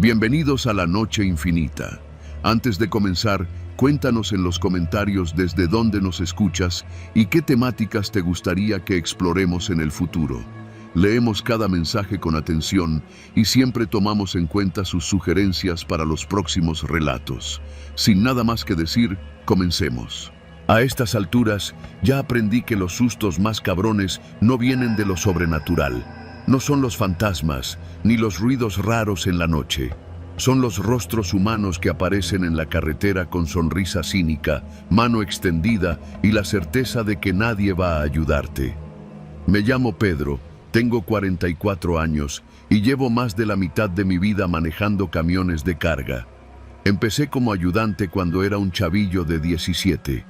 Bienvenidos a la Noche Infinita. Antes de comenzar, cuéntanos en los comentarios desde dónde nos escuchas y qué temáticas te gustaría que exploremos en el futuro. Leemos cada mensaje con atención y siempre tomamos en cuenta sus sugerencias para los próximos relatos. Sin nada más que decir, comencemos. A estas alturas, ya aprendí que los sustos más cabrones no vienen de lo sobrenatural. No son los fantasmas, ni los ruidos raros en la noche. Son los rostros humanos que aparecen en la carretera con sonrisa cínica, mano extendida y la certeza de que nadie va a ayudarte. Me llamo Pedro, tengo 44 años y llevo más de la mitad de mi vida manejando camiones de carga. Empecé como ayudante cuando era un chavillo de 17.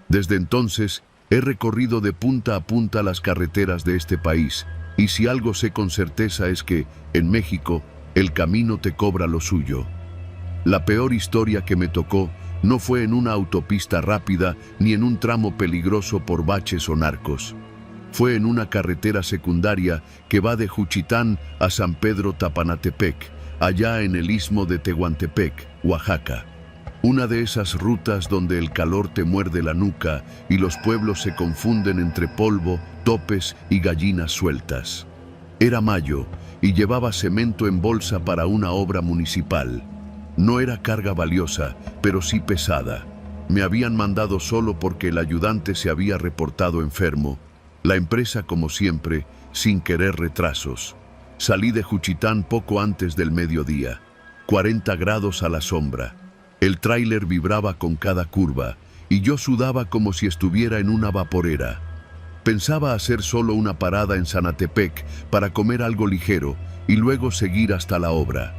Desde entonces, he recorrido de punta a punta las carreteras de este país, y si algo sé con certeza es que, en México, el camino te cobra lo suyo. La peor historia que me tocó no fue en una autopista rápida ni en un tramo peligroso por baches o narcos. Fue en una carretera secundaria que va de Juchitán a San Pedro Tapanatepec, allá en el istmo de Tehuantepec, Oaxaca. Una de esas rutas donde el calor te muerde la nuca y los pueblos se confunden entre polvo, topes y gallinas sueltas. Era mayo y llevaba cemento en bolsa para una obra municipal. No era carga valiosa, pero sí pesada. Me habían mandado solo porque el ayudante se había reportado enfermo. La empresa, como siempre, sin querer retrasos. Salí de Juchitán poco antes del mediodía. 40 grados a la sombra. El tráiler vibraba con cada curva y yo sudaba como si estuviera en una vaporera. Pensaba hacer solo una parada en Sanatepec para comer algo ligero y luego seguir hasta la obra.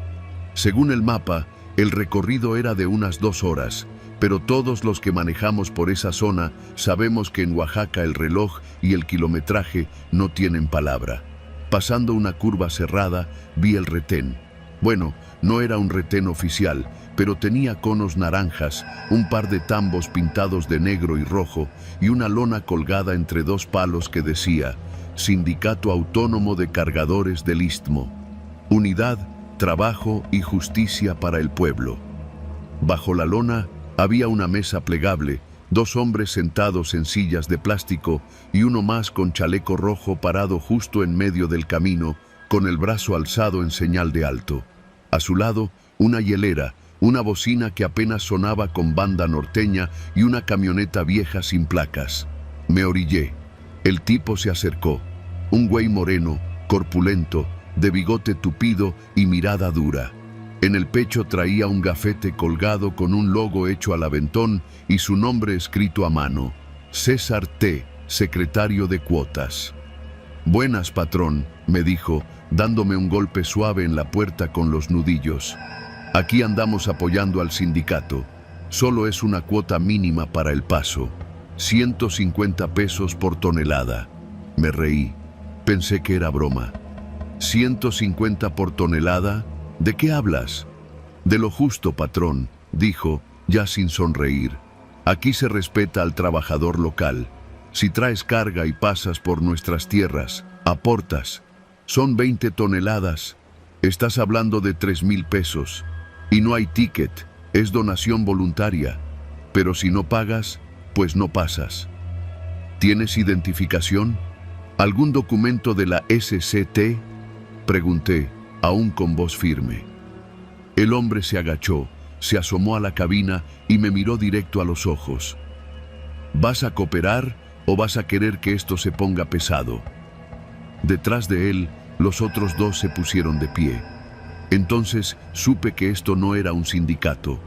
Según el mapa, el recorrido era de unas 2 horas, pero todos los que manejamos por esa zona sabemos que en Oaxaca el reloj y el kilometraje no tienen palabra. Pasando una curva cerrada, vi el retén. Bueno, no era un retén oficial, pero tenía conos naranjas, un par de tambos pintados de negro y rojo y una lona colgada entre 2 palos que decía Sindicato Autónomo de Cargadores del Istmo. Unidad, trabajo y justicia para el pueblo. Bajo la lona había una mesa plegable, 2 hombres sentados en sillas de plástico y uno más con chaleco rojo parado justo en medio del camino, con el brazo alzado en señal de alto. A su lado, una hielera, una bocina que apenas sonaba con banda norteña y una camioneta vieja sin placas. Me orillé. El tipo se acercó. Un güey moreno, corpulento, de bigote tupido y mirada dura. En el pecho traía un gafete colgado con un logo hecho al aventón y su nombre escrito a mano. César T., secretario de cuotas. Buenas, patrón, me dijo, dándome un golpe suave en la puerta con los nudillos. Aquí andamos apoyando al sindicato. Solo es una cuota mínima para el paso. 150 pesos por tonelada. Me reí. Pensé que era broma. ¿150 por tonelada? ¿De qué hablas? De lo justo, patrón, dijo, ya sin sonreír. Aquí se respeta al trabajador local. Si traes carga y pasas por nuestras tierras, aportas. Son 20 toneladas. Estás hablando de 3,000 pesos. Y no hay ticket, es donación voluntaria. Pero si no pagas, pues no pasas. ¿Tienes identificación? ¿Algún documento de la SCT? Pregunté, aún con voz firme. El hombre se agachó, se asomó a la cabina y me miró directo a los ojos. ¿Vas a cooperar o vas a querer que esto se ponga pesado? Detrás de él, los otros 2 se pusieron de pie. Entonces supe que esto no era un sindicato,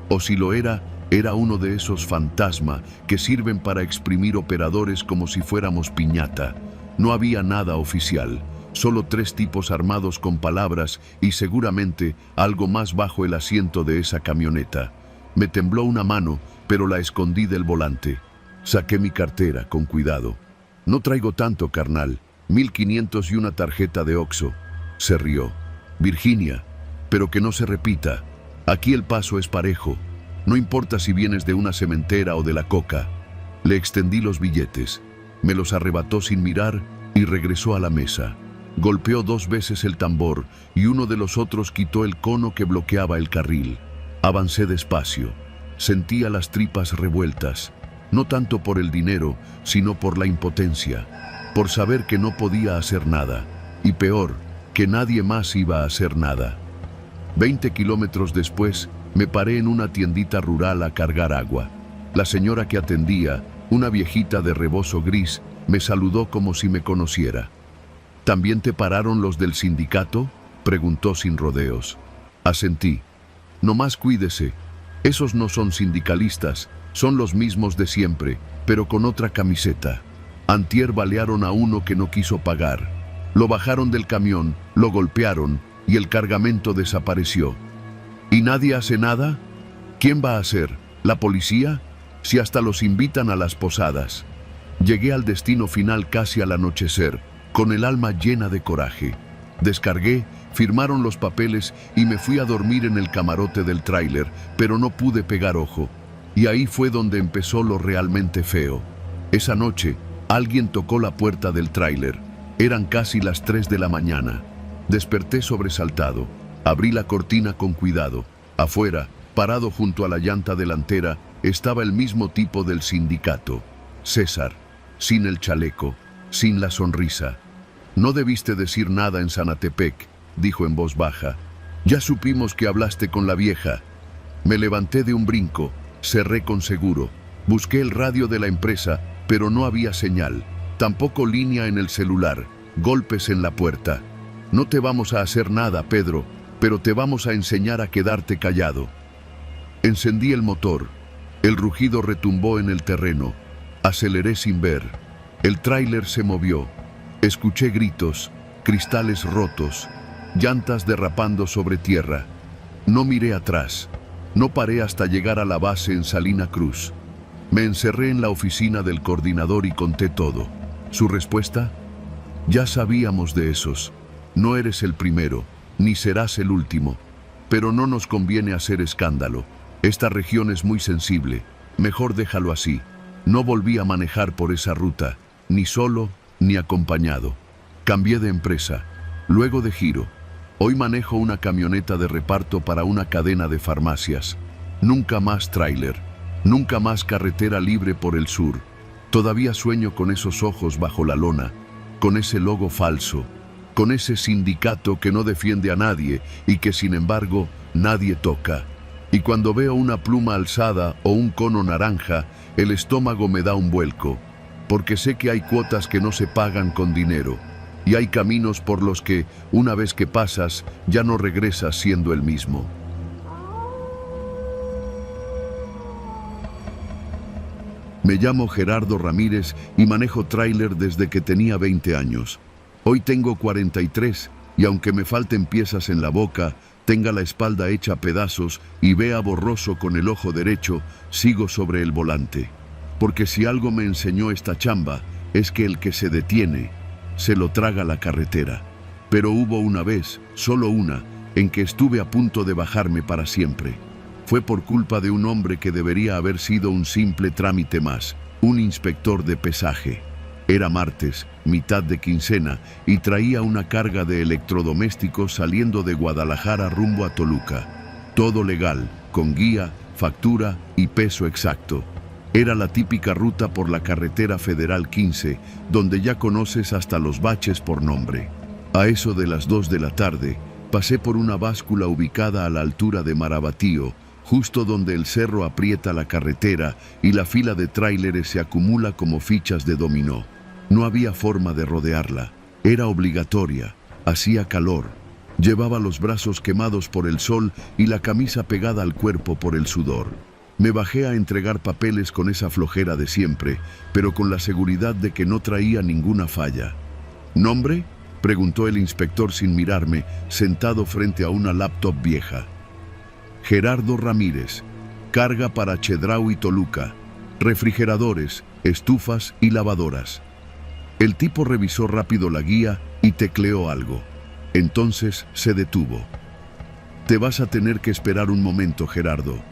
o si lo era, era uno de esos fantasma que sirven para exprimir operadores como si fuéramos piñata. No había nada oficial, solo 3 tipos armados con palabras y seguramente algo más bajo el asiento de esa camioneta. Me tembló una mano, pero la escondí del volante. Saqué mi cartera con cuidado. No traigo tanto, carnal, 1,500 y una tarjeta de Oxxo. Se rió. Virginia, pero que no se repita. Aquí el paso es parejo. No importa si vienes de una cementera o de la coca. Le extendí los billetes. Me los arrebató sin mirar y regresó a la mesa. Golpeó 2 veces el tambor y uno de los otros quitó el cono que bloqueaba el carril. Avancé despacio. Sentía las tripas revueltas, no tanto por el dinero, sino por la impotencia, por saber que no podía hacer nada, y peor, que nadie más iba a hacer nada. 20 kilómetros después, me paré en una tiendita rural a cargar agua. La señora que atendía, una viejita de rebozo gris, me saludó como si me conociera. ¿También te pararon los del sindicato?, preguntó sin rodeos. Asentí. Nomás cuídese. Esos no son sindicalistas, son los mismos de siempre, pero con otra camiseta. Antier balearon a uno que no quiso pagar. Lo bajaron del camión, lo golpearon y el cargamento desapareció. ¿Y nadie hace nada? ¿Quién va a hacer? ¿La policía? Si hasta los invitan a las posadas. Llegué al destino final casi al anochecer, con el alma llena de coraje. Descargué, firmaron los papeles y me fui a dormir en el camarote del tráiler, pero no pude pegar ojo. Y ahí fue donde empezó lo realmente feo. Esa noche, alguien tocó la puerta del tráiler. Eran casi las 3 de la mañana. Desperté sobresaltado. Abrí la cortina con cuidado. Afuera, parado junto a la llanta delantera, estaba el mismo tipo del sindicato. César, sin el chaleco, sin la sonrisa. «No debiste decir nada en Sanatepec», dijo en voz baja. «Ya supimos que hablaste con la vieja». Me levanté de un brinco, cerré con seguro. Busqué el radio de la empresa, pero no había señal. Tampoco línea en el celular. Golpes en la puerta. «No te vamos a hacer nada, Pedro, pero te vamos a enseñar a quedarte callado». Encendí el motor. El rugido retumbó en el terreno. Aceleré sin ver. El tráiler se movió. Escuché gritos, cristales rotos, llantas derrapando sobre tierra. No miré atrás. No paré hasta llegar a la base en Salina Cruz. Me encerré en la oficina del coordinador y conté todo. ¿Su respuesta? «Ya sabíamos de esos. No eres el primero, ni serás el último. Pero no nos conviene hacer escándalo. Esta región es muy sensible. Mejor déjalo así». No volví a manejar por esa ruta, ni solo, ni acompañado. Cambié de empresa, luego de giro. Hoy manejo una camioneta de reparto para una cadena de farmacias. Nunca más tráiler, nunca más carretera libre por el sur. Todavía sueño con esos ojos bajo la lona, con ese logo falso, con ese sindicato que no defiende a nadie y que sin embargo nadie toca. Y cuando veo una pluma alzada o un cono naranja, el estómago me da un vuelco, porque sé que hay cuotas que no se pagan con dinero, y hay caminos por los que, una vez que pasas, ya no regresas siendo el mismo. Me llamo Gerardo Ramírez y manejo tráiler desde que tenía 20 años. Hoy tengo 43 y aunque me falten piezas en la boca, tenga la espalda hecha pedazos y vea borroso con el ojo derecho, sigo sobre el volante. Porque si algo me enseñó esta chamba, es que el que se detiene, se lo traga la carretera. Pero hubo una vez, solo una, en que estuve a punto de bajarme para siempre. Fue por culpa de un hombre que debería haber sido un simple trámite más, un inspector de pesaje. Era martes, mitad de quincena, y traía una carga de electrodomésticos saliendo de Guadalajara rumbo a Toluca. Todo legal, con guía, factura y peso exacto. Era la típica ruta por la carretera federal 15, donde ya conoces hasta los baches por nombre. A eso de las 2 de la tarde, pasé por una báscula ubicada a la altura de Marabatío, justo donde el cerro aprieta la carretera y la fila de tráileres se acumula como fichas de dominó. No había forma de rodearla. Era obligatoria. Hacía calor. Llevaba los brazos quemados por el sol y la camisa pegada al cuerpo por el sudor. Me bajé a entregar papeles con esa flojera de siempre, pero con la seguridad de que no traía ninguna falla. ¿Nombre?, preguntó el inspector sin mirarme, sentado frente a una laptop vieja. Gerardo Ramírez. Carga para Chedraui y Toluca. Refrigeradores, estufas y lavadoras. El tipo revisó rápido la guía y tecleó algo. Entonces se detuvo. «Te vas a tener que esperar un momento, Gerardo».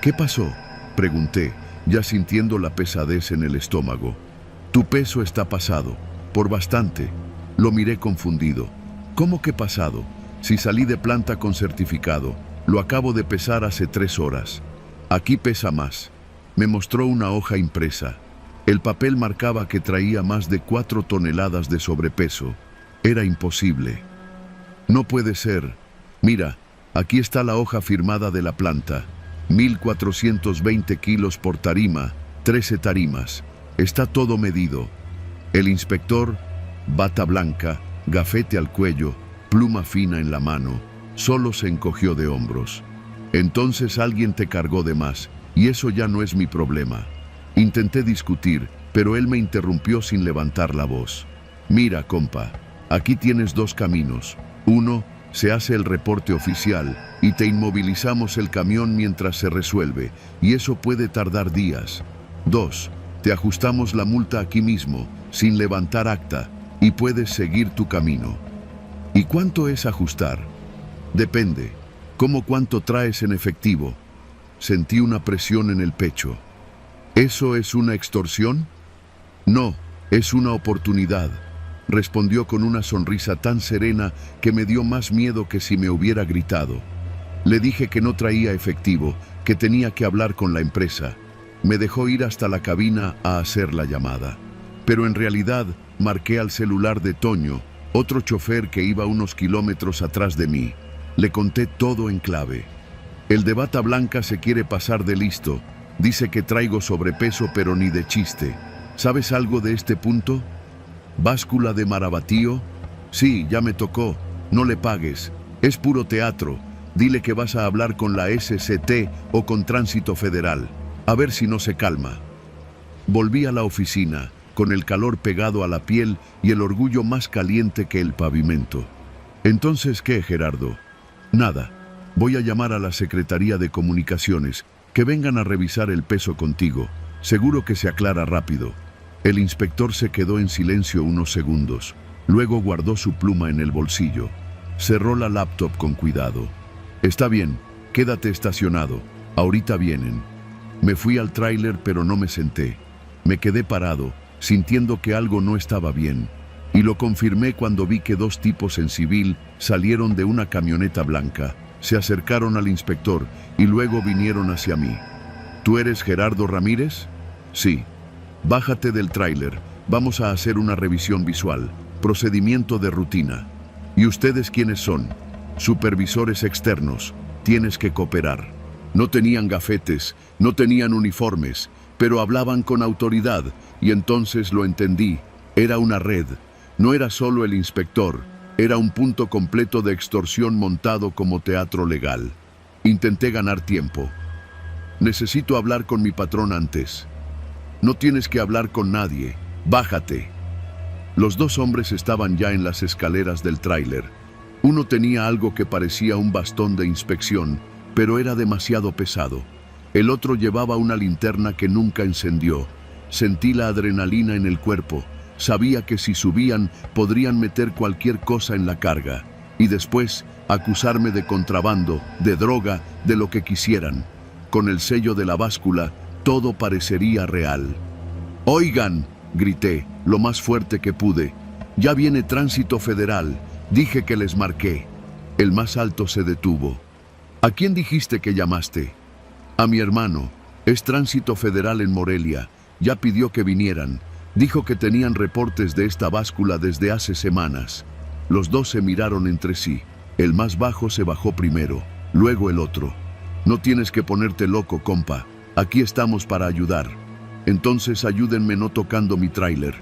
«¿Qué pasó?», pregunté, ya sintiendo la pesadez en el estómago. «Tu peso está pasado, por bastante. Lo miré confundido. ¿Cómo que pasado? Si salí de planta con certificado. Lo acabo de pesar hace 3 horas. Aquí pesa más. Me mostró una hoja impresa. El papel marcaba que traía más de 4 toneladas de sobrepeso. Era imposible. No puede ser. Mira, aquí está la hoja firmada de la planta. 1420 kilos por tarima, 13 tarimas. Está todo medido. El inspector, bata blanca, gafete al cuello, pluma fina en la mano, solo se encogió de hombros. Entonces alguien te cargó de más, y eso ya no es mi problema. Intenté discutir, pero él me interrumpió sin levantar la voz. Mira, compa, aquí tienes 2 caminos. Uno, se hace el reporte oficial y te inmovilizamos el camión mientras se resuelve, y eso puede tardar días. 2, te ajustamos la multa aquí mismo, sin levantar acta, y puedes seguir tu camino. ¿Y cuánto es ajustar? Depende. ¿Cómo cuánto traes en efectivo? Sentí una presión en el pecho. ¿Eso es una extorsión? No, es una oportunidad, respondió con una sonrisa tan serena que me dio más miedo que si me hubiera gritado. Le dije que no traía efectivo, que tenía que hablar con la empresa. Me dejó ir hasta la cabina a hacer la llamada. Pero en realidad marqué al celular de Toño, otro chofer que iba unos kilómetros atrás de mí. Le conté todo en clave. El de bata blanca se quiere pasar de listo. Dice que traigo sobrepeso, pero ni de chiste. ¿Sabes algo de este punto? ¿Báscula de Marabatío? Sí, ya me tocó. No le pagues. Es puro teatro. Dile que vas a hablar con la SCT o con Tránsito Federal. A ver si no se calma. Volví a la oficina, con el calor pegado a la piel y el orgullo más caliente que el pavimento. ¿Entonces qué, Gerardo? Nada. Voy a llamar a la Secretaría de Comunicaciones, que vengan a revisar el peso contigo. Seguro que se aclara rápido. El inspector se quedó en silencio unos segundos. Luego guardó su pluma en el bolsillo. Cerró la laptop con cuidado. Está bien, quédate estacionado. Ahorita vienen. Me fui al tráiler, pero no me senté. Me quedé parado, sintiendo que algo no estaba bien. Y lo confirmé cuando vi que 2 tipos en civil salieron de una camioneta blanca. Se acercaron al inspector y luego vinieron hacia mí. ¿Tú eres Gerardo Ramírez? Sí. Bájate del tráiler. Vamos a hacer una revisión visual. Procedimiento de rutina. ¿Y ustedes quiénes son? Supervisores externos. Tienes que cooperar. No tenían gafetes, no tenían uniformes, pero hablaban con autoridad, y entonces lo entendí. Era una red. No era solo el inspector. Era un punto completo de extorsión montado como teatro legal. Intenté ganar tiempo. Necesito hablar con mi patrón antes. No tienes que hablar con nadie. Bájate. Los 2 hombres estaban ya en las escaleras del tráiler. Uno tenía algo que parecía un bastón de inspección, pero era demasiado pesado. El otro llevaba una linterna que nunca encendió. Sentí la adrenalina en el cuerpo. Sabía que si subían, podrían meter cualquier cosa en la carga. Y después, acusarme de contrabando, de droga, de lo que quisieran. Con el sello de la báscula, todo parecería real. «Oigan», grité, lo más fuerte que pude. «Ya viene Tránsito Federal. Dije que les marqué». El más alto se detuvo. «¿A quién dijiste que llamaste?» «A mi hermano. Es Tránsito Federal en Morelia. Ya pidió que vinieran. Dijo que tenían reportes de esta báscula desde hace semanas». Los 2 se miraron entre sí. El más bajo se bajó primero, luego el otro. «No tienes que ponerte loco, compa. Aquí estamos para ayudar. Entonces ayúdenme no tocando mi tráiler».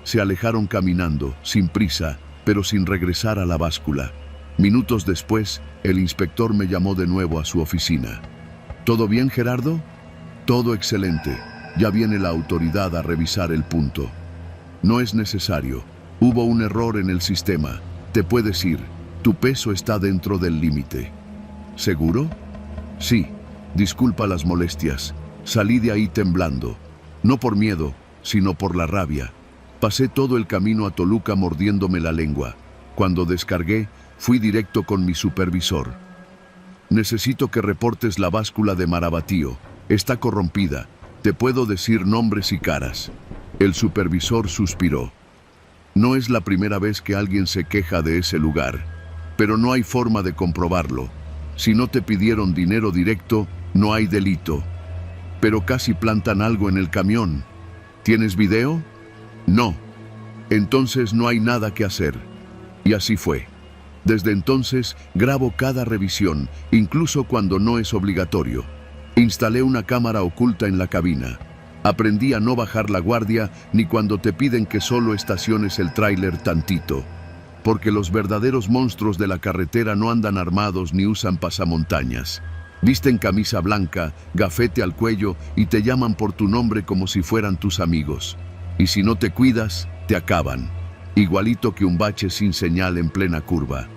Se alejaron caminando, sin prisa, pero sin regresar a la báscula. Minutos después, el inspector me llamó de nuevo a su oficina. «¿Todo bien, Gerardo?» «Todo excelente. Ya viene la autoridad a revisar el punto». «No es necesario. Hubo un error en el sistema. Te puedes ir. Tu peso está dentro del límite». «¿Seguro?» «Sí. Disculpa las molestias. Salí de ahí temblando. No por miedo, sino por la rabia. Pasé todo el camino a Toluca mordiéndome la lengua. Cuando descargué, fui directo con mi supervisor. «Necesito que reportes la báscula de Marabatío. Está corrompida. Te puedo decir nombres y caras». El supervisor suspiró. No es la primera vez que alguien se queja de ese lugar, pero no hay forma de comprobarlo. Si no te pidieron dinero directo, no hay delito. Pero casi plantan algo en el camión. ¿Tienes video? No. Entonces no hay nada que hacer. Y así fue. Desde entonces grabo cada revisión, incluso cuando no es obligatorio. Instalé una cámara oculta en la cabina. Aprendí a no bajar la guardia ni cuando te piden que solo estaciones el tráiler tantito. Porque los verdaderos monstruos de la carretera no andan armados ni usan pasamontañas. Visten camisa blanca, gafete al cuello y te llaman por tu nombre como si fueran tus amigos. Y si no te cuidas, te acaban. Igualito que un bache sin señal en plena curva.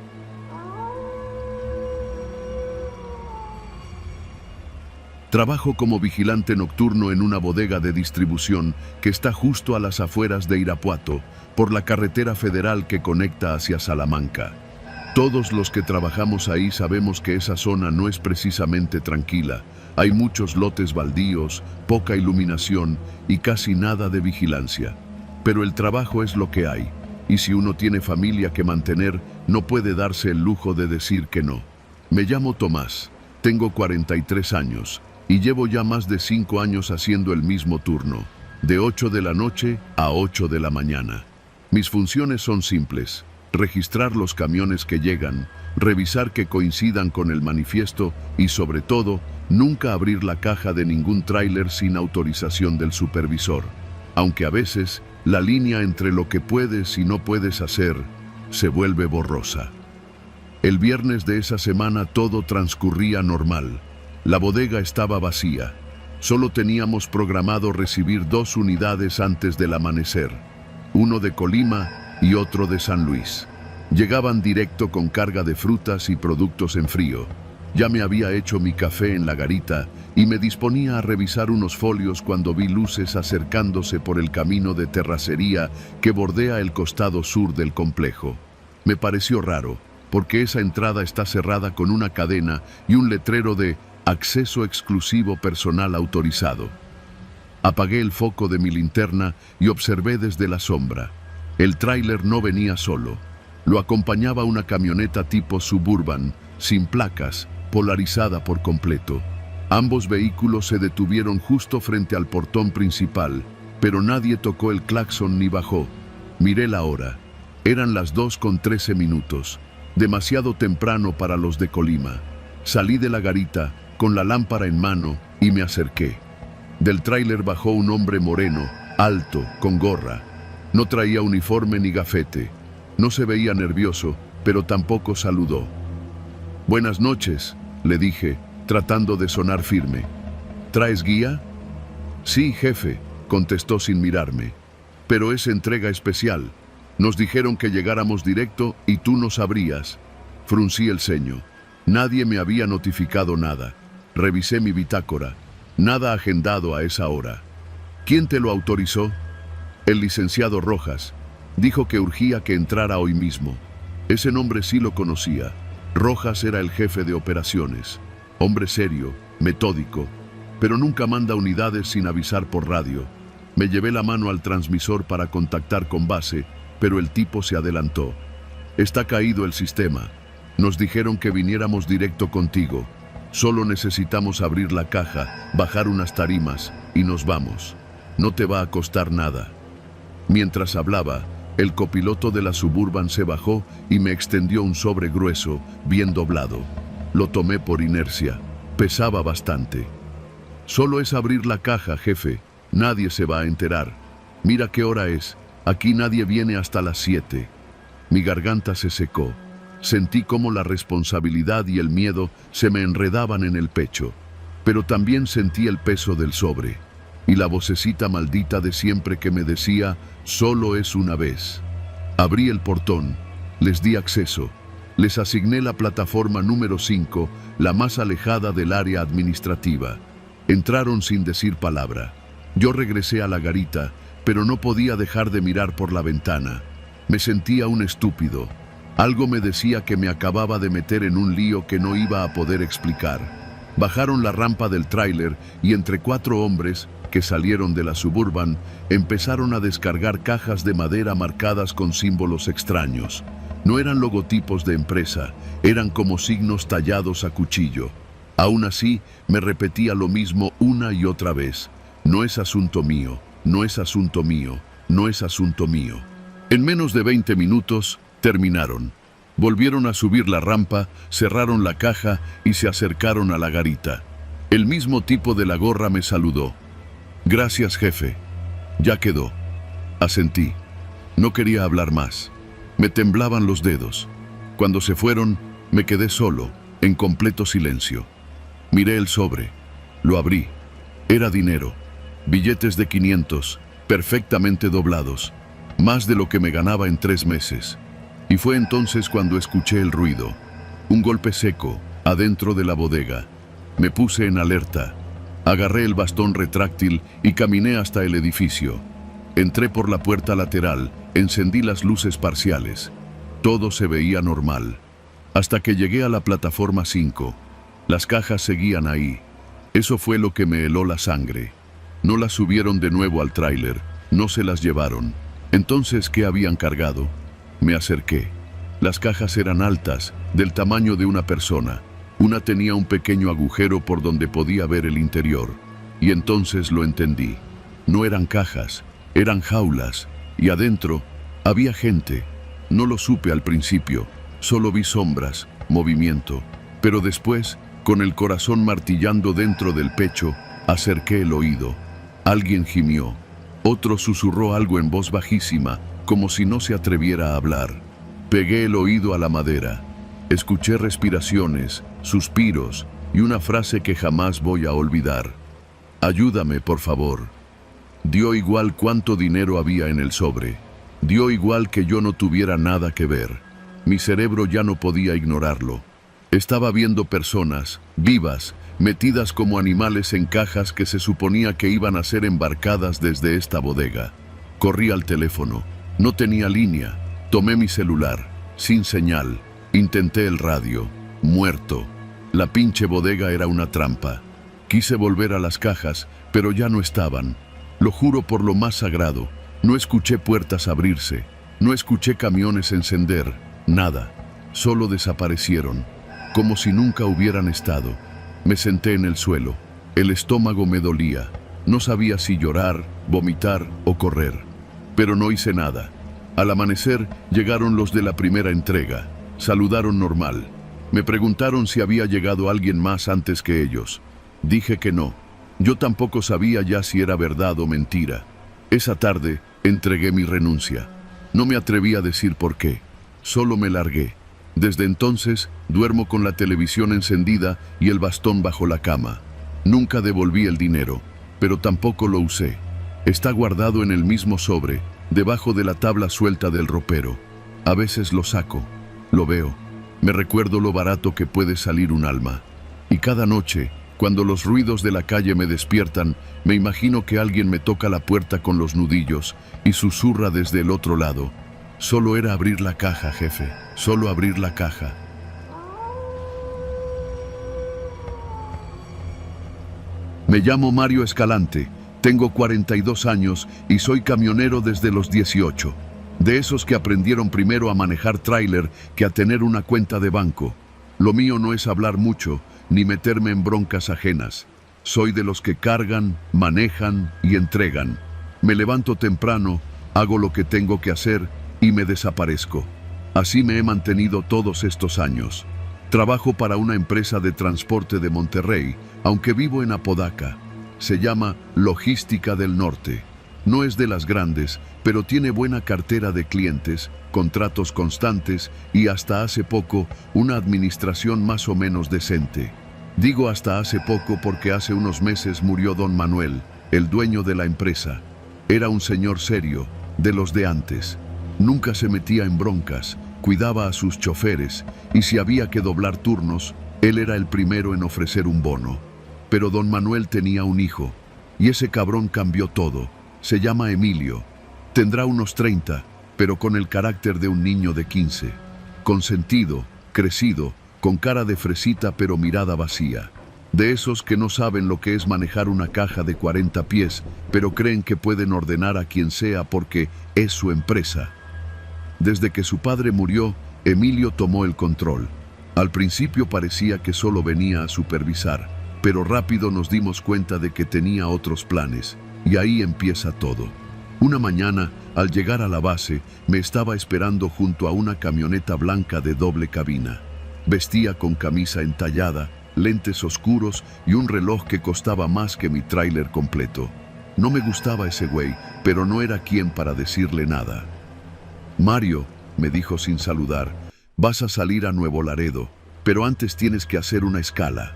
Trabajo como vigilante nocturno en una bodega de distribución que está justo a las afueras de Irapuato, por la carretera federal que conecta hacia Salamanca. Todos los que trabajamos ahí sabemos que esa zona no es precisamente tranquila. Hay muchos lotes baldíos, poca iluminación y casi nada de vigilancia. Pero el trabajo es lo que hay, y si uno tiene familia que mantener, no puede darse el lujo de decir que no. Me llamo Tomás, tengo 43 años y llevo ya más de 5 años haciendo el mismo turno, de 8 de la noche a 8 de la mañana. Mis funciones son simples: registrar los camiones que llegan, revisar que coincidan con el manifiesto y, sobre todo, nunca abrir la caja de ningún tráiler sin autorización del supervisor. Aunque a veces la línea entre lo que puedes y no puedes hacer se vuelve borrosa. El viernes de esa semana todo transcurría normal. La bodega estaba vacía. Solo teníamos programado recibir 2 unidades antes del amanecer, uno de Colima y otro de San Luis. Llegaban directo con carga de frutas y productos en frío. Ya me había hecho mi café en la garita y me disponía a revisar unos folios cuando vi luces acercándose por el camino de terracería que bordea el costado sur del complejo. Me pareció raro, porque esa entrada está cerrada con una cadena y un letrero de acceso exclusivo personal autorizado. Apagué el foco de mi linterna y observé desde la sombra. El tráiler no venía solo. Lo acompañaba una camioneta tipo Suburban, sin placas, polarizada por completo. Ambos vehículos se detuvieron justo frente al portón principal, pero nadie tocó el claxon ni bajó. Miré la hora. Eran las 2:13, demasiado temprano para los de Colima. Salí de la garita, con la lámpara en mano, y me acerqué. Del tráiler bajó un hombre moreno, alto, con gorra. No traía uniforme ni gafete. No se veía nervioso, pero tampoco saludó. «Buenas noches», le dije, tratando de sonar firme. «¿Traes guía?» «Sí, jefe», contestó sin mirarme. «Pero es entrega especial. Nos dijeron que llegáramos directo y tú no sabrías». Fruncí el ceño. Nadie me había notificado nada. Revisé mi bitácora. Nada agendado a esa hora. ¿Quién te lo autorizó? El licenciado Rojas. Dijo que urgía que entrara hoy mismo. Ese nombre sí lo conocía. Rojas era el jefe de operaciones. Hombre serio, metódico, pero nunca manda unidades sin avisar por radio. Me llevé la mano al transmisor para contactar con base, pero el tipo se adelantó. «Está caído el sistema. Nos dijeron que viniéramos directo contigo. Solo necesitamos abrir la caja, bajar unas tarimas y nos vamos. No te va a costar nada». Mientras hablaba, el copiloto de la Suburban se bajó y me extendió un sobre grueso, bien doblado. Lo tomé por inercia. Pesaba bastante. «Solo es abrir la caja, jefe. Nadie se va a enterar. Mira qué hora es. Aquí nadie viene hasta las 7». Mi garganta se secó. Sentí cómo la responsabilidad y el miedo se me enredaban en el pecho. Pero también sentí el peso del sobre. Y la vocecita maldita de siempre que me decía, «Solo es una vez». Abrí el portón. Les di acceso. Les asigné la plataforma número 5, la más alejada del área administrativa. Entraron sin decir palabra. Yo regresé a la garita, pero no podía dejar de mirar por la ventana. Me sentía un estúpido. Algo me decía que me acababa de meter en un lío que no iba a poder explicar. Bajaron la rampa del tráiler y entre 4 hombres que salieron de la Suburban, empezaron a descargar cajas de madera marcadas con símbolos extraños. No eran logotipos de empresa, eran como signos tallados a cuchillo. Aún así, me repetía lo mismo una y otra vez. No es asunto mío, no es asunto mío, no es asunto mío. En menos de 20 minutos, terminaron. Volvieron a subir la rampa, cerraron la caja y se acercaron a la garita. El mismo tipo de la gorra me saludó. Gracias, jefe. Ya quedó. Asentí. No quería hablar más. Me temblaban los dedos. Cuando se fueron, me quedé solo, en completo silencio. Miré el sobre. Lo abrí. Era dinero. Billetes de 500, perfectamente doblados. Más de lo que me ganaba en 3 meses. Y fue entonces cuando escuché el ruido. Un golpe seco, adentro de la bodega. Me puse en alerta. Agarré el bastón retráctil y caminé hasta el edificio. Entré por la puerta lateral, encendí las luces parciales. Todo se veía normal. Hasta que llegué a la plataforma 5. Las cajas seguían ahí. Eso fue lo que me heló la sangre. No las subieron de nuevo al tráiler, no se las llevaron. Entonces, ¿qué habían cargado? Me acerqué. Las cajas eran altas, del tamaño de una persona. Una tenía un pequeño agujero por donde podía ver el interior. Y entonces lo entendí. No eran cajas, eran jaulas. Y adentro había gente. No lo supe al principio, solo vi sombras, movimiento. Pero después, con el corazón martillando dentro del pecho, acerqué el oído. Alguien gimió. Otro susurró algo en voz bajísima, como si no se atreviera a hablar. Pegué el oído a la madera. Escuché respiraciones, suspiros y una frase que jamás voy a olvidar. Ayúdame, por favor. Dio igual cuánto dinero había en el sobre. Dio igual que yo no tuviera nada que ver. Mi cerebro ya no podía ignorarlo. Estaba viendo personas, vivas, metidas como animales en cajas que se suponía que iban a ser embarcadas desde esta bodega. Corrí al teléfono. No tenía línea. Tomé mi celular. Sin señal. Intenté el radio. Muerto. La pinche bodega era una trampa. Quise volver a las cajas, pero ya no estaban. Lo juro por lo más sagrado. No escuché puertas abrirse. No escuché camiones encender. Nada. Solo desaparecieron. Como si nunca hubieran estado. Me senté en el suelo. El estómago me dolía. No sabía si llorar, vomitar o correr. Pero no hice nada. Al amanecer llegaron los de la primera entrega. Saludaron normal. Me preguntaron si había llegado alguien más antes que ellos. Dije que no. Yo tampoco sabía ya si era verdad o mentira. Esa tarde entregué mi renuncia. No me atreví a decir por qué. Solo me largué. Desde entonces duermo con la televisión encendida y el bastón bajo la cama. Nunca devolví el dinero, pero tampoco lo usé. Está guardado en el mismo sobre, debajo de la tabla suelta del ropero. A veces lo saco, lo veo. Me recuerdo lo barato que puede salir un alma. Y cada noche, cuando los ruidos de la calle me despiertan, me imagino que alguien me toca la puerta con los nudillos y susurra desde el otro lado. Solo era abrir la caja, jefe. Solo abrir la caja. Me llamo Mario Escalante. Tengo 42 años y soy camionero desde los 18. De esos que aprendieron primero a manejar tráiler que a tener una cuenta de banco. Lo mío no es hablar mucho, ni meterme en broncas ajenas. Soy de los que cargan, manejan y entregan. Me levanto temprano, hago lo que tengo que hacer y me desaparezco. Así me he mantenido todos estos años. Trabajo para una empresa de transporte de Monterrey, aunque vivo en Apodaca. Se llama Logística del Norte. No es de las grandes, pero tiene buena cartera de clientes, contratos constantes y hasta hace poco una administración más o menos decente. Digo hasta hace poco porque hace unos meses murió don Manuel, el dueño de la empresa. Era un señor serio, de los de antes. Nunca se metía en broncas, cuidaba a sus choferes y si había que doblar turnos, él era el primero en ofrecer un bono. Pero don Manuel tenía un hijo y ese cabrón cambió todo. Se llama Emilio. Tendrá unos 30, pero con el carácter de un niño de 15. Consentido, crecido, con cara de fresita pero mirada vacía. De esos que no saben lo que es manejar una caja de 40 pies, pero creen que pueden ordenar a quien sea porque es su empresa. Desde que su padre murió, Emilio tomó el control. Al principio parecía que solo venía a supervisar, pero rápido nos dimos cuenta de que tenía otros planes, y ahí empieza todo. Una mañana, al llegar a la base, me estaba esperando junto a una camioneta blanca de doble cabina. Vestía con camisa entallada, lentes oscuros y un reloj que costaba más que mi tráiler completo. No me gustaba ese güey, pero no era quien para decirle nada. «Mario», me dijo sin saludar, «vas a salir a Nuevo Laredo, pero antes tienes que hacer una escala».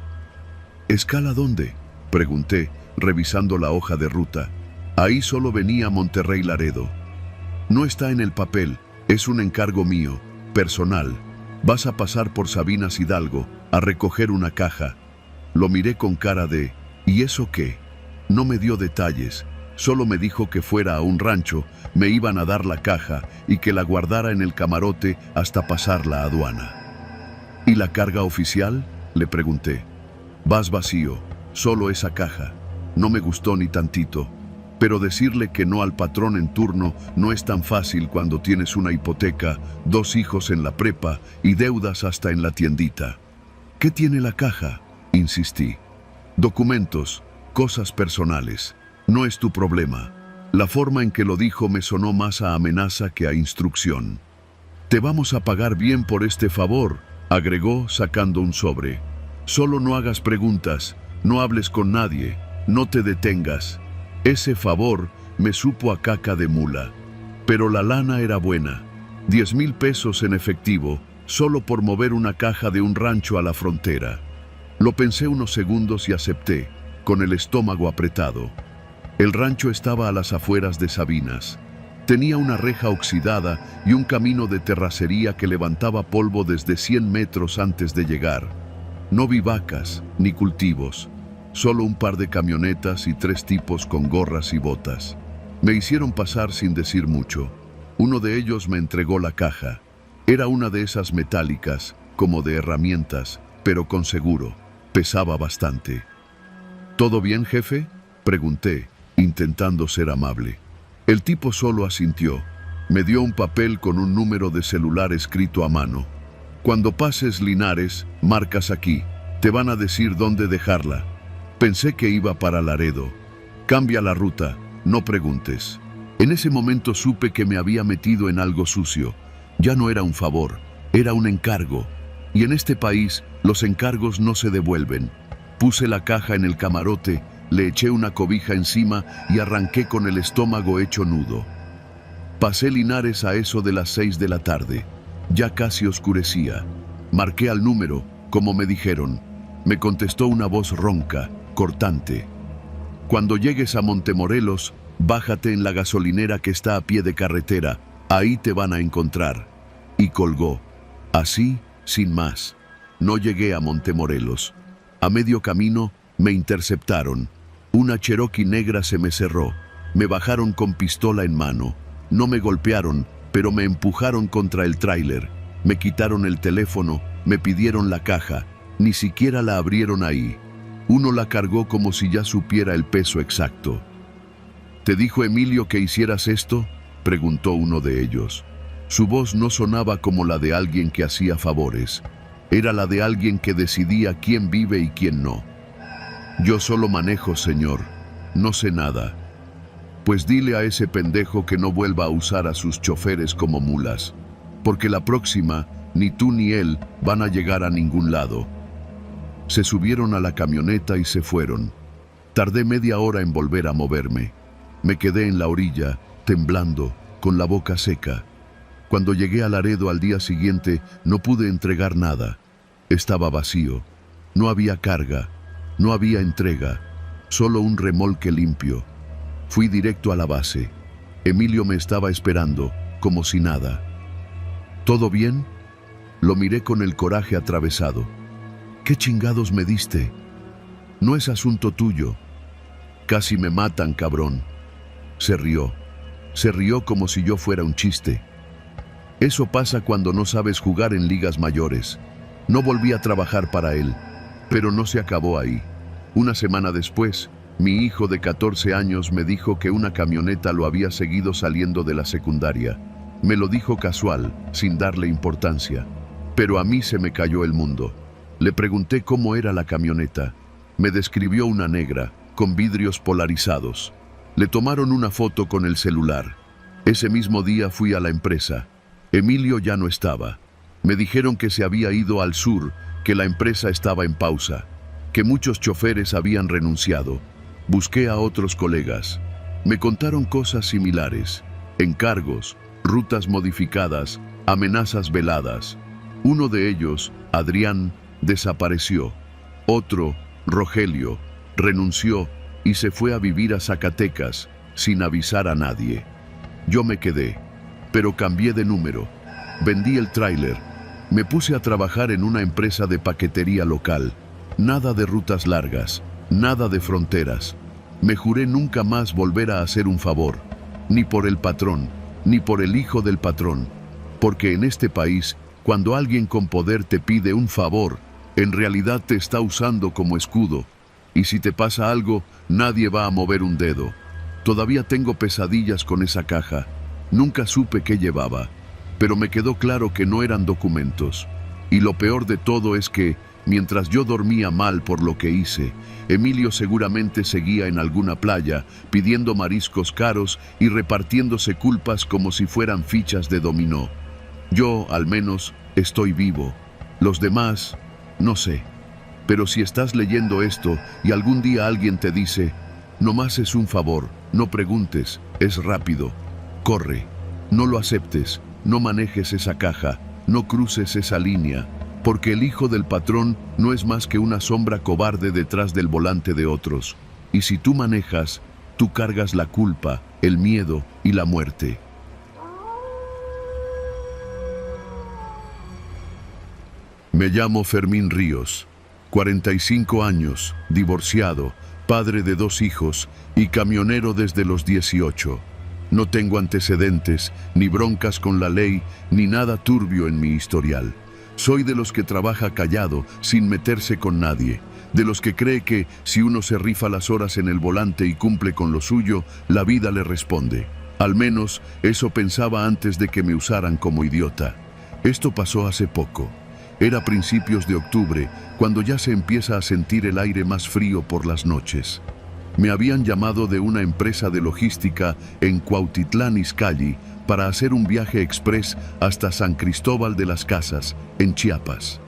«¿Escala dónde?», pregunté, revisando la hoja de ruta. Ahí solo venía Monterrey Laredo. «No está en el papel, es un encargo mío, personal. Vas a pasar por Sabinas Hidalgo, a recoger una caja». Lo miré con cara de «¿y eso qué?». No me dio detalles, solo me dijo que fuera a un rancho, me iban a dar la caja y que la guardara en el camarote hasta pasar la aduana. «¿Y la carga oficial?», le pregunté. «Vas vacío, solo esa caja». No me gustó ni tantito, pero decirle que no al patrón en turno no es tan fácil cuando tienes una hipoteca, 2 hijos en la prepa y deudas hasta en la tiendita. «¿Qué tiene la caja?», insistí. «Documentos, cosas personales. No es tu problema». La forma en que lo dijo me sonó más a amenaza que a instrucción. «Te vamos a pagar bien por este favor», agregó sacando un sobre. «Solo no hagas preguntas, no hables con nadie, no te detengas». Ese favor me supo a caca de mula. Pero la lana era buena. 10,000 pesos en efectivo, solo por mover una caja de un rancho a la frontera. Lo pensé unos segundos y acepté, con el estómago apretado. El rancho estaba a las afueras de Sabinas. Tenía una reja oxidada y un camino de terracería que levantaba polvo desde 100 metros antes de llegar. No vi vacas ni cultivos, solo un par de camionetas y 3 tipos con gorras y botas. Me hicieron pasar sin decir mucho. Uno de ellos me entregó la caja. Era una de esas metálicas, como de herramientas, pero con seguro. Pesaba bastante. «¿Todo bien, jefe?», pregunté, intentando ser amable. El tipo solo asintió. Me dio un papel con un número de celular escrito a mano. «Cuando pases Linares, marcas aquí. Te van a decir dónde dejarla». Pensé que iba para Laredo. «Cambia la ruta, no preguntes». En ese momento supe que me había metido en algo sucio. Ya no era un favor, era un encargo. Y en este país, los encargos no se devuelven. Puse la caja en el camarote, le eché una cobija encima y arranqué con el estómago hecho nudo. Pasé Linares a eso de las 6 de la tarde. Ya casi oscurecía. Marqué al número, como me dijeron. Me contestó una voz ronca, cortante. «Cuando llegues a Montemorelos, bájate en la gasolinera que está a pie de carretera. Ahí te van a encontrar». Y colgó. Así, sin más. No llegué a Montemorelos. A medio camino, me interceptaron. Una Cherokee negra se me cerró. Me bajaron con pistola en mano. No me golpearon, pero me empujaron contra el tráiler. Me quitaron el teléfono, me pidieron la caja. Ni siquiera la abrieron ahí. Uno la cargó como si ya supiera el peso exacto. «¿Te dijo Emilio que hicieras esto?», preguntó uno de ellos. Su voz no sonaba como la de alguien que hacía favores. Era la de alguien que decidía quién vive y quién no. «Yo solo manejo, señor. No sé nada». «Pues dile a ese pendejo que no vuelva a usar a sus choferes como mulas, porque la próxima, ni tú ni él van a llegar a ningún lado». Se subieron a la camioneta y se fueron. Tardé media hora en volver a moverme. Me quedé en la orilla, temblando, con la boca seca. Cuando llegué a Laredo al día siguiente, no pude entregar nada. Estaba vacío. No había carga. No había entrega. Solo un remolque limpio. Fui directo a la base. Emilio me estaba esperando, como si nada. «¿Todo bien?». Lo miré con el coraje atravesado. «¿Qué chingados me diste?». «No es asunto tuyo». «Casi me matan, cabrón». Se rió. Se rió como si yo fuera un chiste. Eso pasa cuando no sabes jugar en ligas mayores. No volví a trabajar para él, pero no se acabó ahí. Una semana después, mi hijo de 14 años me dijo que una camioneta lo había seguido saliendo de la secundaria. Me lo dijo casual, sin darle importancia. Pero a mí se me cayó el mundo. Le pregunté cómo era la camioneta. Me describió una negra, con vidrios polarizados. Le tomaron una foto con el celular. Ese mismo día fui a la empresa. Emilio ya no estaba. Me dijeron que se había ido al sur, que la empresa estaba en pausa, que muchos choferes habían renunciado. Busqué a otros colegas. Me contaron cosas similares: encargos, rutas modificadas, amenazas veladas. Uno de ellos, Adrián, desapareció. Otro, Rogelio, renunció y se fue a vivir a Zacatecas, sin avisar a nadie. Yo me quedé, pero cambié de número. Vendí el tráiler. Me puse a trabajar en una empresa de paquetería local. Nada de rutas largas, nada de fronteras. Me juré nunca más volver a hacer un favor, ni por el patrón, ni por el hijo del patrón. Porque en este país, cuando alguien con poder te pide un favor, en realidad te está usando como escudo. Y si te pasa algo, nadie va a mover un dedo. Todavía tengo pesadillas con esa caja. Nunca supe qué llevaba, pero me quedó claro que no eran documentos. Y lo peor de todo es que, mientras yo dormía mal por lo que hice, Emilio seguramente seguía en alguna playa, pidiendo mariscos caros y repartiéndose culpas como si fueran fichas de dominó. Yo, al menos, estoy vivo. Los demás, no sé. Pero si estás leyendo esto y algún día alguien te dice: nomás es un favor, no preguntes, es rápido, corre, no lo aceptes, no manejes esa caja, no cruces esa línea, porque el hijo del patrón no es más que una sombra cobarde detrás del volante de otros. Y si tú manejas, tú cargas la culpa, el miedo y la muerte. Me llamo Fermín Ríos, 45 años, divorciado, padre de 2 hijos y camionero desde los 18. No tengo antecedentes, ni broncas con la ley, ni nada turbio en mi historial. Soy de los que trabaja callado, sin meterse con nadie. De los que cree que, si uno se rifa las horas en el volante y cumple con lo suyo, la vida le responde. Al menos, eso pensaba antes de que me usaran como idiota. Esto pasó hace poco. Era principios de octubre, cuando ya se empieza a sentir el aire más frío por las noches. Me habían llamado de una empresa de logística en Cuautitlán Izcalli para hacer un viaje express hasta San Cristóbal de las Casas, en Chiapas.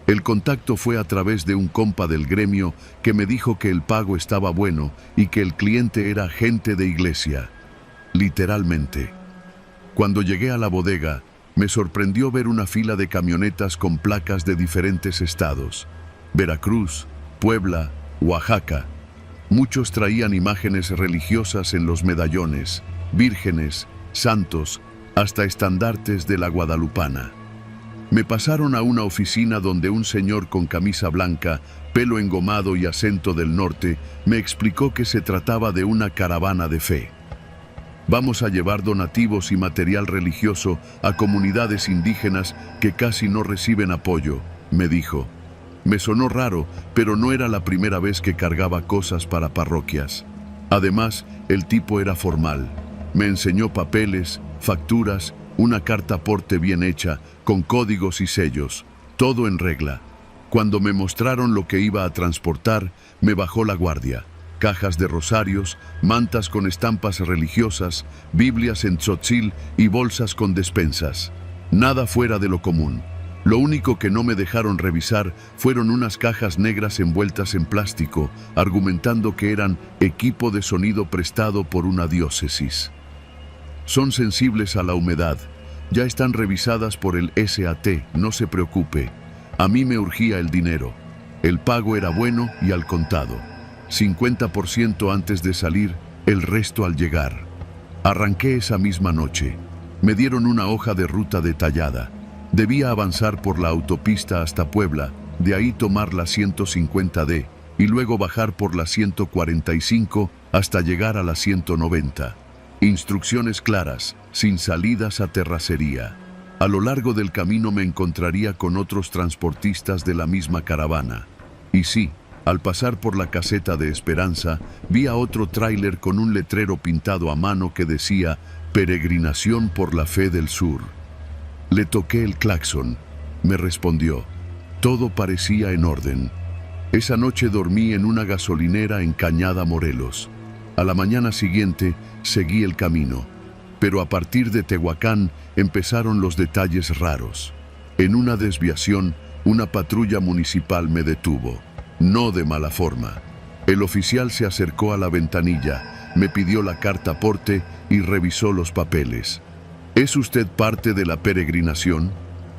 El contacto fue a través de un compa del gremio que me dijo que el pago estaba bueno y que el cliente era gente de iglesia. Literalmente. Cuando llegué a la bodega, me sorprendió ver una fila de camionetas con placas de diferentes estados: Veracruz, Puebla, Oaxaca. Muchos traían imágenes religiosas en los medallones, vírgenes, santos, hasta estandartes de la Guadalupana. Me pasaron a una oficina donde un señor con camisa blanca, pelo engomado y acento del norte, me explicó que se trataba de una caravana de fe. Vamos a llevar donativos y material religioso a comunidades indígenas que casi no reciben apoyo, me dijo. Me sonó raro, pero no era la primera vez que cargaba cosas para parroquias. Además, el tipo era formal. Me enseñó papeles, facturas, una carta aporte bien hecha, con códigos y sellos, todo en regla. Cuando me mostraron lo que iba a transportar, me bajó la guardia. Cajas de rosarios, mantas con estampas religiosas, Biblias en tzotzil y bolsas con despensas. Nada fuera de lo común. Lo único que no me dejaron revisar fueron unas cajas negras envueltas en plástico, argumentando que eran equipo de sonido prestado por una diócesis. Son sensibles a la humedad. Ya están revisadas por el SAT, no se preocupe. A mí me urgía el dinero. El pago era bueno y al contado. 50% antes de salir, el resto al llegar. Arranqué esa misma noche. Me dieron una hoja de ruta detallada. Debía avanzar por la autopista hasta Puebla, de ahí tomar la 150D y luego bajar por la 145 hasta llegar a la 190. Instrucciones claras, sin salidas a terracería. A lo largo del camino me encontraría con otros transportistas de la misma caravana. Y sí, Al pasar por la caseta de Esperanza, vi a otro tráiler con un letrero pintado a mano que decía «Peregrinación por la Fe del Sur». Le toqué el claxon. Me respondió. Todo parecía en orden. Esa noche dormí en una gasolinera en Cañada, Morelos. A la mañana siguiente seguí el camino, pero a partir de Tehuacán empezaron los detalles raros. En una desviación, una patrulla municipal me detuvo. No de mala forma. El oficial se acercó a la ventanilla, me pidió la carta aporte y revisó los papeles. ¿Es usted parte de la peregrinación?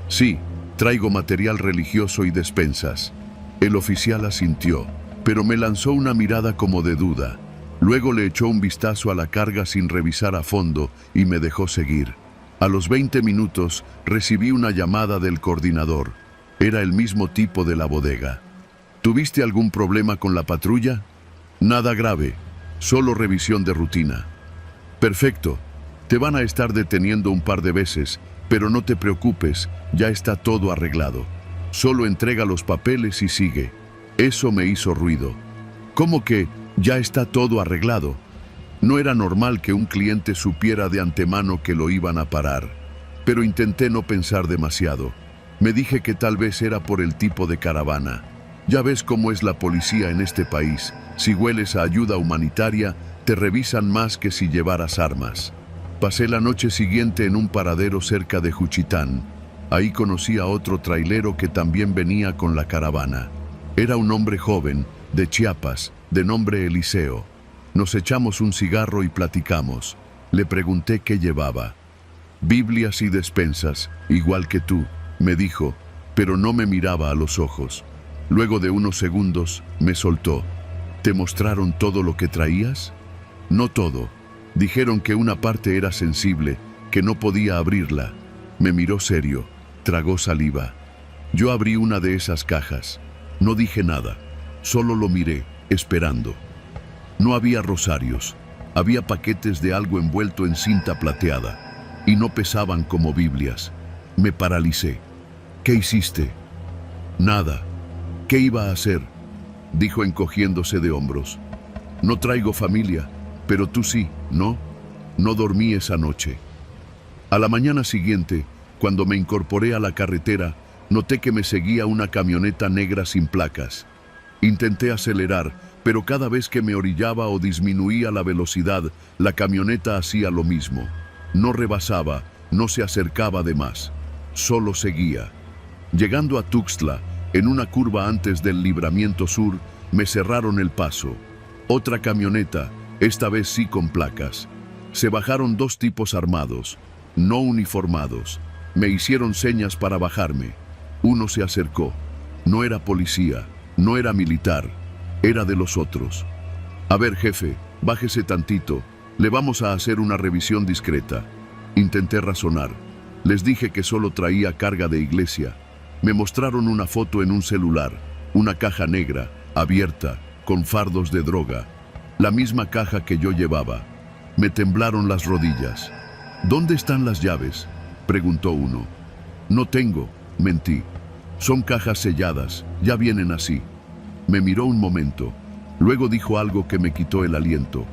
Sí, traigo material religioso y despensas. El oficial asintió, pero me lanzó una mirada como de duda. Luego le echó un vistazo a la carga sin revisar a fondo y me dejó seguir. A los 20 minutos recibí una llamada del coordinador. Era el mismo tipo de la bodega. ¿Tuviste algún problema con la patrulla? Nada grave, solo revisión de rutina. Perfecto, te van a estar deteniendo un par de veces, pero no te preocupes, ya está todo arreglado. Solo entrega los papeles y sigue. Eso me hizo ruido. ¿Cómo que ya está todo arreglado? No era normal que un cliente supiera de antemano que lo iban a parar, pero intenté no pensar demasiado. Me dije que tal vez era por el tipo de caravana. Ya ves cómo es la policía en este país. Si hueles a ayuda humanitaria, te revisan más que si llevaras armas. Pasé la noche siguiente en un paradero cerca de Juchitán. Ahí conocí a otro trailero que también venía con la caravana. Era un hombre joven, de Chiapas, de nombre Eliseo. Nos echamos un cigarro y platicamos. Le pregunté qué llevaba. Biblias y despensas, igual que tú, me dijo, pero no me miraba a los ojos. Luego de unos segundos, me soltó. ¿Te mostraron todo lo que traías? No todo. Dijeron que una parte era sensible, que no podía abrirla. Me miró serio, tragó saliva. Yo abrí una de esas cajas. No dije nada, solo lo miré, esperando. No había rosarios, había paquetes de algo envuelto en cinta plateada, y no pesaban como Biblias. Me paralicé. ¿Qué hiciste? Nada. ¿Qué iba a hacer?, dijo encogiéndose de hombros. No traigo familia, pero tú sí, ¿no? No dormí esa noche. A la mañana siguiente, cuando me incorporé a la carretera, noté que me seguía una camioneta negra sin placas. Intenté acelerar, pero cada vez que me orillaba o disminuía la velocidad, la camioneta hacía lo mismo. No rebasaba, no se acercaba de más, solo seguía. Llegando a Tuxtla, en una curva antes del Libramiento Sur, me cerraron el paso. Otra camioneta, esta vez sí con placas. Se bajaron dos tipos armados, no uniformados. Me hicieron señas para bajarme. Uno se acercó. No era policía, no era militar, era de los otros. A ver, jefe, bájese tantito. Le vamos a hacer una revisión discreta. Intenté razonar. Les dije que solo traía carga de iglesia. Me mostraron una foto en un celular, una caja negra, abierta, con fardos de droga. La misma caja que yo llevaba. Me temblaron las rodillas. ¿Dónde están las llaves?, preguntó uno. No tengo, mentí. Son cajas selladas, ya vienen así. Me miró un momento. Luego dijo algo que me quitó el aliento.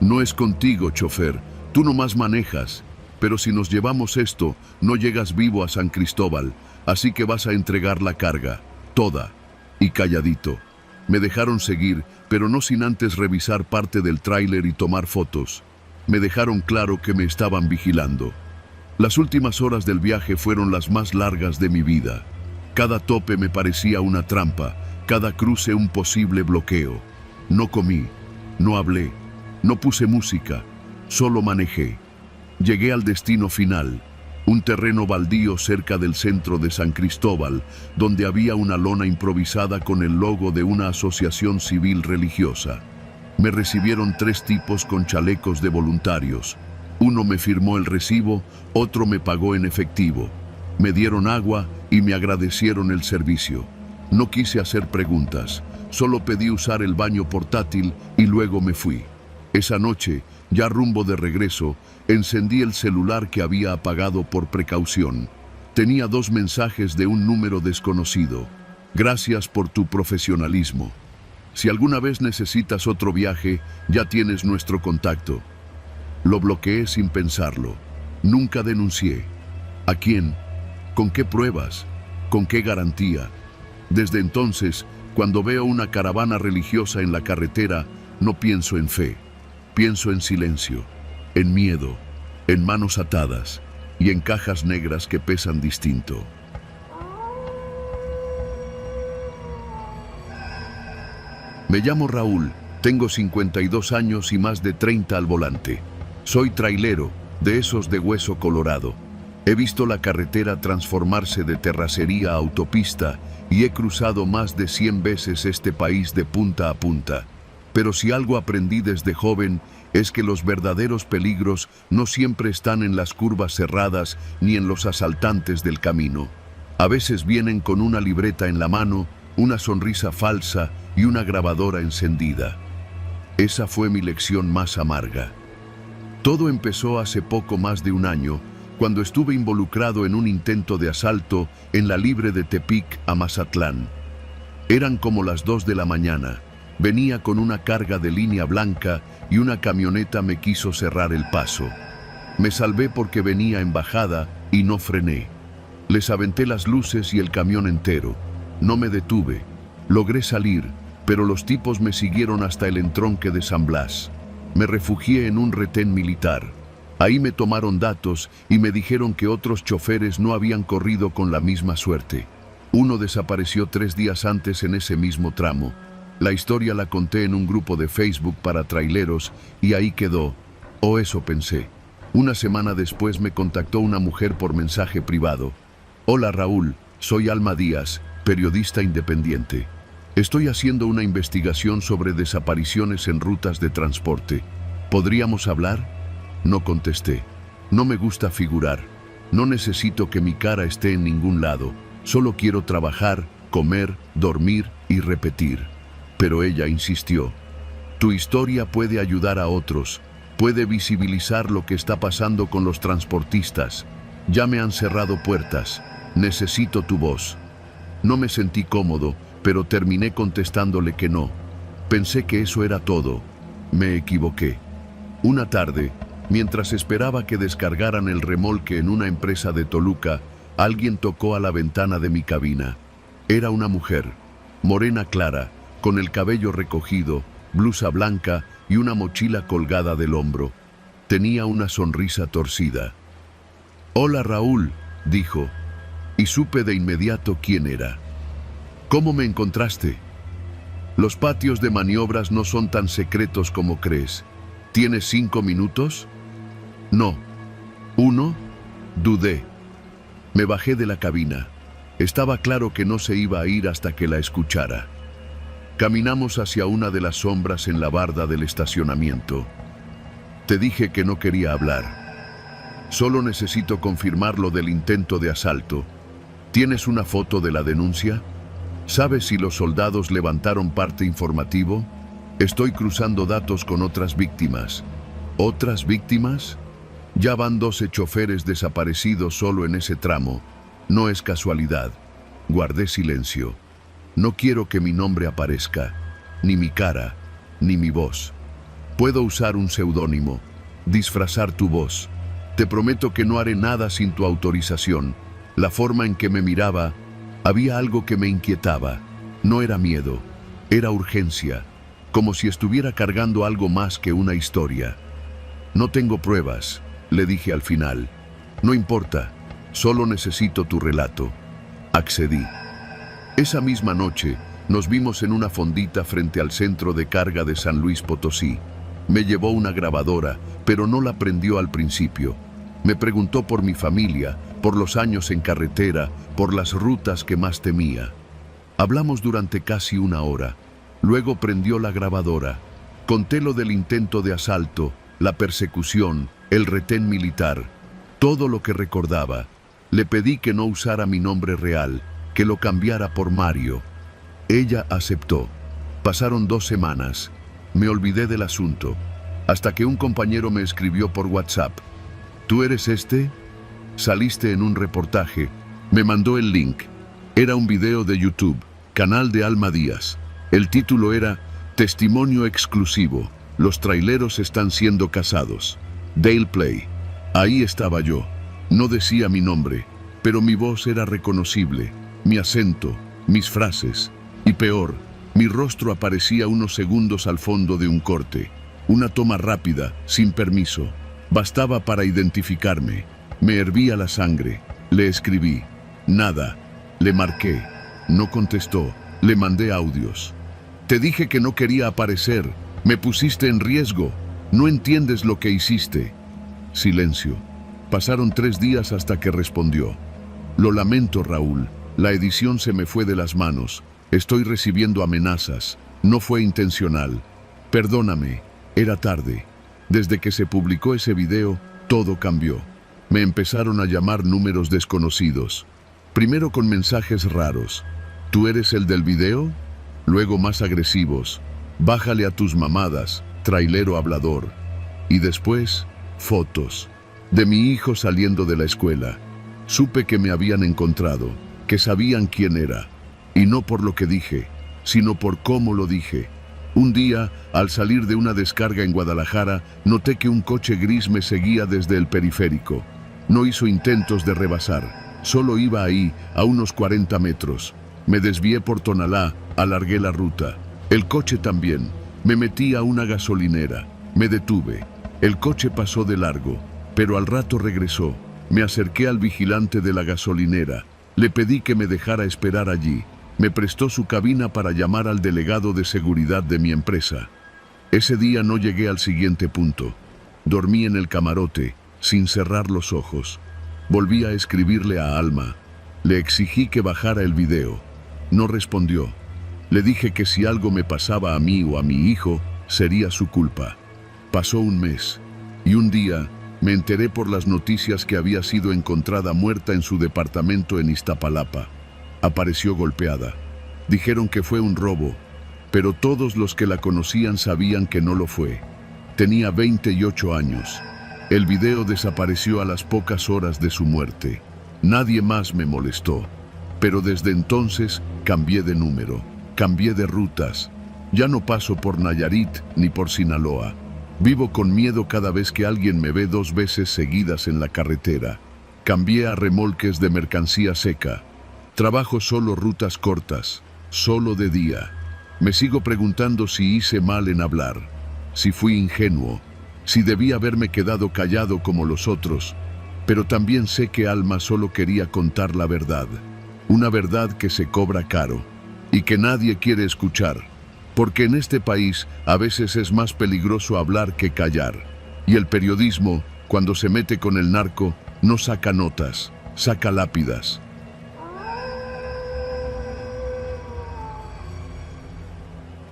No es contigo, chofer, tú nomás manejas. Pero si nos llevamos esto, no llegas vivo a San Cristóbal, así que vas a entregar la carga, toda. Y calladito. Me dejaron seguir, pero no sin antes revisar parte del tráiler y tomar fotos. Me dejaron claro que me estaban vigilando. Las últimas horas del viaje fueron las más largas de mi vida. Cada tope me parecía una trampa, cada cruce un posible bloqueo. No comí, no hablé, no puse música, solo manejé. Llegué al destino final, un terreno baldío cerca del centro de San Cristóbal, donde había una lona improvisada con el logo de una asociación civil religiosa. Me recibieron 3 tipos con chalecos de voluntarios. Uno me firmó el recibo, otro me pagó en efectivo. Me dieron agua y me agradecieron el servicio. No quise hacer preguntas, solo pedí usar el baño portátil y luego me fui. Esa noche, ya rumbo de regreso, encendí el celular que había apagado por precaución. Tenía 2 mensajes de un número desconocido. Gracias por tu profesionalismo. Si alguna vez necesitas otro viaje, ya tienes nuestro contacto. Lo bloqueé sin pensarlo. Nunca denuncié. ¿A quién? ¿Con qué pruebas? ¿Con qué garantía? Desde entonces, cuando veo una caravana religiosa en la carretera, no pienso en fe. Pienso en silencio, en miedo, en manos atadas y en cajas negras que pesan distinto. Me llamo Raúl, tengo 52 años y más de 30 al volante. Soy trailero, de esos de hueso colorado. He visto la carretera transformarse de terracería a autopista y he cruzado más de 100 veces este país de punta a punta. Pero si algo aprendí desde joven es que los verdaderos peligros no siempre están en las curvas cerradas ni en los asaltantes del camino. A veces vienen con una libreta en la mano, una sonrisa falsa y una grabadora encendida. Esa fue mi lección más amarga. Todo empezó hace poco más de un año, cuando estuve involucrado en un intento de asalto en la libre de Tepic a Mazatlán. Eran como las 2 de la mañana. Venía con una carga de línea blanca y una camioneta me quiso cerrar el paso. Me salvé porque venía en bajada y no frené. Les aventé las luces y el camión entero. No me detuve. Logré salir, pero los tipos me siguieron hasta el entronque de San Blas. Me refugié en un retén militar. Ahí me tomaron datos y me dijeron que otros choferes no habían corrido con la misma suerte. Uno desapareció 3 días antes en ese mismo tramo. La historia la conté en un grupo de Facebook para traileros y ahí quedó, o eso pensé. Una semana después me contactó una mujer por mensaje privado. Hola Raúl, soy Alma Díaz, periodista independiente. Estoy haciendo una investigación sobre desapariciones en rutas de transporte. ¿Podríamos hablar? No contesté. No me gusta figurar. No necesito que mi cara esté en ningún lado. Solo quiero trabajar, comer, dormir y repetir. Pero ella insistió. Tu historia puede ayudar a otros. Puede visibilizar lo que está pasando con los transportistas. Ya me han cerrado puertas. Necesito tu voz. No me sentí cómodo, pero terminé contestándole que no. Pensé que eso era todo. Me equivoqué. Una tarde, mientras esperaba que descargaran el remolque en una empresa de Toluca, alguien tocó a la ventana de mi cabina. Era una mujer, morena clara, con el cabello recogido, blusa blanca y una mochila colgada del hombro. Tenía una sonrisa torcida. Hola Raúl, dijo, y supe de inmediato quién era. ¿Cómo me encontraste? Los patios de maniobras no son tan secretos como crees. ¿Tienes 5 minutos? No. 1. Dudé. Me bajé de la cabina. Estaba claro que no se iba a ir hasta que la escuchara. Caminamos hacia una de las sombras en la barda del estacionamiento. Te dije que no quería hablar. Solo necesito confirmar lo del intento de asalto. ¿Tienes una foto de la denuncia? ¿Sabes si los soldados levantaron parte informativo? Estoy cruzando datos con otras víctimas. ¿Otras víctimas? Ya van 12 choferes desaparecidos solo en ese tramo. No es casualidad. Guardé silencio. No quiero que mi nombre aparezca, ni mi cara, ni mi voz. Puedo usar un seudónimo, disfrazar tu voz. Te prometo que no haré nada sin tu autorización. La forma en que me miraba, había algo que me inquietaba. No era miedo, era urgencia, como si estuviera cargando algo más que una historia. No tengo pruebas, le dije al final. No importa, solo necesito tu relato. Accedí. Esa misma noche, nos vimos en una fondita frente al centro de carga de San Luis Potosí. Me llevó una grabadora, pero no la prendió al principio. Me preguntó por mi familia, por los años en carretera, por las rutas que más temía. Hablamos durante casi 1 hora. Luego prendió la grabadora. Conté lo del intento de asalto, la persecución, el retén militar, todo lo que recordaba. Le pedí que no usara mi nombre real, que lo cambiara por Mario. Ella aceptó. Pasaron 2 semanas. Me olvidé del asunto, hasta que un compañero me escribió por WhatsApp. ¿Tú eres este? Saliste en un reportaje. Me mandó el link. Era un video de YouTube, canal de Alma Díaz. El título era Testimonio exclusivo. Los traileros están siendo cazados. Dale Play. Ahí estaba yo. No decía mi nombre, pero mi voz era reconocible, mi acento, mis frases. Y peor, mi rostro aparecía unos segundos al fondo de un corte. Una toma rápida, sin permiso. Bastaba para identificarme. Me hervía la sangre. Le escribí. Nada. Le marqué. No contestó. Le mandé audios. Te dije que no quería aparecer. Me pusiste en riesgo. No entiendes lo que hiciste. Silencio. Pasaron 3 días hasta que respondió. Lo lamento, Raúl. La edición se me fue de las manos. Estoy recibiendo amenazas. No fue intencional. Perdóname. Era tarde. Desde que se publicó ese video, todo cambió. Me empezaron a llamar números desconocidos. Primero con mensajes raros. ¿Tú eres el del video? Luego más agresivos. Bájale a tus mamadas, trailero hablador. Y después, fotos. De mi hijo saliendo de la escuela. Supe que me habían encontrado, que sabían quién era. Y no por lo que dije, sino por cómo lo dije. Un día, al salir de una descarga en Guadalajara, noté que un coche gris me seguía desde el periférico. No hizo intentos de rebasar, solo iba ahí, a unos 40 metros. Me desvié por Tonalá, alargué la ruta. El coche también. Me metí a una gasolinera. Me detuve. El coche pasó de largo, pero al rato regresó. Me acerqué al vigilante de la gasolinera. Le pedí que me dejara esperar allí. Me prestó su cabina para llamar al delegado de seguridad de mi empresa. Ese día no llegué al siguiente punto. Dormí en el camarote, sin cerrar los ojos. Volví a escribirle a Alma. Le exigí que bajara el video. No respondió. Le dije que si algo me pasaba a mí o a mi hijo, sería su culpa. Pasó un mes, y un día me enteré por las noticias que había sido encontrada muerta en su departamento en Iztapalapa. Apareció golpeada. Dijeron que fue un robo, pero todos los que la conocían sabían que no lo fue. Tenía 28 años. El video desapareció a las pocas horas de su muerte. Nadie más me molestó, pero desde entonces cambié de número, cambié de rutas. Ya no paso por Nayarit ni por Sinaloa. Vivo con miedo cada vez que alguien me ve 2 veces seguidas en la carretera. Cambié a remolques de mercancía seca. Trabajo solo rutas cortas, solo de día. Me sigo preguntando si hice mal en hablar, si fui ingenuo, si debí haberme quedado callado como los otros, pero también sé que Alma solo quería contar la verdad, una verdad que se cobra caro y que nadie quiere escuchar, porque en este país a veces es más peligroso hablar que callar, y el periodismo, cuando se mete con el narco, no saca notas, saca lápidas.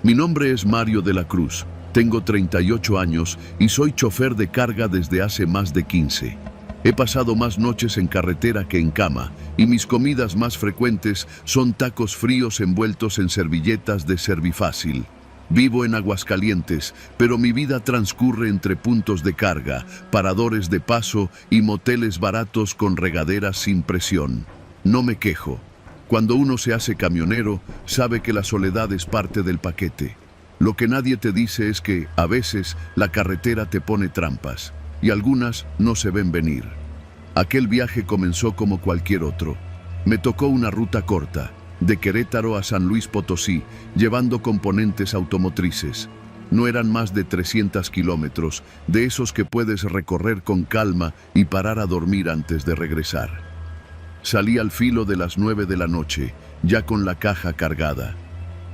Mi nombre es Mario de la Cruz, tengo 38 años y soy chofer de carga desde hace más de 15. He pasado más noches en carretera que en cama y mis comidas más frecuentes son tacos fríos envueltos en servilletas de Servifácil. Vivo en Aguascalientes, pero mi vida transcurre entre puntos de carga, paradores de paso y moteles baratos con regaderas sin presión. No me quejo. Cuando uno se hace camionero, sabe que la soledad es parte del paquete. Lo que nadie te dice es que, a veces, la carretera te pone trampas, y algunas no se ven venir. Aquel viaje comenzó como cualquier otro. Me tocó una ruta corta, de Querétaro a San Luis Potosí, llevando componentes automotrices. No eran más de 300 kilómetros, de esos que puedes recorrer con calma y parar a dormir antes de regresar. Salí al filo de las 9 de la noche, ya con la caja cargada.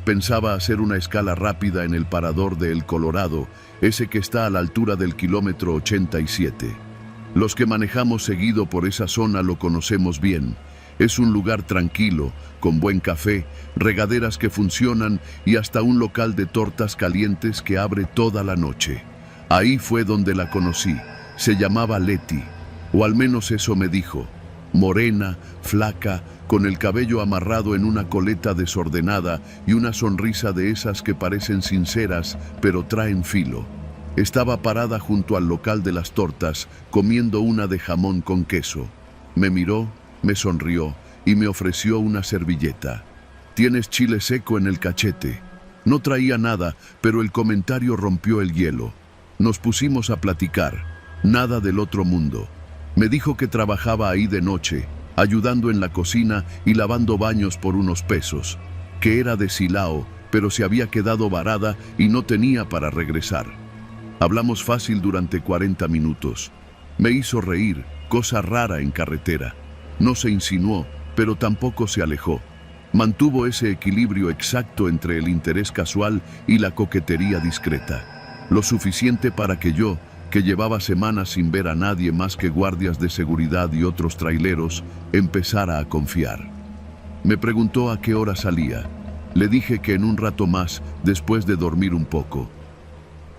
Pensaba hacer una escala rápida en el parador de El Colorado, ese que está a la altura del kilómetro 87. Los que manejamos seguido por esa zona lo conocemos bien. Es un lugar tranquilo, con buen café, regaderas que funcionan y hasta un local de tortas calientes que abre toda la noche. Ahí fue donde la conocí. Se llamaba Leti, o al menos eso me dijo. Morena, flaca, con el cabello amarrado en una coleta desordenada y una sonrisa de esas que parecen sinceras, pero traen filo. Estaba parada junto al local de las tortas, comiendo una de jamón con queso. Me miró, me sonrió y me ofreció una servilleta. ¿Tienes chile seco en el cachete? No traía nada, pero el comentario rompió el hielo. Nos pusimos a platicar. Nada del otro mundo. Me dijo que trabajaba ahí de noche, ayudando en la cocina y lavando baños por unos pesos, que era de Silao, pero se había quedado varada y no tenía para regresar. Hablamos fácil durante 40 minutos. Me hizo reír, cosa rara en carretera. No se insinuó, pero tampoco se alejó. Mantuvo ese equilibrio exacto entre el interés casual y la coquetería discreta. Lo suficiente para que yo, que llevaba semanas sin ver a nadie más que guardias de seguridad y otros traileros, empezara a confiar. Me preguntó a qué hora salía. Le dije que en un rato más, después de dormir un poco.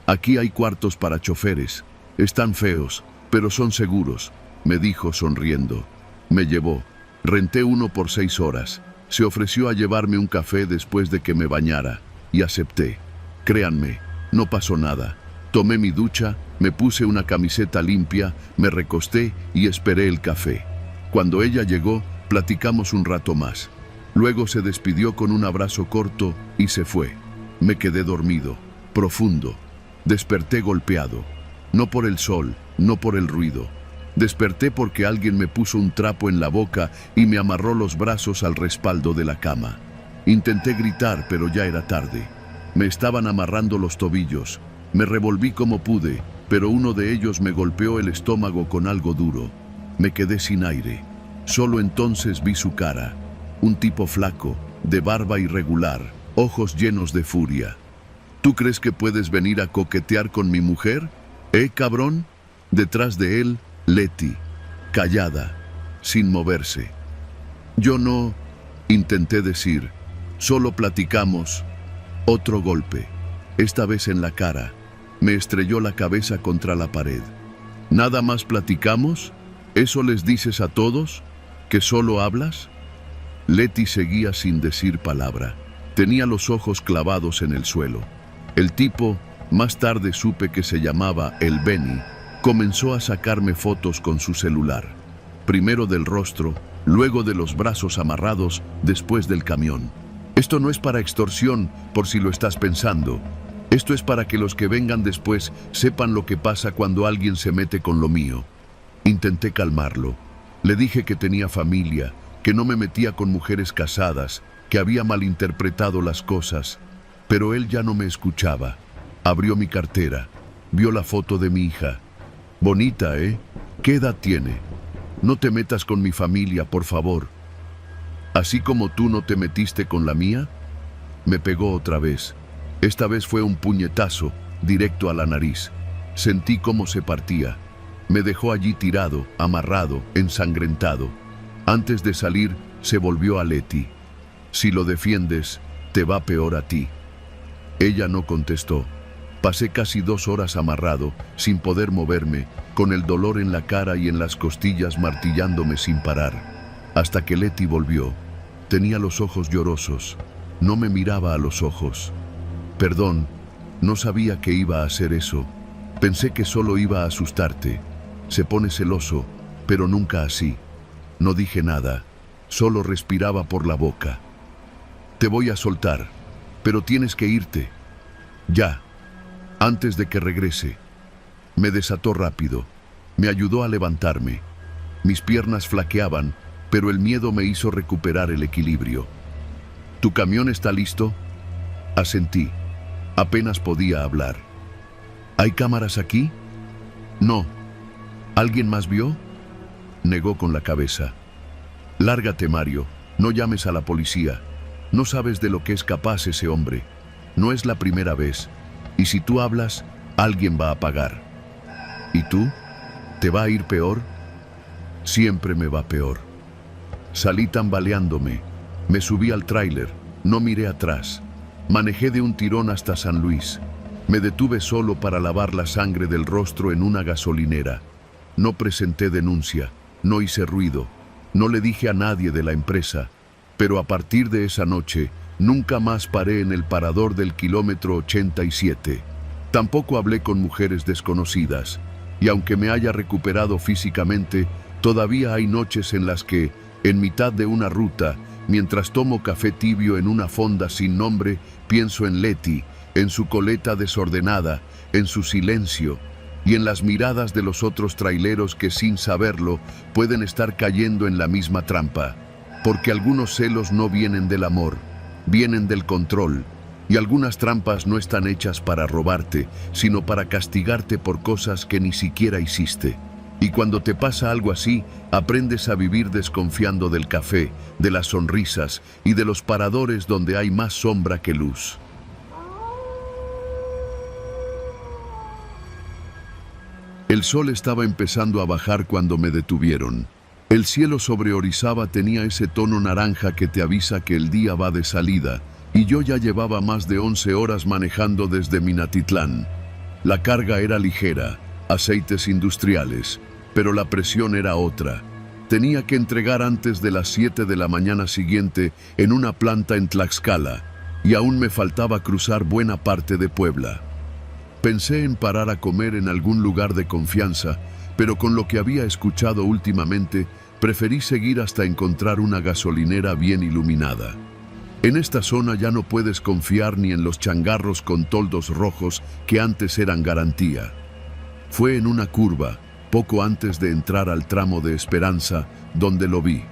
Aquí hay cuartos para choferes. Están feos, pero son seguros, me dijo sonriendo. Me llevó. Renté uno por 6 horas. Se ofreció a llevarme un café después de que me bañara, y acepté. Créanme, no pasó nada. Tomé mi ducha, me puse una camiseta limpia, me recosté y esperé el café. Cuando ella llegó, platicamos un rato más. Luego se despidió con un abrazo corto y se fue. Me quedé dormido, profundo. Desperté golpeado. No por el sol, no por el ruido. Desperté porque alguien me puso un trapo en la boca y me amarró los brazos al respaldo de la cama. Intenté gritar, pero ya era tarde. Me estaban amarrando los tobillos. Me revolví como pude, pero uno de ellos me golpeó el estómago con algo duro. Me quedé sin aire. Solo entonces vi su cara. Un tipo flaco, de barba irregular, ojos llenos de furia. ¿Tú crees que puedes venir a coquetear con mi mujer? Cabrón? Detrás de él, Leti, callada, sin moverse. Yo no, intenté decir, solo platicamos. Otro golpe, esta vez en la cara. Me estrelló la cabeza contra la pared. ¿Nada más platicamos? ¿Eso les dices a todos? ¿Que solo hablas? Leti seguía sin decir palabra. Tenía los ojos clavados en el suelo. El tipo, más tarde supe que se llamaba El Beni, comenzó a sacarme fotos con su celular. Primero del rostro, luego de los brazos amarrados, después del camión. Esto no es para extorsión, por si lo estás pensando. Esto es para que los que vengan después sepan lo que pasa cuando alguien se mete con lo mío. Intenté calmarlo. Le dije que tenía familia, que no me metía con mujeres casadas, que había malinterpretado las cosas. Pero él ya no me escuchaba. Abrió mi cartera. Vio la foto de mi hija. Bonita, ¿eh? ¿Qué edad tiene? No te metas con mi familia, por favor. Así como tú no te metiste con la mía. Me pegó otra vez. Esta vez fue un puñetazo, directo a la nariz. Sentí cómo se partía. Me dejó allí tirado, amarrado, ensangrentado. Antes de salir, se volvió a Leti. Si lo defiendes, te va peor a ti. Ella no contestó. Pasé casi 2 horas amarrado, sin poder moverme, con el dolor en la cara y en las costillas martillándome sin parar. Hasta que Leti volvió. Tenía los ojos llorosos. No me miraba a los ojos. Perdón, no sabía que iba a hacer eso. Pensé que solo iba a asustarte. Se pone celoso, pero nunca así. No dije nada, solo respiraba por la boca. Te voy a soltar, pero tienes que irte. Ya, antes de que regrese. Me desató rápido. Me ayudó a levantarme. Mis piernas flaqueaban, pero el miedo me hizo recuperar el equilibrio. ¿Tu camión está listo? Asentí. Apenas podía hablar. ¿Hay cámaras aquí? No. ¿Alguien más vio? Negó con la cabeza. Lárgate, Mario. No llames a la policía. No sabes de lo que es capaz ese hombre. No es la primera vez. Y si tú hablas, alguien va a pagar. ¿Y tú? ¿Te va a ir peor? Siempre me va peor. Salí tambaleándome. Me subí al tráiler. No miré atrás. Manejé de un tirón hasta San Luis. Me detuve solo para lavar la sangre del rostro en una gasolinera. No presenté denuncia. No hice ruido. No le dije a nadie de la empresa. Pero a partir de esa noche, nunca más paré en el parador del kilómetro 87. Tampoco hablé con mujeres desconocidas. Y aunque me haya recuperado físicamente, todavía hay noches en las que, en mitad de una ruta, Mientras tomo café tibio en una fonda sin nombre, pienso en Leti, en su coleta desordenada, en su silencio y en las miradas de los otros traileros que sin saberlo pueden estar cayendo en la misma trampa. Porque algunos celos no vienen del amor, vienen del control. Y algunas trampas no están hechas para robarte, sino para castigarte por cosas que ni siquiera hiciste. Y cuando te pasa algo así, aprendes a vivir desconfiando del café, de las sonrisas y de los paradores donde hay más sombra que luz. El sol estaba empezando a bajar cuando me detuvieron. El cielo sobre Orizaba tenía ese tono naranja que te avisa que el día va de salida, y yo ya llevaba más de 11 horas manejando desde Minatitlán. La carga era ligera, aceites industriales, pero la presión era otra. Tenía que entregar antes de las 7 de la mañana siguiente en una planta en Tlaxcala, y aún me faltaba cruzar buena parte de Puebla. Pensé en parar a comer en algún lugar de confianza, pero con lo que había escuchado últimamente, preferí seguir hasta encontrar una gasolinera bien iluminada. En esta zona ya no puedes confiar ni en los changarros con toldos rojos que antes eran garantía. Fue en una curva, poco antes de entrar al tramo de Esperanza, donde lo vi.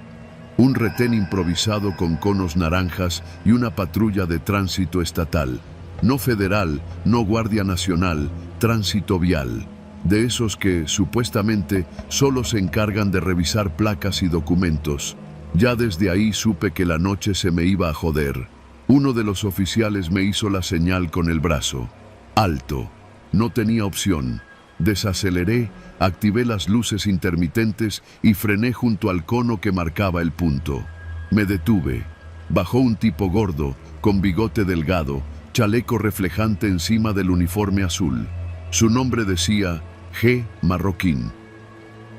Un retén improvisado con conos naranjas y una patrulla de tránsito estatal. No federal, no Guardia Nacional, tránsito vial. De esos que, supuestamente, solo se encargan de revisar placas y documentos. Ya desde ahí supe que la noche se me iba a joder. Uno de los oficiales me hizo la señal con el brazo. Alto. No tenía opción. Desaceleré, activé las luces intermitentes y frené junto al cono que marcaba el punto. Me detuve. Bajó un tipo gordo, con bigote delgado, chaleco reflejante encima del uniforme azul. Su nombre decía G. Marroquín.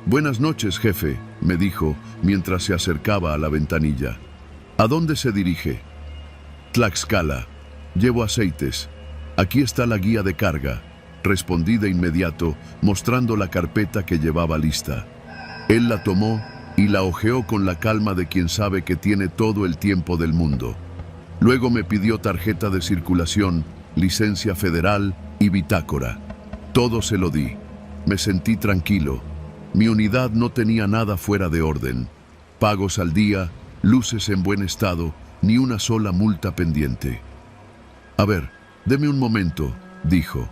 «Buenas noches, jefe», me dijo mientras se acercaba a la ventanilla. «¿A dónde se dirige?» «Tlaxcala. Llevo aceites. Aquí está la guía de carga», respondí de inmediato, mostrando la carpeta que llevaba lista. Él la tomó y la hojeó con la calma de quien sabe que tiene todo el tiempo del mundo. Luego me pidió tarjeta de circulación, licencia federal y bitácora. Todo se lo di. Me sentí tranquilo. Mi unidad no tenía nada fuera de orden. Pagos al día, luces en buen estado, ni una sola multa pendiente. «A ver, deme un momento», dijo.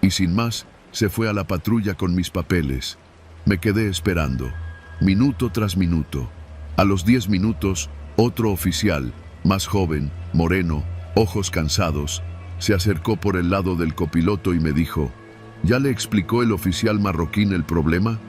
Y sin más, se fue a la patrulla con mis papeles. Me quedé esperando, minuto tras minuto. A los 10 minutos, otro oficial, más joven, moreno, ojos cansados, se acercó por el lado del copiloto y me dijo: «¿Ya le explicó el oficial Marroquín el problema?»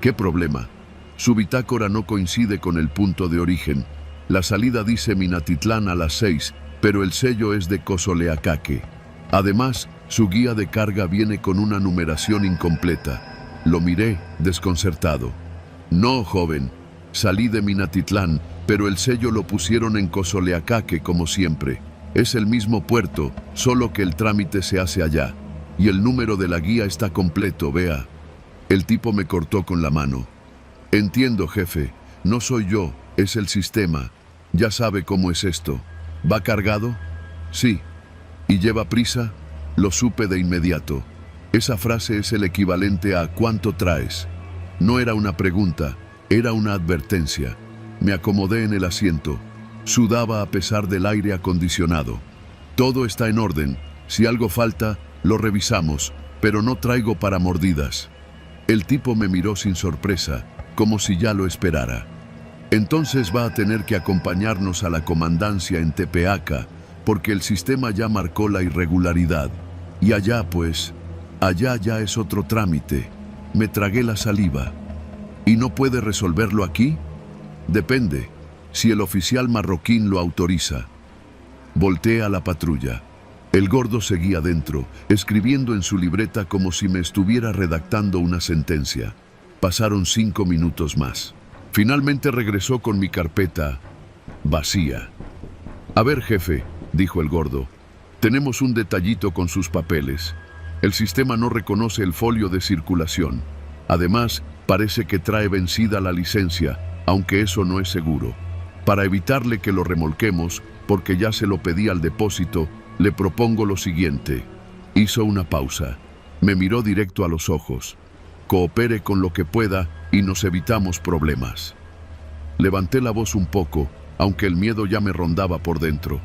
«¿Qué problema?» «Su bitácora no coincide con el punto de origen. La salida dice Minatitlán a las 6, pero el sello es de Cozoleacaque. Además, su guía de carga viene con una numeración incompleta». Lo miré, desconcertado. «No, joven. Salí de Minatitlán, pero el sello lo pusieron en Cozoleacaque como siempre. Es el mismo puerto, solo que el trámite se hace allá. Y el número de la guía está completo, vea». El tipo me cortó con la mano. «Entiendo, jefe. No soy yo, es el sistema. Ya sabe cómo es esto. ¿Va cargado?» «Sí». «¿Y lleva prisa?» Lo supe de inmediato. Esa frase es el equivalente a «¿cuánto traes?». No era una pregunta, era una advertencia. Me acomodé en el asiento. Sudaba a pesar del aire acondicionado. «Todo está en orden. Si algo falta, lo revisamos, pero no traigo para mordidas». El tipo me miró sin sorpresa, como si ya lo esperara. «Entonces va a tener que acompañarnos a la comandancia en Tepeaca, porque el sistema ya marcó la irregularidad. Y allá, pues, allá ya es otro trámite». Me tragué la saliva. «¿Y no puede resolverlo aquí?» «Depende, si el oficial Marroquín lo autoriza». Volteé a la patrulla. El gordo seguía dentro, escribiendo en su libreta como si me estuviera redactando una sentencia. Pasaron 5 minutos más. Finalmente regresó con mi carpeta vacía. «A ver, jefe», dijo el gordo, «tenemos un detallito con sus papeles. El sistema no reconoce el folio de circulación. Además, parece que trae vencida la licencia, aunque eso no es seguro. Para evitarle que lo remolquemos, porque ya se lo pedí al depósito, le propongo lo siguiente. Hizo una pausa. Me miró directo a los ojos. Coopere con lo que pueda y nos evitamos problemas. Levanté la voz un poco, aunque el miedo ya me rondaba por dentro.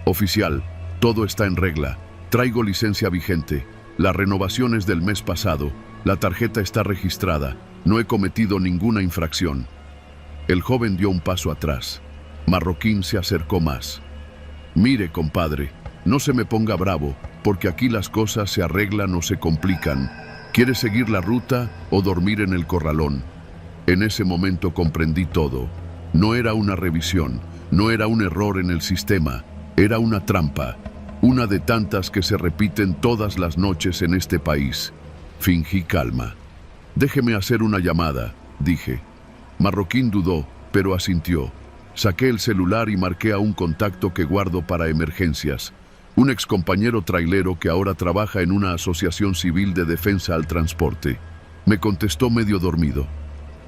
Oficial, todo está en regla. Traigo licencia vigente. La renovación es del mes pasado. La tarjeta está registrada. No he cometido ninguna infracción. El joven dio un paso atrás. Marroquín se acercó más. Mire, compadre, no se me ponga bravo, porque aquí las cosas se arreglan o se complican. ¿Quiere seguir la ruta o dormir en el corralón? En ese momento comprendí todo. No era una revisión, no era un error en el sistema, era una trampa, una de tantas que se repiten todas las noches en este país. Fingí calma. Déjeme hacer una llamada, dije. Marroquín dudó, pero asintió. Saqué el celular y marqué a un contacto que guardo para emergencias. Un excompañero trailero que ahora trabaja en una asociación civil de defensa al transporte. Me contestó medio dormido.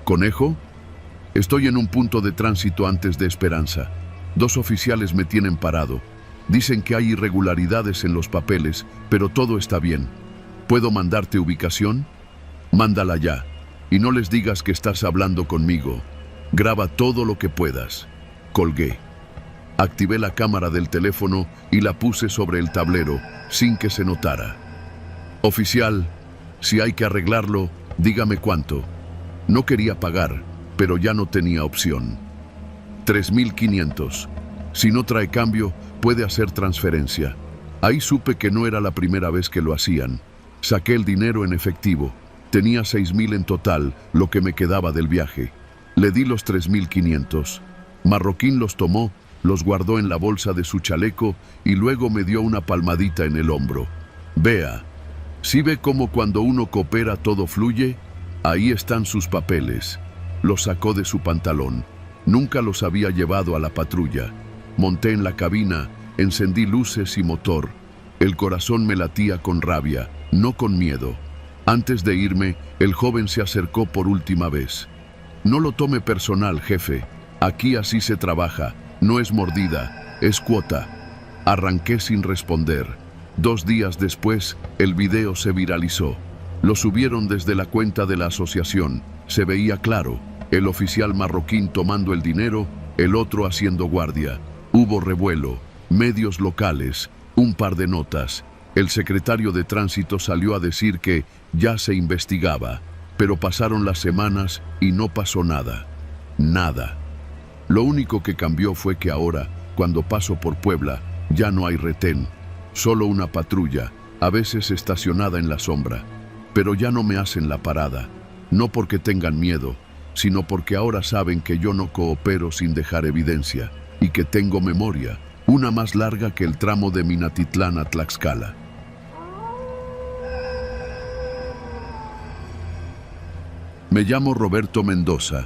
¿Conejo? Estoy en un punto de tránsito antes de Esperanza. 2 oficiales me tienen parado. Dicen que hay irregularidades en los papeles, pero todo está bien. ¿Puedo mandarte ubicación? Mándala ya. Y no les digas que estás hablando conmigo. Graba todo lo que puedas. Colgué. Activé la cámara del teléfono y la puse sobre el tablero, sin que se notara. Oficial, si hay que arreglarlo, dígame cuánto. No quería pagar, pero ya no tenía opción. 3.500. Si no trae cambio, puede hacer transferencia. Ahí supe que no era la primera vez que lo hacían. Saqué el dinero en efectivo. Tenía 6.000 en total, lo que me quedaba del viaje. Le di los 3.500. Marroquín los tomó, los guardó en la bolsa de su chaleco y luego me dio una palmadita en el hombro. Vea, ¿sí ve cómo cuando uno coopera todo fluye? Ahí están sus papeles. Los sacó de su pantalón. Nunca los había llevado a la patrulla. Monté en la cabina, encendí luces y motor. El corazón me latía con rabia, no con miedo. Antes de irme, el joven se acercó por última vez. No lo tome personal, jefe. Aquí así se trabaja. No es mordida, es cuota. Arranqué sin responder. 2 días después, el video se viralizó. Lo subieron desde la cuenta de la asociación. Se veía claro. El oficial marroquín tomando el dinero, el otro haciendo guardia. Hubo revuelo, medios locales, un par de notas. El secretario de tránsito salió a decir que ya se investigaba, pero pasaron las semanas y no pasó nada. Nada. Lo único que cambió fue que ahora, cuando paso por Puebla, ya no hay retén, solo una patrulla, a veces estacionada en la sombra. Pero ya no me hacen la parada, no porque tengan miedo, sino porque ahora saben que yo no coopero sin dejar evidencia y que tengo memoria, una más larga que el tramo de Minatitlán a Tlaxcala. Me llamo Roberto Mendoza,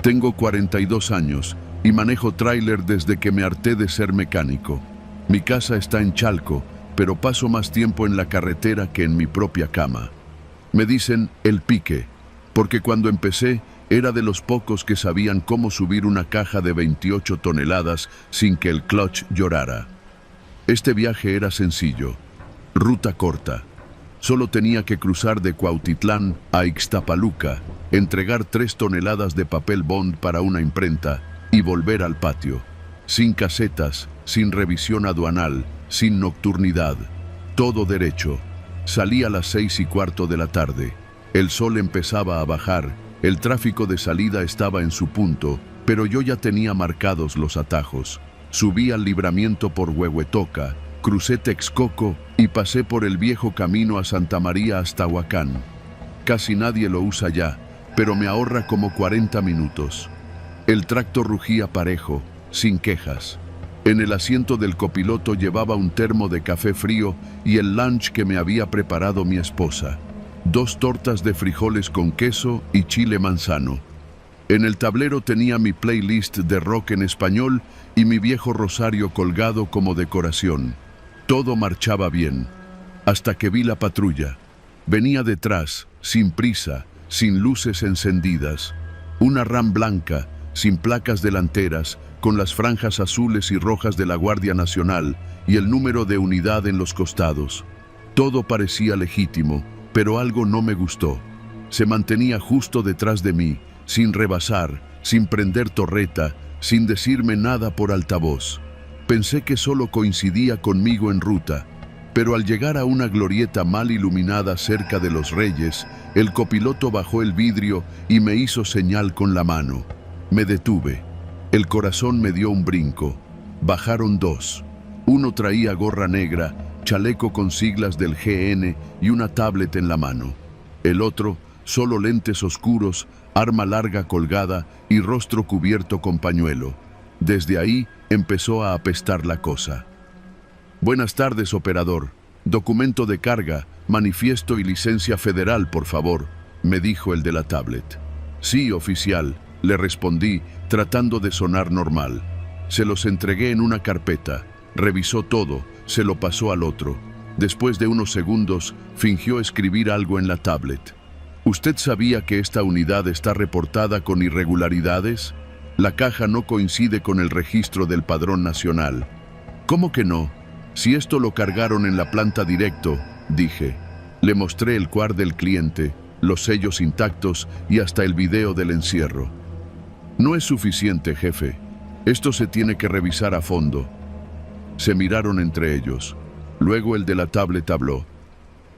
tengo 42 años y manejo tráiler desde que me harté de ser mecánico. Mi casa está en Chalco, pero paso más tiempo en la carretera que en mi propia cama. Me dicen el pique, porque cuando empecé era de los pocos que sabían cómo subir una caja de 28 toneladas sin que el clutch llorara. Este viaje era sencillo, ruta corta. Solo tenía que cruzar de Cuautitlán a Ixtapaluca, entregar 3 toneladas de papel bond para una imprenta y volver al patio. Sin casetas, sin revisión aduanal, sin nocturnidad. Todo derecho. Salí a las 6:15 de la tarde. El sol empezaba a bajar, el tráfico de salida estaba en su punto, pero yo ya tenía marcados los atajos. Subí al libramiento por Huehuetoca, crucé Texcoco y pasé por el viejo camino a Santa María hasta Huacán. Casi nadie lo usa ya, pero me ahorra como 40 minutos. El tracto rugía parejo, sin quejas. En el asiento del copiloto llevaba un termo de café frío y el lunch que me había preparado mi esposa. 2 tortas de frijoles con queso y chile manzano. En el tablero tenía mi playlist de rock en español y mi viejo rosario colgado como decoración. Todo marchaba bien, hasta que vi la patrulla. Venía detrás, sin prisa, sin luces encendidas. Una RAM blanca, sin placas delanteras, con las franjas azules y rojas de la Guardia Nacional y el número de unidad en los costados. Todo parecía legítimo, pero algo no me gustó. Se mantenía justo detrás de mí, sin rebasar, sin prender torreta, sin decirme nada por altavoz. Pensé que solo coincidía conmigo en ruta, pero al llegar a una glorieta mal iluminada cerca de los Reyes, el copiloto bajó el vidrio y me hizo señal con la mano. Me detuve. El corazón me dio un brinco. Bajaron dos. Uno traía gorra negra, chaleco con siglas del GN y una tablet en la mano. El otro, solo lentes oscuros, arma larga colgada y rostro cubierto con pañuelo. Desde ahí empezó a apestar la cosa. Buenas tardes, operador. Documento de carga, manifiesto y licencia federal, por favor, me dijo el de la tablet. Sí, oficial, le respondí, tratando de sonar normal. Se los entregué en una carpeta. Revisó todo, se lo pasó al otro. Después de unos segundos, fingió escribir algo en la tablet. ¿Usted sabía que esta unidad está reportada con irregularidades? La caja no coincide con el registro del Padrón Nacional. ¿Cómo que no? Si esto lo cargaron en la planta directo, dije. Le mostré el QR del cliente, los sellos intactos y hasta el video del encierro. No es suficiente, jefe. Esto se tiene que revisar a fondo. Se miraron entre ellos. Luego el de la tablet habló.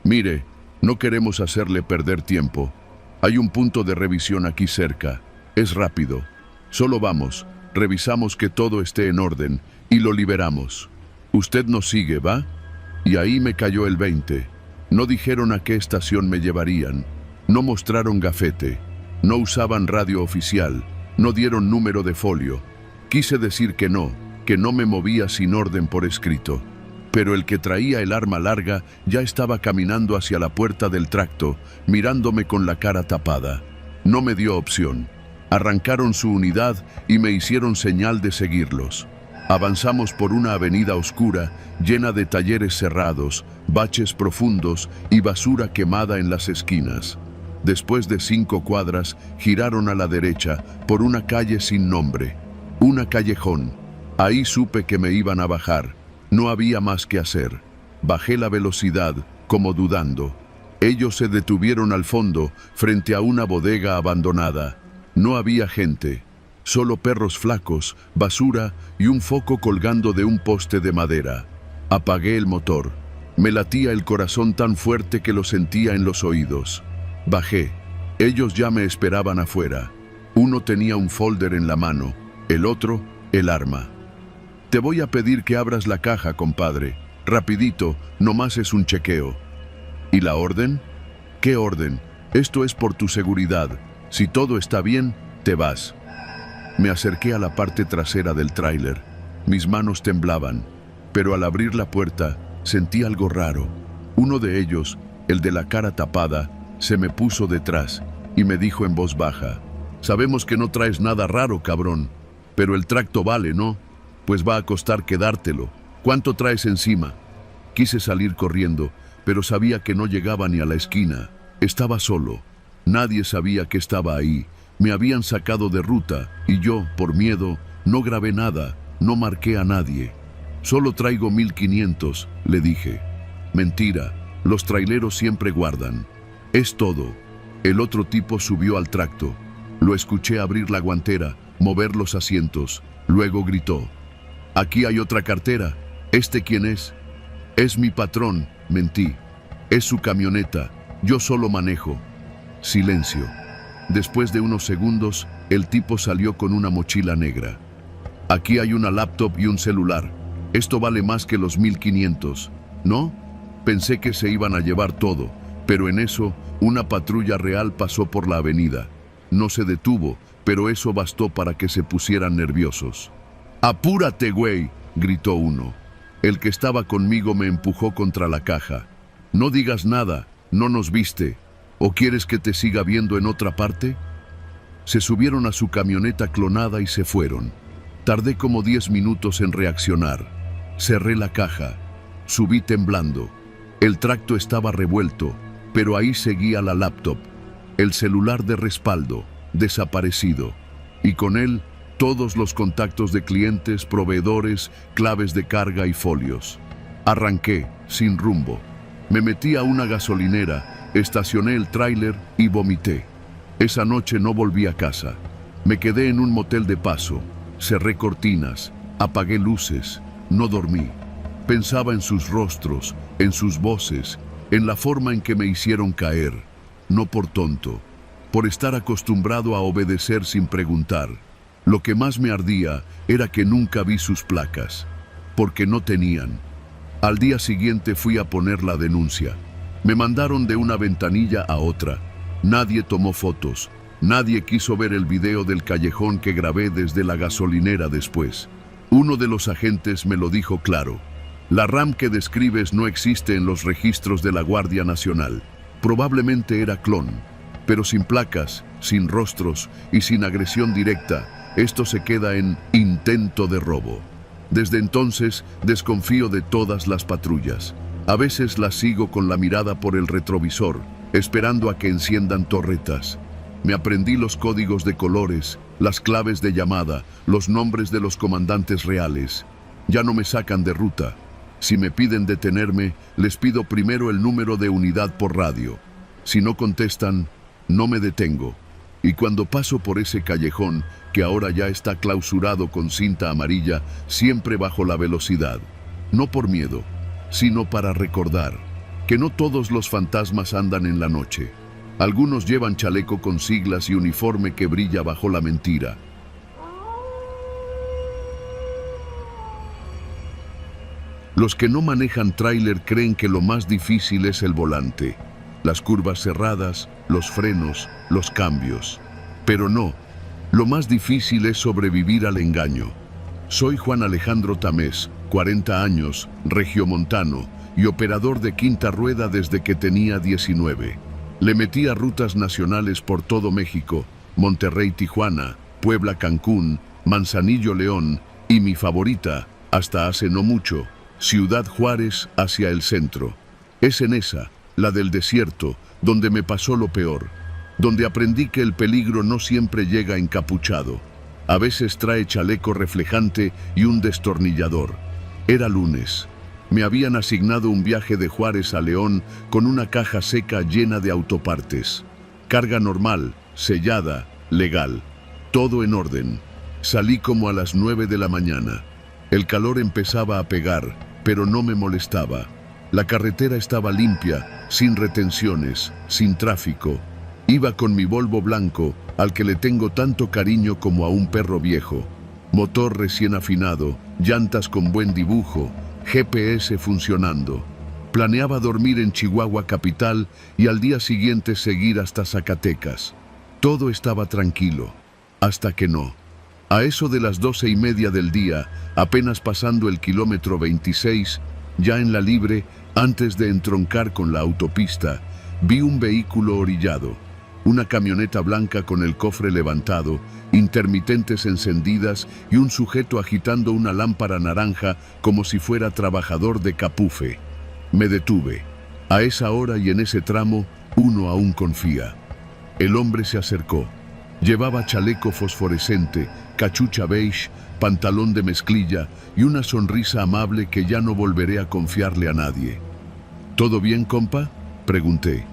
Mire, no queremos hacerle perder tiempo. Hay un punto de revisión aquí cerca. Es rápido. Solo vamos, revisamos que todo esté en orden y lo liberamos. Usted nos sigue, ¿va? Y ahí me cayó el 20. No dijeron a qué estación me llevarían. No mostraron gafete. No usaban radio oficial. No dieron número de folio. Quise decir que no me movía sin orden por escrito. Pero el que traía el arma larga ya estaba caminando hacia la puerta del tracto, mirándome con la cara tapada. No me dio opción. Arrancaron su unidad y me hicieron señal de seguirlos. Avanzamos por una avenida oscura, llena de talleres cerrados, baches profundos y basura quemada en las esquinas. Después de 5 cuadras, giraron a la derecha, por una calle sin nombre. Una callejón. Ahí supe que me iban a bajar. No había más que hacer. Bajé la velocidad, como dudando. Ellos se detuvieron al fondo, frente a una bodega abandonada. No había gente. Solo perros flacos, basura y un foco colgando de un poste de madera. Apagué el motor. Me latía el corazón tan fuerte que lo sentía en los oídos. Bajé. Ellos ya me esperaban afuera. Uno tenía un folder en la mano, el otro, el arma. Te voy a pedir que abras la caja, compadre. Rapidito, nomás es un chequeo. ¿Y la orden? ¿Qué orden? Esto es por tu seguridad. Si todo está bien, te vas. Me acerqué a la parte trasera del tráiler. Mis manos temblaban, pero al abrir la puerta sentí algo raro. Uno de ellos, el de la cara tapada, se me puso detrás y me dijo en voz baja: sabemos que no traes nada raro, cabrón, pero el tracto vale, ¿no? Pues va a costar quedártelo. ¿Cuánto traes encima? Quise salir corriendo, pero sabía que no llegaba ni a la esquina. Estaba solo. Nadie sabía que estaba ahí. Me habían sacado de ruta y yo, por miedo, no grabé nada, no marqué a nadie. Solo traigo 1500, le dije. Mentira, los traileros siempre guardan. Es todo. El otro tipo subió al tracto. Lo escuché abrir la guantera, mover los asientos. Luego gritó: aquí hay otra cartera. ¿Este quién es? Es mi patrón, mentí. Es su camioneta, yo solo manejo. Silencio. Después de unos segundos, el tipo salió con una mochila negra. Aquí hay una laptop y un celular. Esto vale más que los 1500, ¿no? Pensé que se iban a llevar todo, pero en eso, una patrulla real pasó por la avenida. No se detuvo, pero eso bastó para que se pusieran nerviosos. ¡Apúrate, güey!, gritó uno. El que estaba conmigo me empujó contra la caja. No digas nada, no nos viste. ¿O quieres que te siga viendo en otra parte? Se subieron a su camioneta clonada y se fueron. Tardé como 10 minutos en reaccionar. Cerré la caja. Subí temblando. El tracto estaba revuelto, pero ahí seguía la laptop. El celular de respaldo, desaparecido. Y con él, todos los contactos de clientes, proveedores, claves de carga y folios. Arranqué, sin rumbo. Me metí a una gasolinera, estacioné el tráiler y vomité. Esa noche no volví a casa. Me quedé en un motel de paso, cerré cortinas, apagué luces, no dormí. Pensaba en sus rostros, en sus voces, en la forma en que me hicieron caer. No por tonto, por estar acostumbrado a obedecer sin preguntar. Lo que más me ardía era que nunca vi sus placas, porque no tenían. Al día siguiente fui a poner la denuncia. Me mandaron de una ventanilla a otra. Nadie tomó fotos. Nadie quiso ver el video del callejón que grabé desde la gasolinera después. Uno de los agentes me lo dijo claro. La RAM que describes no existe en los registros de la Guardia Nacional. Probablemente era clon, pero sin placas, sin rostros y sin agresión directa. Esto se queda en intento de robo. Desde entonces desconfío de todas las patrullas. A veces las sigo con la mirada por el retrovisor, esperando a que enciendan torretas. Me aprendí los códigos de colores, las claves de llamada, los nombres de los comandantes reales. Ya no me sacan de ruta. Si me piden detenerme, les pido primero el número de unidad por radio. Si no contestan, no me detengo. Y cuando paso por ese callejón, que ahora ya está clausurado con cinta amarilla, siempre bajo la velocidad. No por miedo, sino para recordar que no todos los fantasmas andan en la noche. Algunos llevan chaleco con siglas y uniforme que brilla bajo la mentira. Los que no manejan tráiler creen que lo más difícil es el volante, las curvas cerradas, los frenos, los cambios. Pero no, lo más difícil es sobrevivir al engaño. Soy Juan Alejandro Tamés, 40 años, regiomontano y operador de quinta rueda desde que tenía 19. Le metí a rutas nacionales por todo México, Monterrey-Tijuana, Puebla-Cancún, Manzanillo-León y mi favorita, hasta hace no mucho, Ciudad Juárez hacia el centro. Es en esa, la del desierto, donde me pasó lo peor, donde aprendí que el peligro no siempre llega encapuchado. A veces trae chaleco reflejante y un destornillador. Era lunes. Me habían asignado un viaje de Juárez a León con una caja seca llena de autopartes. Carga normal, sellada, legal. Todo en orden. Salí como a las 9 de la mañana. El calor empezaba a pegar, pero no me molestaba. La carretera estaba limpia, sin retenciones, sin tráfico. Iba con mi Volvo blanco, al que le tengo tanto cariño como a un perro viejo. Motor recién afinado, llantas con buen dibujo, GPS funcionando. Planeaba dormir en Chihuahua capital y al día siguiente seguir hasta Zacatecas. Todo estaba tranquilo, hasta que no. A eso de las 12:30 del día, apenas pasando el kilómetro 26, ya en la libre, antes de entroncar con la autopista, vi un vehículo orillado. Una camioneta blanca con el cofre levantado, intermitentes encendidas y un sujeto agitando una lámpara naranja como si fuera trabajador de Capufe. Me detuve. A esa hora y en ese tramo, uno aún confía. El hombre se acercó. Llevaba chaleco fosforescente, cachucha beige, pantalón de mezclilla y una sonrisa amable que ya no volveré a confiarle a nadie. ¿Todo bien, compa?, pregunté.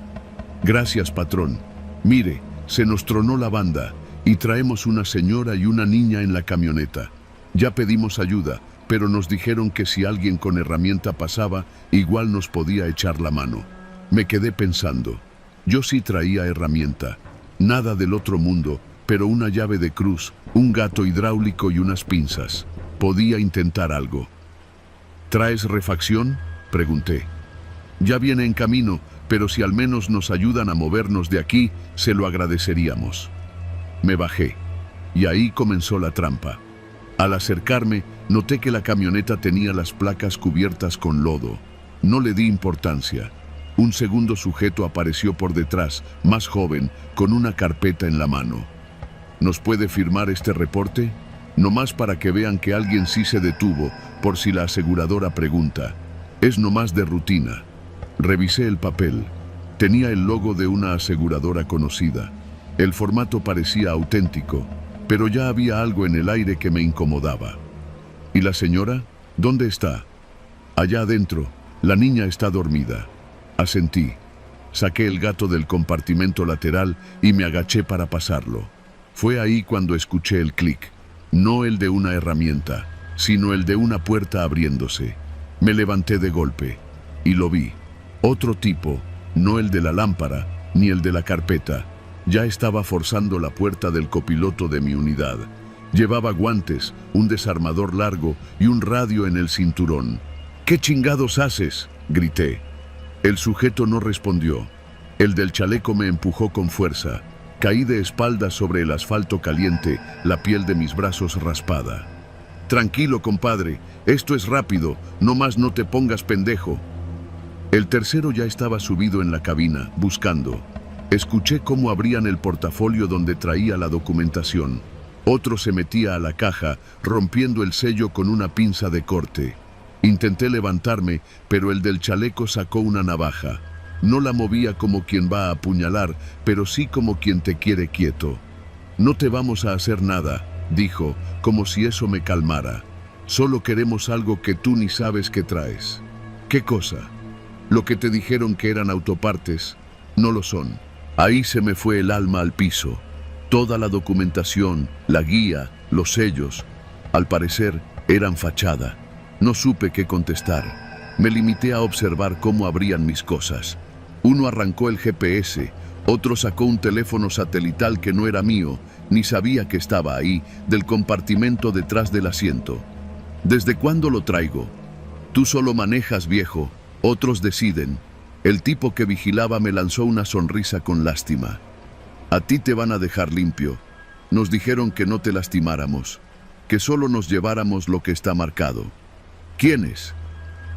Gracias, patrón. Mire, se nos tronó la banda y traemos una señora y una niña en la camioneta. Ya pedimos ayuda, pero nos dijeron que si alguien con herramienta pasaba, igual nos podía echar la mano. Me quedé pensando. Yo sí traía herramienta. Nada del otro mundo, pero una llave de cruz, un gato hidráulico y unas pinzas. Podía intentar algo. ¿Traes refacción?, pregunté. Ya viene en camino, pero si al menos nos ayudan a movernos de aquí, se lo agradeceríamos. Me bajé, y ahí comenzó la trampa. Al acercarme, noté que la camioneta tenía las placas cubiertas con lodo. No le di importancia. Un segundo sujeto apareció por detrás, más joven, con una carpeta en la mano. ¿Nos puede firmar este reporte? Nomás para que vean que alguien sí se detuvo, por si la aseguradora pregunta. Es nomás de rutina. Revisé el papel. Tenía el logo de una aseguradora conocida. El formato parecía auténtico. pero ya había algo en el aire que me incomodaba. ¿Y la señora? ¿Dónde está? Allá adentro. La niña está dormida. Asentí. Saqué el gato del compartimento lateral y me agaché para pasarlo. Fue ahí cuando escuché el clic. No el de una herramienta, sino el de una puerta abriéndose. Me levanté de golpe y lo vi. Otro tipo, no el de la lámpara, ni el de la carpeta. Ya estaba forzando la puerta del copiloto de mi unidad. Llevaba guantes, un desarmador largo y un radio en el cinturón. ¿Qué chingados haces?, grité. El sujeto no respondió. El del chaleco me empujó con fuerza. Caí de espaldas sobre el asfalto caliente, la piel de mis brazos raspada. Tranquilo, compadre, esto es rápido, no más no te pongas pendejo. El tercero ya estaba subido en la cabina, buscando. Escuché cómo abrían el portafolio donde traía la documentación. Otro se metía a la caja, rompiendo el sello con una pinza de corte. Intenté levantarme, pero el del chaleco sacó una navaja. No la movía como quien va a apuñalar, pero sí como quien te quiere quieto. No te vamos a hacer nada, dijo, como si eso me calmara. Solo queremos algo que tú ni sabes que traes. ¿Qué cosa? Lo que te dijeron que eran autopartes, no lo son. Ahí se me fue el alma al piso. Toda la documentación, la guía, los sellos, al parecer eran fachada. No supe qué contestar. Me limité a observar cómo abrían mis cosas. Uno arrancó el GPS, otro sacó un teléfono satelital que no era mío, ni sabía que estaba ahí, del compartimento detrás del asiento. ¿Desde cuándo lo traigo? Tú solo manejas, viejo, otros deciden. El tipo que vigilaba me lanzó una sonrisa con lástima. A ti te van a dejar limpio. Nos dijeron que no te lastimáramos, que solo nos lleváramos lo que está marcado. ¿Quiénes?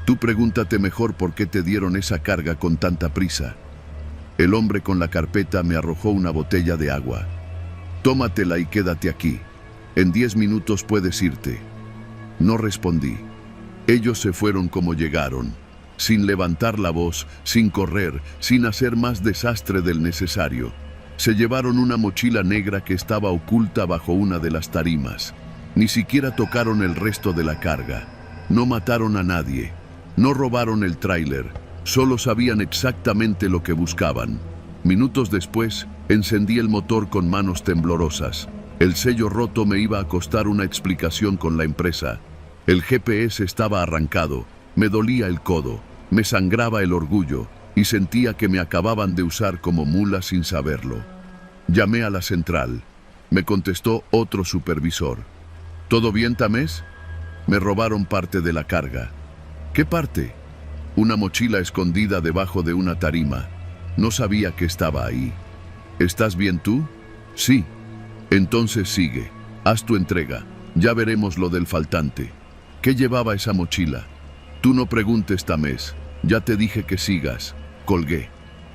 Tú pregúntate mejor por qué te dieron esa carga con tanta prisa. El hombre con la carpeta me arrojó una botella de agua. Tómatela y quédate aquí. En 10 minutos puedes irte. No respondí. Ellos se fueron como llegaron, sin levantar la voz, sin correr, sin hacer más desastre del necesario. Se llevaron una mochila negra que estaba oculta bajo una de las tarimas. Ni siquiera tocaron el resto de la carga. No mataron a nadie. No robaron el tráiler. Solo sabían exactamente lo que buscaban. Minutos después, encendí el motor con manos temblorosas. El sello roto me iba a costar una explicación con la empresa. El GPS estaba arrancado. Me dolía el codo. Me sangraba el orgullo y sentía que me acababan de usar como mula sin saberlo. Llamé a la central. Me contestó otro supervisor. ¿Todo bien, Tamés? Me robaron parte de la carga. ¿Qué parte? Una mochila escondida debajo de una tarima. No sabía que estaba ahí. ¿Estás bien tú? Sí. Entonces sigue. Haz tu entrega. Ya veremos lo del faltante. ¿Qué llevaba esa mochila? Tú no preguntes, Tamés. Ya te dije que sigas. Colgué.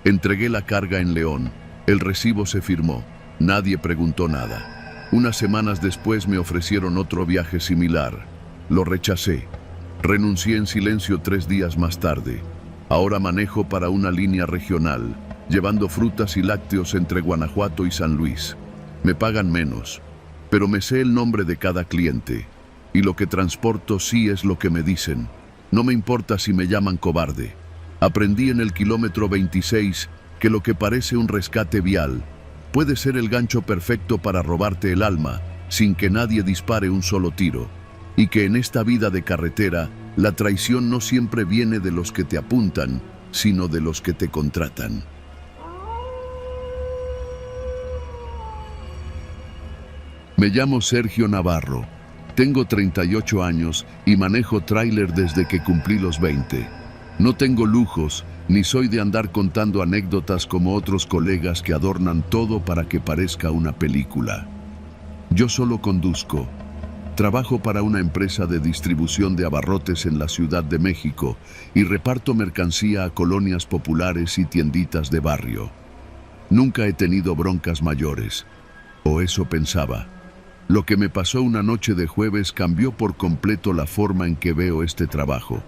Entregué la carga en León. El recibo se firmó. Nadie preguntó nada. Unas semanas después me ofrecieron otro viaje similar. Lo rechacé. Renuncié en silencio 3 días más tarde. Ahora manejo para una línea regional, llevando frutas y lácteos entre Guanajuato y San Luis. Me pagan menos, pero me sé el nombre de cada cliente. Y lo que transporto sí es lo que me dicen. No me importa si me llaman cobarde. Aprendí en el kilómetro 26 que lo que parece un rescate vial puede ser el gancho perfecto para robarte el alma sin que nadie dispare un solo tiro. Y que en esta vida de carretera, la traición no siempre viene de los que te apuntan, sino de los que te contratan. Me llamo Sergio Navarro. Tengo 38 años y manejo tráiler desde que cumplí los 20. No tengo lujos, ni soy de andar contando anécdotas como otros colegas que adornan todo para que parezca una película. Yo solo conduzco. Trabajo para una empresa de distribución de abarrotes en la Ciudad de México y reparto mercancía a colonias populares y tienditas de barrio. Nunca he tenido broncas mayores, o eso pensaba. Lo que me pasó una noche de jueves cambió por completo la forma en que veo este trabajo.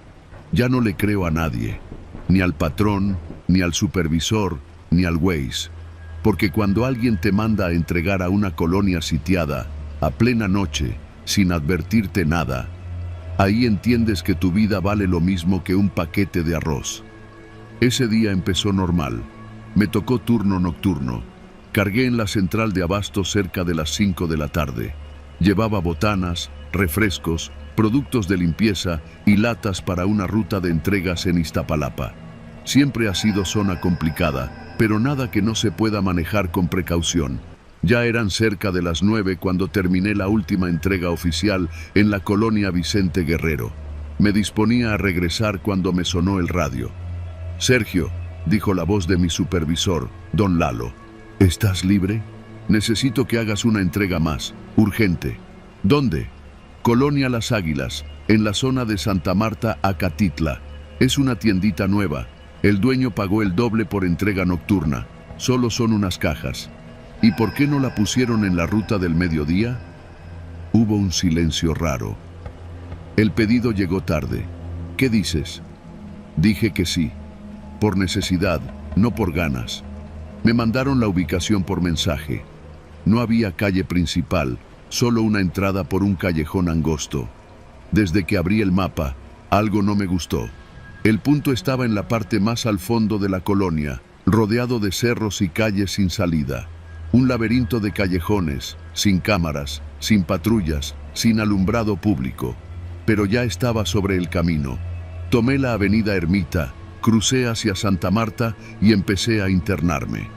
Ya no le creo a nadie, ni al patrón, ni al supervisor, ni al Waze, porque cuando alguien te manda a entregar a una colonia sitiada, a plena noche, sin advertirte nada. Ahí entiendes que tu vida vale lo mismo que un paquete de arroz. Ese día empezó normal. Me tocó turno nocturno. Cargué en la central de abastos cerca de las 5 de la tarde. Llevaba botanas, refrescos, productos de limpieza y latas para una ruta de entregas en Iztapalapa. Siempre ha sido zona complicada, pero nada que no se pueda manejar con precaución. Ya eran cerca de las 9 cuando terminé la última entrega oficial en la colonia Vicente Guerrero. Me disponía a regresar cuando me sonó el radio. «Sergio», dijo la voz de mi supervisor, don Lalo. «¿Estás libre? Necesito que hagas una entrega más, urgente». «¿Dónde?» «Colonia Las Águilas, en la zona de Santa Marta, Acatitla. Es una tiendita nueva. El dueño pagó el doble por entrega nocturna. Solo son unas cajas». «¿Y por qué no la pusieron en la ruta del mediodía?» Hubo un silencio raro. «El pedido llegó tarde. ¿Qué dices?» Dije que sí. Por necesidad, no por ganas. Me mandaron la ubicación por mensaje. No había calle principal, solo una entrada por un callejón angosto. Desde que abrí el mapa, algo no me gustó. El punto estaba en la parte más al fondo de la colonia, rodeado de cerros y calles sin salida. Un laberinto de callejones, sin cámaras, sin patrullas, sin alumbrado público. Pero ya estaba sobre el camino. Tomé la avenida Ermita, crucé hacia Santa Marta y empecé a internarme.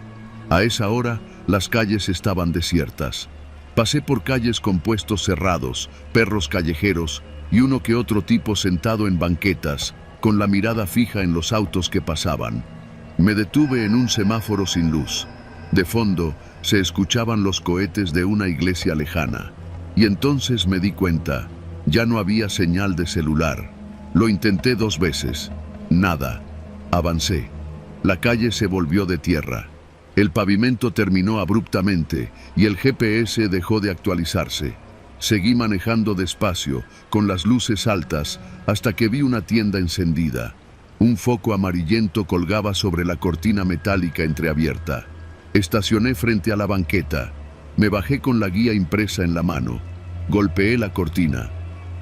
A esa hora, las calles estaban desiertas. Pasé por calles con puestos cerrados, perros callejeros y uno que otro tipo sentado en banquetas, con la mirada fija en los autos que pasaban. Me detuve en un semáforo sin luz. De fondo, se escuchaban los cohetes de una iglesia lejana. Y entonces me di cuenta, ya no había señal de celular. Lo intenté 2 veces. Nada. Avancé. La calle se volvió de tierra. El pavimento terminó abruptamente y el GPS dejó de actualizarse. Seguí manejando despacio, con las luces altas, hasta que vi una tienda encendida. Un foco amarillento colgaba sobre la cortina metálica entreabierta. Estacioné frente a la banqueta. Me bajé con la guía impresa en la mano. Golpeé la cortina.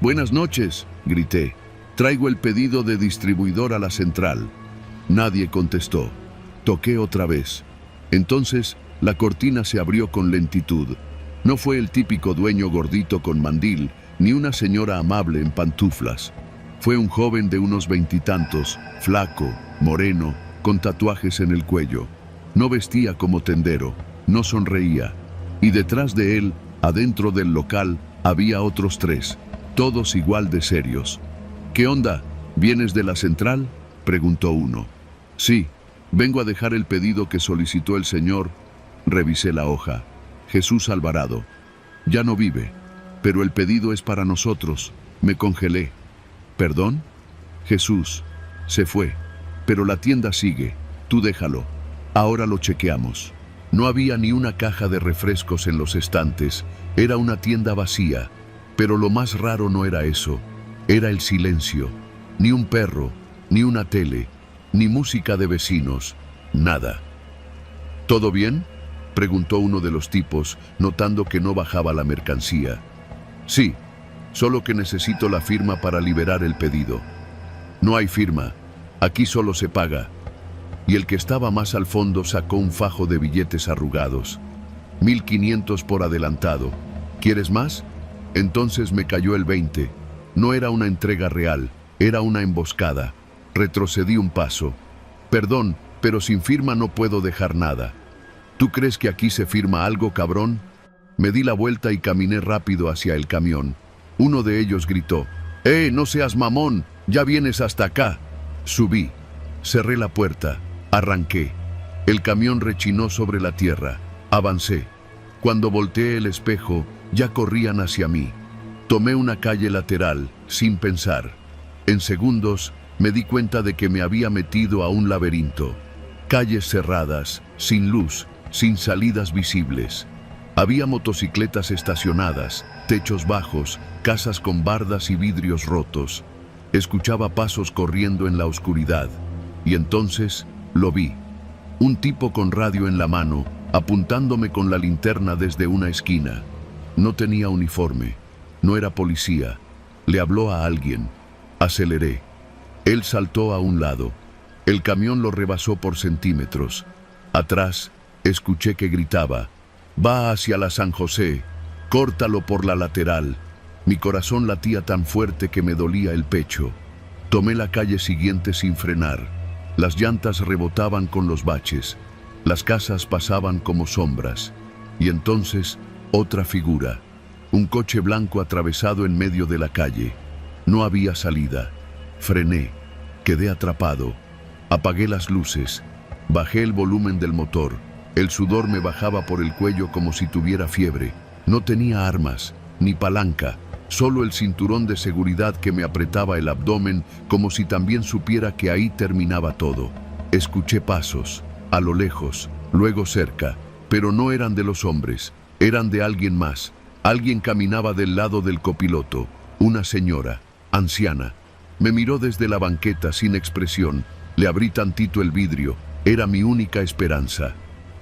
«Buenas noches», grité. «Traigo el pedido de distribuidor a la central». Nadie contestó. Toqué otra vez. Entonces, la cortina se abrió con lentitud. No fue el típico dueño gordito con mandil, ni una señora amable en pantuflas. Fue un joven de unos 20 y tantos, flaco, moreno, con tatuajes en el cuello. No vestía como tendero, no sonreía. Y detrás de él, adentro del local, había otros 3, todos igual de serios. «¿Qué onda? ¿Vienes de la central?», preguntó uno. «Sí, vengo a dejar el pedido que solicitó el señor». Revisé la hoja. «Jesús Alvarado. Ya no vive, pero el pedido es para nosotros». Me congelé. «¿Perdón?» «Jesús. Se fue. Pero la tienda sigue. Tú déjalo. Ahora lo chequeamos». No había ni una caja de refrescos en los estantes. Era una tienda vacía. Pero lo más raro no era eso. Era el silencio. Ni un perro, ni una tele, ni música de vecinos. Nada. «¿Todo bien?», preguntó uno de los tipos, notando que no bajaba la mercancía. «Sí, solo que necesito la firma para liberar el pedido». «No hay firma. Aquí solo se paga». Y el que estaba más al fondo sacó un fajo de billetes arrugados. 1.500 por adelantado. ¿Quieres más? Entonces me cayó el 20. No era una entrega real, era una emboscada. Retrocedí un paso. «Perdón, pero sin firma no puedo dejar nada». «¿Tú crees que aquí se firma algo, cabrón?». Me di la vuelta y caminé rápido hacia el camión. Uno de ellos gritó: no seas mamón, ya vienes hasta acá». Subí. Cerré la puerta. Arranqué. El camión rechinó sobre la tierra. Avancé. Cuando volteé el espejo, ya corrían hacia mí. Tomé una calle lateral, sin pensar. En segundos, me di cuenta de que me había metido a un laberinto. Calles cerradas, sin luz, sin salidas visibles. Había motocicletas estacionadas, techos bajos, casas con bardas y vidrios rotos. Escuchaba pasos corriendo en la oscuridad. Y entonces lo vi. Un tipo con radio en la mano, apuntándome con la linterna desde una esquina. No tenía uniforme, no era policía. Le habló a alguien. Aceleré. Él saltó a un lado. El camión lo rebasó por centímetros. Atrás, escuché que gritaba: «Va hacia la San José, córtalo por la lateral». Mi corazón latía tan fuerte que me dolía el pecho. Tomé la calle siguiente sin frenar. Las llantas rebotaban con los baches. Las casas pasaban como sombras. Y entonces, otra figura. Un coche blanco atravesado en medio de la calle. No había salida. Frené. Quedé atrapado. Apagué las luces. Bajé el volumen del motor. El sudor me bajaba por el cuello como si tuviera fiebre. No tenía armas, ni palanca. Solo el cinturón de seguridad que me apretaba el abdomen, como si también supiera que ahí terminaba todo. Escuché pasos, a lo lejos, luego cerca, pero no eran de los hombres, eran de alguien más. Alguien caminaba del lado del copiloto, una señora, anciana. Me miró desde la banqueta sin expresión, le abrí tantito el vidrio, era mi única esperanza.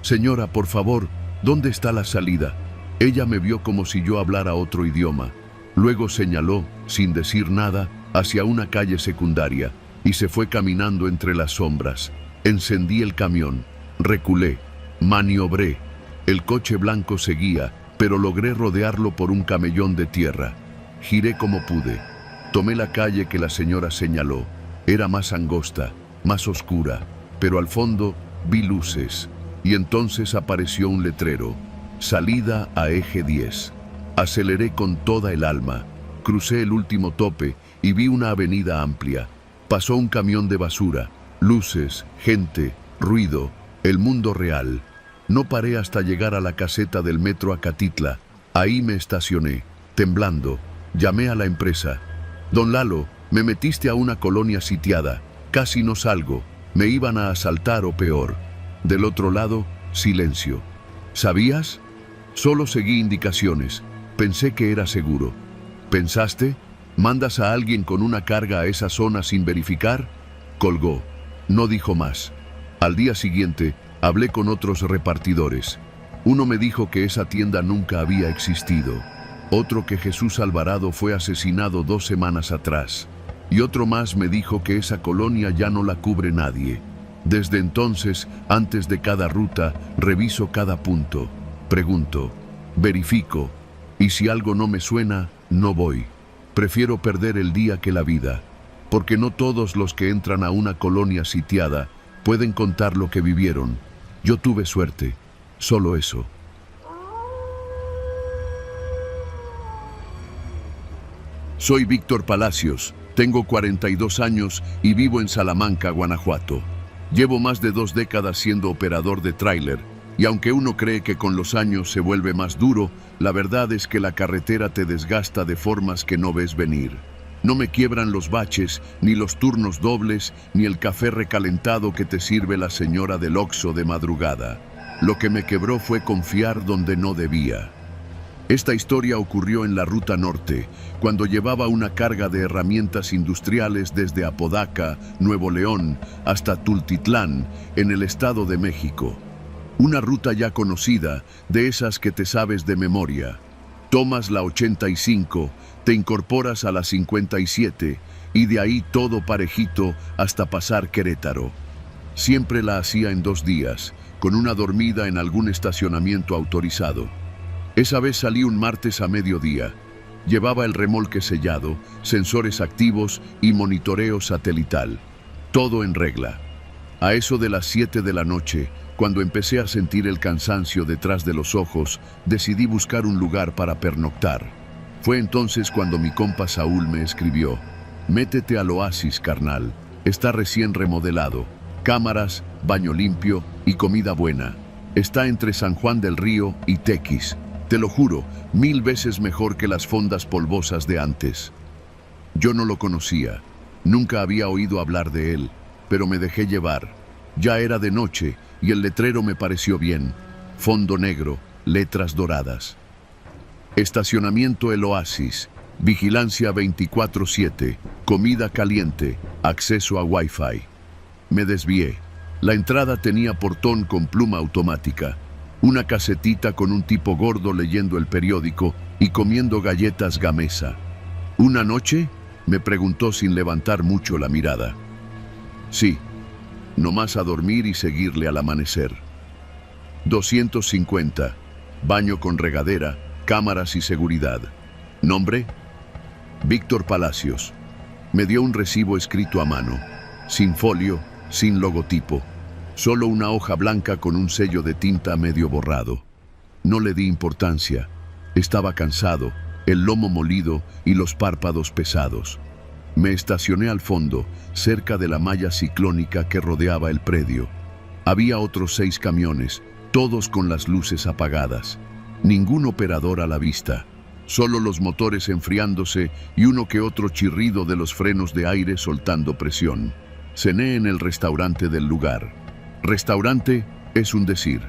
«Señora, por favor, ¿dónde está la salida?» Ella me vio como si yo hablara otro idioma. Luego señaló, sin decir nada, hacia una calle secundaria y se fue caminando entre las sombras. Encendí el camión, reculé, maniobré. El coche blanco seguía, pero logré rodearlo por un camellón de tierra. Giré como pude. Tomé la calle que la señora señaló. Era más angosta, más oscura, pero al fondo vi luces. Y entonces apareció un letrero: «Salida a eje 10». Aceleré con toda el alma. Crucé el último tope y vi una avenida amplia. Pasó un camión de basura, luces, gente, ruido, el mundo real. No paré hasta llegar a la caseta del metro Acatitla. Ahí me estacioné, temblando. Llamé a la empresa. «Don Lalo, me metiste a una colonia sitiada. Casi no salgo. Me iban a asaltar o peor». Del otro lado, silencio. «¿Sabías?» Solo seguí indicaciones. Pensé que era seguro. «¿Pensaste? ¿Mandas a alguien con una carga a esa zona sin verificar?» Colgó. No dijo más. Al día siguiente, hablé con otros repartidores. Uno me dijo que esa tienda nunca había existido. Otro que Jesús Alvarado fue asesinado 2 semanas atrás. Y otro más me dijo que esa colonia ya no la cubre nadie. Desde entonces, antes de cada ruta, reviso cada punto. Pregunto, verifico. Y si algo no me suena, no voy. Prefiero perder el día que la vida, porque no todos los que entran a una colonia sitiada pueden contar lo que vivieron. Yo tuve suerte, solo eso. Soy Víctor Palacios, tengo 42 años y vivo en Salamanca, Guanajuato. Llevo más de 2 décadas siendo operador de tráiler. Y aunque uno cree que con los años se vuelve más duro, la verdad es que la carretera te desgasta de formas que no ves venir. No me quiebran los baches, ni los turnos dobles, ni el café recalentado que te sirve la señora del Oxxo de madrugada. Lo que me quebró fue confiar donde no debía. Esta historia ocurrió en la Ruta Norte, cuando llevaba una carga de herramientas industriales desde Apodaca, Nuevo León, hasta Tultitlán, en el Estado de México. Una ruta ya conocida, de esas que te sabes de memoria. Tomas la 85, te incorporas a la 57 y de ahí todo parejito hasta pasar Querétaro. Siempre la hacía en 2 días, con una dormida en algún estacionamiento autorizado. Esa vez salí un martes a mediodía. Llevaba el remolque sellado, sensores activos y monitoreo satelital. Todo en regla. A eso de las 7 de la noche, cuando empecé a sentir el cansancio detrás de los ojos, decidí buscar un lugar para pernoctar. Fue entonces cuando mi compa Saúl me escribió: «Métete al Oasis, carnal. Está recién remodelado. Cámaras, baño limpio y comida buena. Está entre San Juan del Río y Tequis. Te lo juro, 1000 veces mejor que las fondas polvosas de antes». Yo no lo conocía. Nunca había oído hablar de él, pero me dejé llevar. Ya era de noche y el letrero me pareció bien. Fondo negro, letras doradas. Estacionamiento El Oasis, vigilancia 24/7, comida caliente, acceso a Wi-Fi. Me desvié. La entrada tenía portón con pluma automática. Una casetita con un tipo gordo leyendo el periódico y comiendo galletas Gamesa. ¿Una noche?, me preguntó sin levantar mucho la mirada. Sí, nomás a dormir y seguirle al amanecer. 250, baño con regadera, cámaras y seguridad. ¿Nombre? Víctor Palacios. Me dio un recibo escrito a mano, sin folio, sin logotipo, solo una hoja blanca con un sello de tinta medio borrado. No le di importancia. Estaba cansado, el lomo molido y los párpados pesados. Me estacioné al fondo, cerca de la malla ciclónica que rodeaba el predio. Había otros 6 camiones, todos con las luces apagadas. Ningún operador a la vista. Solo los motores enfriándose y uno que otro chirrido de los frenos de aire soltando presión. Cené en el restaurante del lugar. Restaurante es un decir.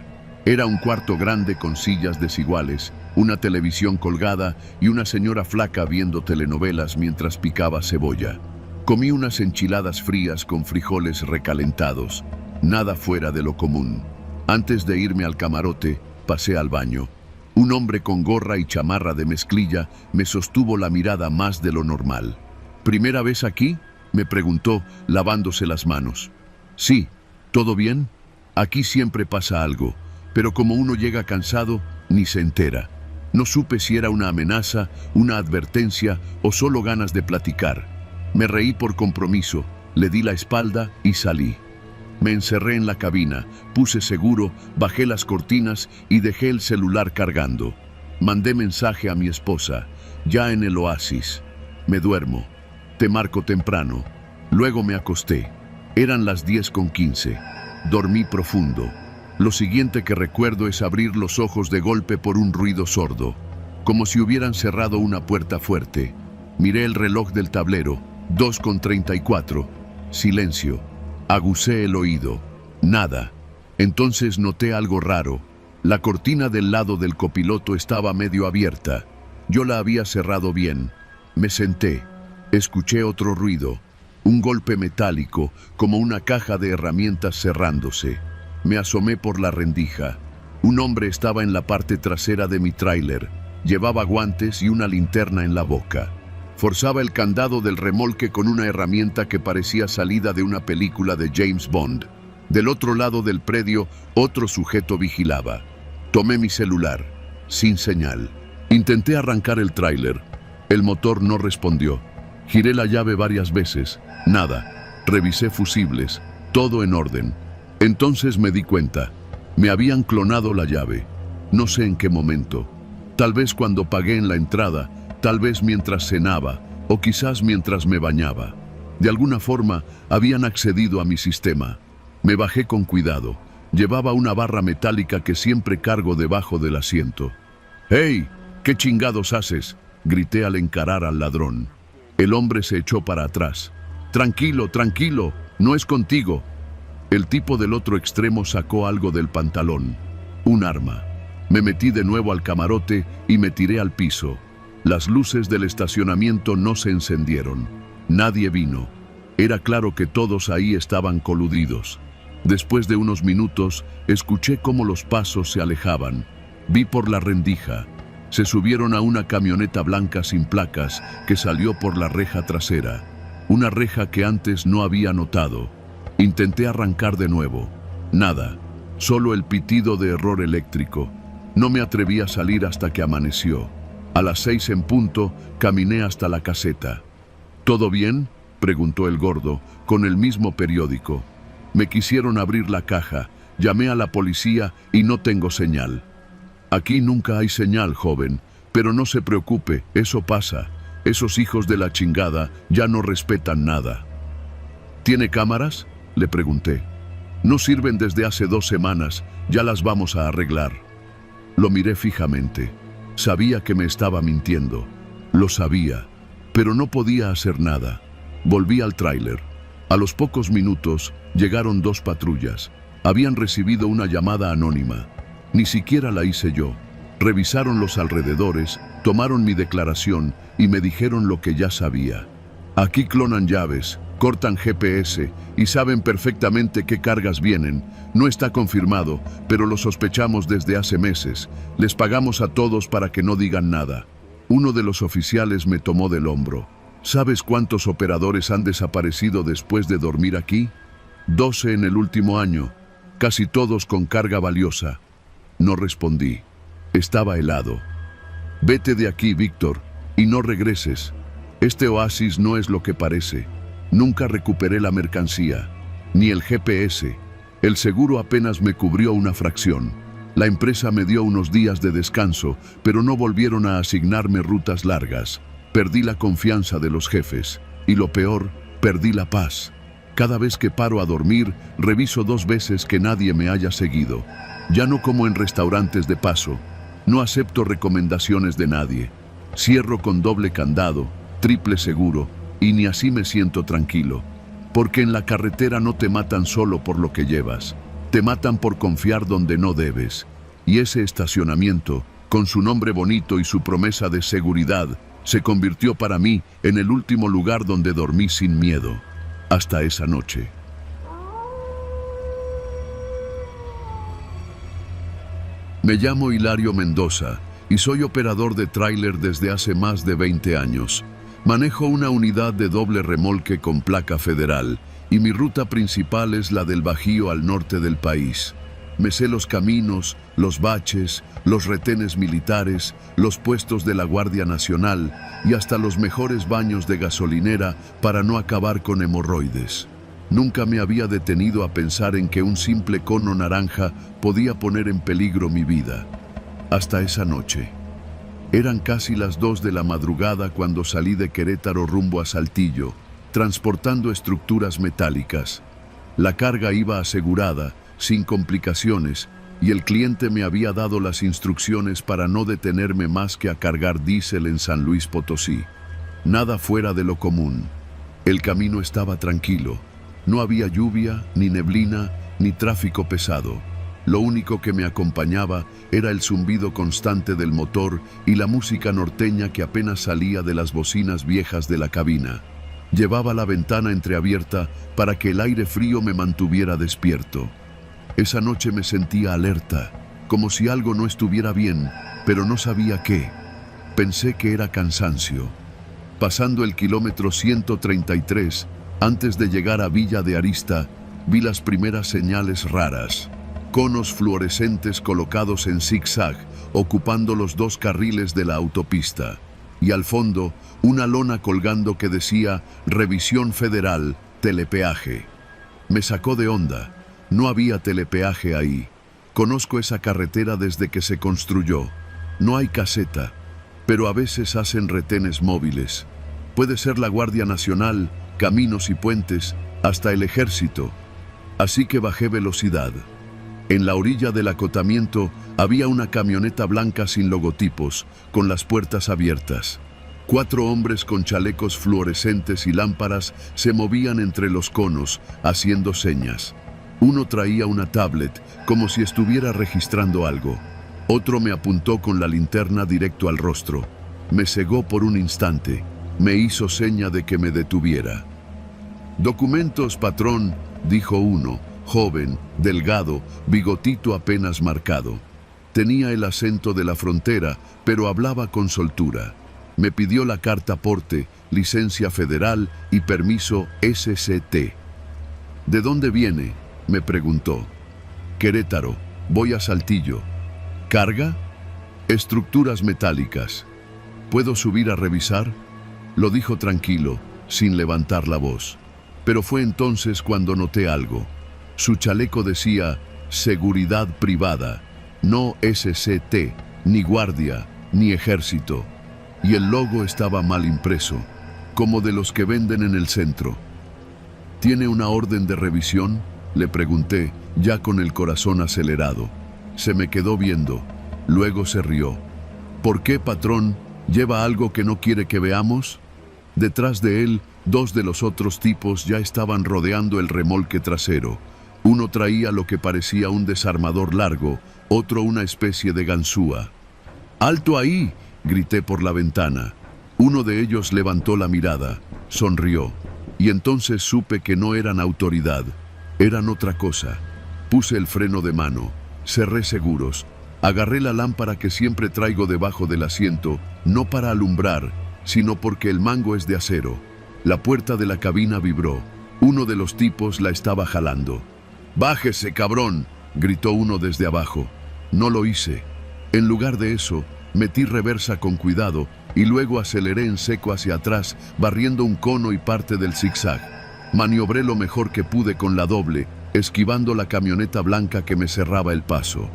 Era un cuarto grande con sillas desiguales, una televisión colgada y una señora flaca viendo telenovelas mientras picaba cebolla. Comí unas enchiladas frías con frijoles recalentados, nada fuera de lo común. Antes de irme al camarote, pasé al baño. Un hombre con gorra y chamarra de mezclilla me sostuvo la mirada más de lo normal. ¿Primera vez aquí?, me preguntó, lavándose las manos. Sí, ¿todo bien? Aquí siempre pasa algo, pero como uno llega cansado, ni se entera. No supe si era una amenaza, una advertencia o solo ganas de platicar. Me reí por compromiso, le di la espalda y salí. Me encerré en la cabina, puse seguro, bajé las cortinas y dejé el celular cargando. Mandé mensaje a mi esposa, ya en el oasis. Me duermo. Te marco temprano. Luego me acosté. Eran las 10:15. Dormí profundo. Lo siguiente que recuerdo es abrir los ojos de golpe por un ruido sordo, como si hubieran cerrado una puerta fuerte. Miré el reloj del tablero, 2:34. Silencio. Agucé el oído. Nada. Entonces noté algo raro. La cortina del lado del copiloto estaba medio abierta. Yo la había cerrado bien. Me senté. Escuché otro ruido. Un golpe metálico, como una caja de herramientas cerrándose. Me asomé por la rendija. Un hombre estaba en la parte trasera de mi tráiler. Llevaba guantes y una linterna en la boca. Forzaba el candado del remolque con una herramienta que parecía salida de una película de James Bond. Del otro lado del predio, otro sujeto vigilaba. Tomé mi celular. Sin señal. Intenté arrancar el tráiler. El motor no respondió. Giré la llave varias veces. Nada. Revisé fusibles. Todo en orden. Entonces me di cuenta. Me habían clonado la llave. No sé en qué momento. Tal vez cuando pagué en la entrada, tal vez mientras cenaba, o quizás mientras me bañaba. De alguna forma, habían accedido a mi sistema. Me bajé con cuidado. Llevaba una barra metálica que siempre cargo debajo del asiento. ¡Hey! ¿Qué chingados haces?, grité al encarar al ladrón. El hombre se echó para atrás. Tranquilo, tranquilo, no es contigo. El tipo del otro extremo sacó algo del pantalón. Un arma. Me metí de nuevo al camarote y me tiré al piso. Las luces del estacionamiento no se encendieron. Nadie vino. Era claro que todos ahí estaban coludidos. Después de unos minutos, escuché cómo los pasos se alejaban. Vi por la rendija. Se subieron a una camioneta blanca sin placas que salió por la reja trasera. Una reja que antes no había notado. Intenté arrancar de nuevo. Nada. Solo el pitido de error eléctrico. No me atreví a salir hasta que amaneció. A las 6 en punto, caminé hasta la caseta. ¿Todo bien?, preguntó el gordo, con el mismo periódico. Me quisieron abrir la caja. Llamé a la policía y no tengo señal. Aquí nunca hay señal, joven, pero no se preocupe, eso pasa. Esos hijos de la chingada ya no respetan nada. ¿Tiene cámaras?, le pregunté. No sirven desde hace 2 semanas, ya las vamos a arreglar. Lo miré fijamente. Sabía que me estaba mintiendo. Lo sabía, pero no podía hacer nada. Volví al tráiler. A los pocos minutos llegaron 2 patrullas. Habían recibido una llamada anónima. Ni siquiera la hice yo. Revisaron los alrededores, tomaron mi declaración y me dijeron lo que ya sabía. Aquí clonan llaves, Cortan GPS y saben perfectamente qué cargas vienen. No está confirmado, pero lo sospechamos desde hace meses. Les pagamos a todos para que no digan nada. Uno de los oficiales me tomó del hombro. ¿Sabes cuántos operadores han desaparecido después de dormir aquí? 12 en el último año, casi todos con carga valiosa. No respondí. Estaba helado. Vete de aquí, Víctor, y no regreses. Este oasis no es lo que parece. Nunca recuperé la mercancía, ni el GPS. El seguro apenas me cubrió una fracción. La empresa me dio unos días de descanso, pero no volvieron a asignarme rutas largas. Perdí la confianza de los jefes. Y lo peor, perdí la paz. Cada vez que paro a dormir, reviso 2 veces que nadie me haya seguido. Ya no como en restaurantes de paso. No acepto recomendaciones de nadie. Cierro con doble candado, triple seguro, y ni así me siento tranquilo. Porque en la carretera no te matan solo por lo que llevas. Te matan por confiar donde no debes. Y ese estacionamiento, con su nombre bonito y su promesa de seguridad, se convirtió para mí en el último lugar donde dormí sin miedo. Hasta esa noche. Me llamo Hilario Mendoza y soy operador de tráiler desde hace más de 20 años. Manejo una unidad de doble remolque con placa federal y mi ruta principal es la del Bajío al norte del país. Me sé los caminos, los baches, los retenes militares, los puestos de la Guardia Nacional y hasta los mejores baños de gasolinera para no acabar con hemorroides. Nunca me había detenido a pensar en que un simple cono naranja podía poner en peligro mi vida. Hasta esa noche. Eran casi las 2 de la madrugada cuando salí de Querétaro rumbo a Saltillo, transportando estructuras metálicas. La carga iba asegurada, sin complicaciones, y el cliente me había dado las instrucciones para no detenerme más que a cargar diésel en San Luis Potosí. Nada fuera de lo común. El camino estaba tranquilo. No había lluvia, ni neblina, ni tráfico pesado. Lo único que me acompañaba era el zumbido constante del motor y la música norteña que apenas salía de las bocinas viejas de la cabina. Llevaba la ventana entreabierta para que el aire frío me mantuviera despierto. Esa noche me sentía alerta, como si algo no estuviera bien, pero no sabía qué. Pensé que era cansancio. Pasando el kilómetro 133, antes de llegar a Villa de Arista, vi las primeras señales raras. Conos fluorescentes colocados en zigzag, ocupando los 2 carriles de la autopista. Y al fondo, una lona colgando que decía Revisión Federal, telepeaje. Me sacó de onda. No había telepeaje ahí. Conozco esa carretera desde que se construyó. No hay caseta, pero a veces hacen retenes móviles. Puede ser la Guardia Nacional, Caminos y Puentes, hasta el Ejército. Así que bajé velocidad. En la orilla del acotamiento había una camioneta blanca sin logotipos, con las puertas abiertas. 4 hombres con chalecos fluorescentes y lámparas se movían entre los conos, haciendo señas. Uno traía una tablet, como si estuviera registrando algo. Otro me apuntó con la linterna directo al rostro. Me cegó por un instante. Me hizo seña de que me detuviera. «Documentos, patrón», dijo uno, joven, delgado, bigotito apenas marcado. Tenía el acento de la frontera, pero hablaba con soltura. Me pidió la carta porte, licencia federal y permiso SCT. «¿De dónde viene?», me preguntó. «Querétaro, voy a Saltillo». «¿Carga?». «Estructuras metálicas». «¿Puedo subir a revisar?». Lo dijo tranquilo, sin levantar la voz. Pero fue entonces cuando noté algo. Su chaleco decía Seguridad Privada, no SCT, ni Guardia, ni Ejército. Y el logo estaba mal impreso, como de los que venden en el centro. «¿Tiene una orden de revisión?», le pregunté, ya con el corazón acelerado. Se me quedó viendo, luego se rió. «¿Por qué, patrón? ¿Lleva algo que no quiere que veamos?». Detrás de él, 2 de los otros tipos ya estaban rodeando el remolque trasero. Uno traía lo que parecía un desarmador largo, otro una especie de ganzúa. «¡Alto ahí!», grité por la ventana. Uno de ellos levantó la mirada, sonrió. Y entonces supe que no eran autoridad, eran otra cosa. Puse el freno de mano, cerré seguros, agarré la lámpara que siempre traigo debajo del asiento, no para alumbrar, sino porque el mango es de acero. La puerta de la cabina vibró. Uno de los tipos la estaba jalando. «¡Bájese, cabrón!», gritó uno desde abajo. No lo hice. En lugar de eso, metí reversa con cuidado y luego aceleré en seco hacia atrás, barriendo un cono y parte del zigzag. Maniobré lo mejor que pude con la doble, esquivando la camioneta blanca que me cerraba el paso.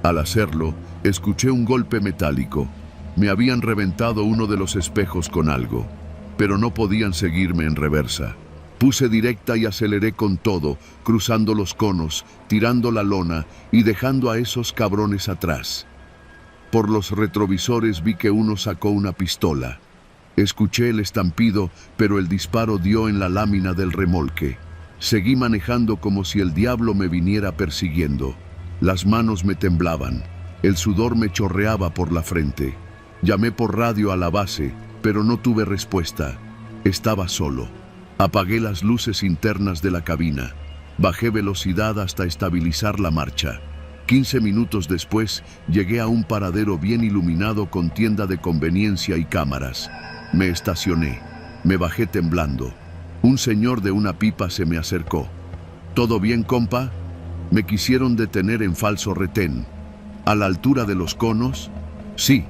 Al hacerlo, escuché un golpe metálico. Me habían reventado uno de los espejos con algo, pero no podían seguirme en reversa. Puse directa y aceleré con todo, cruzando los conos, tirando la lona y dejando a esos cabrones atrás. Por los retrovisores vi que uno sacó una pistola. Escuché el estampido, pero el disparo dio en la lámina del remolque. Seguí manejando como si el diablo me viniera persiguiendo. Las manos me temblaban, el sudor me chorreaba por la frente. Llamé por radio a la base, pero no tuve respuesta. Estaba solo. Apagué las luces internas de la cabina. Bajé velocidad hasta estabilizar la marcha. 15 minutos después, llegué a un paradero bien iluminado con tienda de conveniencia y cámaras. Me estacioné. Me bajé temblando. Un señor de una pipa se me acercó. «¿Todo bien, compa?». Me quisieron detener en falso retén. ¿A la altura de los conos? Sí.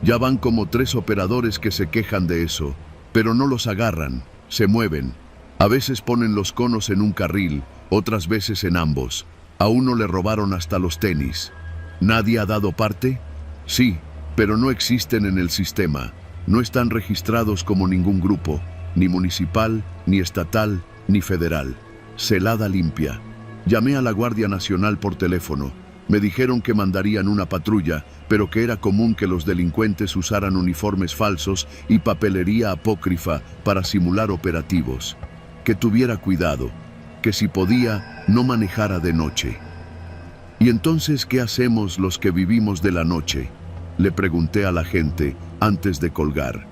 Ya van como 3 operadores que se quejan de eso, pero no los agarran, se mueven. A veces ponen los conos en un carril, otras veces en ambos. A uno le robaron hasta los tenis. ¿Nadie ha dado parte? Sí, pero no existen en el sistema. No están registrados como ningún grupo, ni municipal, ni estatal, ni federal. Celada limpia. Llamé a la Guardia Nacional por teléfono. Me dijeron que mandarían una patrulla, pero que era común que los delincuentes usaran uniformes falsos y papelería apócrifa para simular operativos. Que tuviera cuidado, que si podía, no manejara de noche. ¿Y entonces qué hacemos los que vivimos de la noche?, le pregunté a la gente antes de colgar.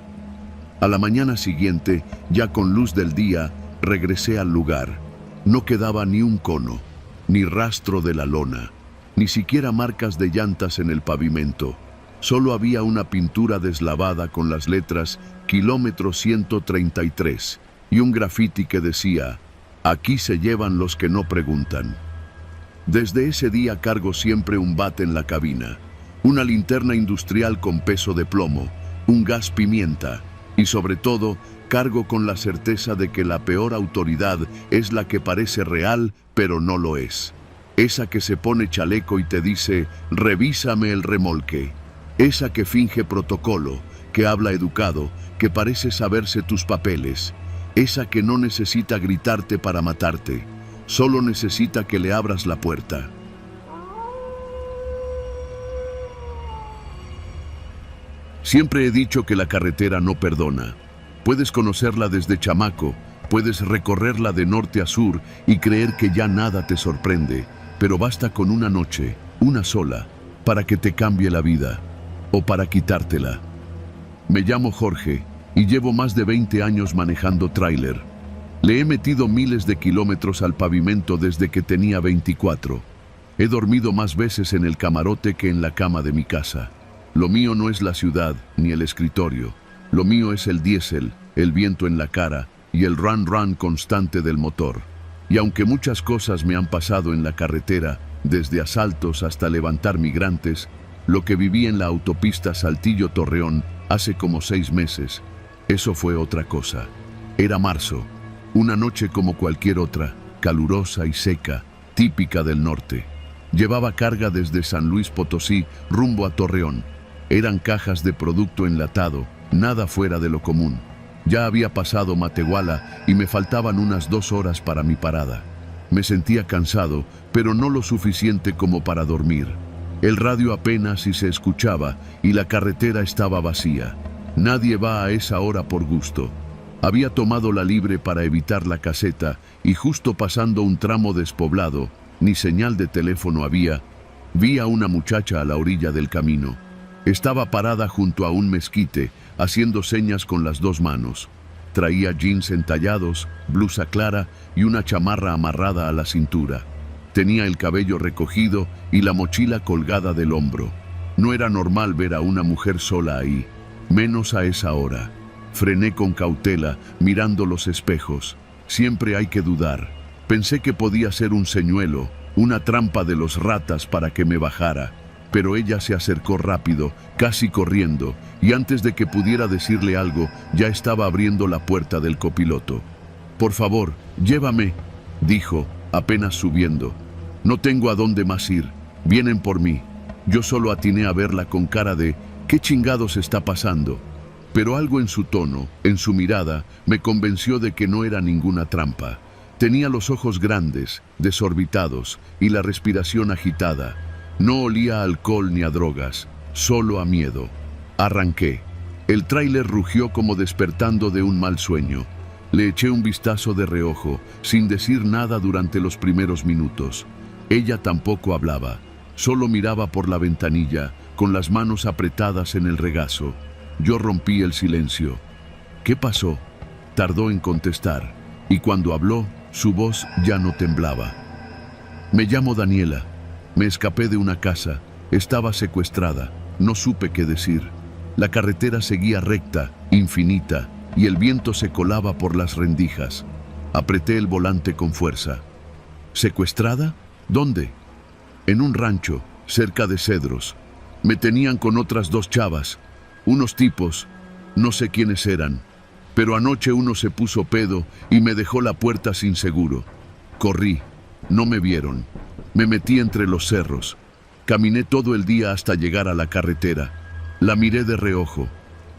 A la mañana siguiente, ya con luz del día, regresé al lugar. No quedaba ni un cono, ni rastro de la lona, ni siquiera marcas de llantas en el pavimento. Solo había una pintura deslavada con las letras Kilómetro 133 y un grafiti que decía: «Aquí se llevan los que no preguntan». Desde ese día cargo siempre un bate en la cabina, una linterna industrial con peso de plomo, un gas pimienta y sobre todo cargo con la certeza de que la peor autoridad es la que parece real pero no lo es. Esa que se pone chaleco y te dice: «Revísame el remolque». Esa que finge protocolo, que habla educado, que parece saberse tus papeles. Esa que no necesita gritarte para matarte, solo necesita que le abras la puerta. Siempre he dicho que la carretera no perdona. Puedes conocerla desde chamaco, puedes recorrerla de norte a sur y creer que ya nada te sorprende, pero basta con una noche, una sola, para que te cambie la vida, o para quitártela. Me llamo Jorge y llevo más de 20 años manejando tráiler. Le he metido miles de kilómetros al pavimento desde que tenía 24. He dormido más veces en el camarote que en la cama de mi casa. Lo mío no es la ciudad ni el escritorio. Lo mío es el diésel, el viento en la cara y el run constante del motor. Y aunque muchas cosas me han pasado en la carretera, desde asaltos hasta levantar migrantes, lo que viví en la autopista Saltillo-Torreón hace como 6 meses, eso fue otra cosa. Era marzo, una noche como cualquier otra, calurosa y seca, típica del norte. Llevaba carga desde San Luis Potosí rumbo a Torreón. Eran cajas de producto enlatado, nada fuera de lo común. Ya había pasado Matehuala y me faltaban unas 2 horas para mi parada. Me sentía cansado, pero no lo suficiente como para dormir. El radio apenas si se escuchaba y la carretera estaba vacía. Nadie va a esa hora por gusto. Había tomado la libre para evitar la caseta y justo pasando un tramo despoblado, ni señal de teléfono había, vi a una muchacha a la orilla del camino. Estaba parada junto a un mezquite, haciendo señas con las 2 manos. Traía jeans entallados, blusa clara y una chamarra amarrada a la cintura. Tenía el cabello recogido y la mochila colgada del hombro. No era normal ver a una mujer sola ahí, menos a esa hora. Frené con cautela, mirando los espejos. Siempre hay que dudar. Pensé que podía ser un señuelo, una trampa de los ratas para que me bajara. Pero ella se acercó rápido, casi corriendo, y antes de que pudiera decirle algo, ya estaba abriendo la puerta del copiloto. «Por favor, llévame», dijo, apenas subiendo. «No tengo a dónde más ir. Vienen por mí». Yo solo atiné a verla con cara de «¿Qué chingados está pasando?». Pero algo en su tono, en su mirada, me convenció de que no era ninguna trampa. Tenía los ojos grandes, desorbitados, y la respiración agitada. No olía a alcohol ni a drogas, solo a miedo. Arranqué. El tráiler rugió como despertando de un mal sueño. Le eché un vistazo de reojo, sin decir nada durante los primeros minutos. Ella tampoco hablaba, solo miraba por la ventanilla, con las manos apretadas en el regazo. Yo rompí el silencio. «¿Qué pasó?», tardó en contestar, y cuando habló, su voz ya no temblaba. «Me llamo Daniela. Me escapé de una casa. Estaba secuestrada. No supe qué decir. La carretera seguía recta, infinita, y el viento se colaba por las rendijas. Apreté el volante con fuerza. ¿Secuestrada? ¿Dónde?» «En un rancho, cerca de Cedros. Me tenían con otras 2 chavas. Unos tipos, no sé quiénes eran, pero anoche uno se puso pedo y me dejó la puerta sin seguro. Corrí, no me vieron. Me metí entre los cerros. Caminé todo el día hasta llegar a la carretera. La miré de reojo.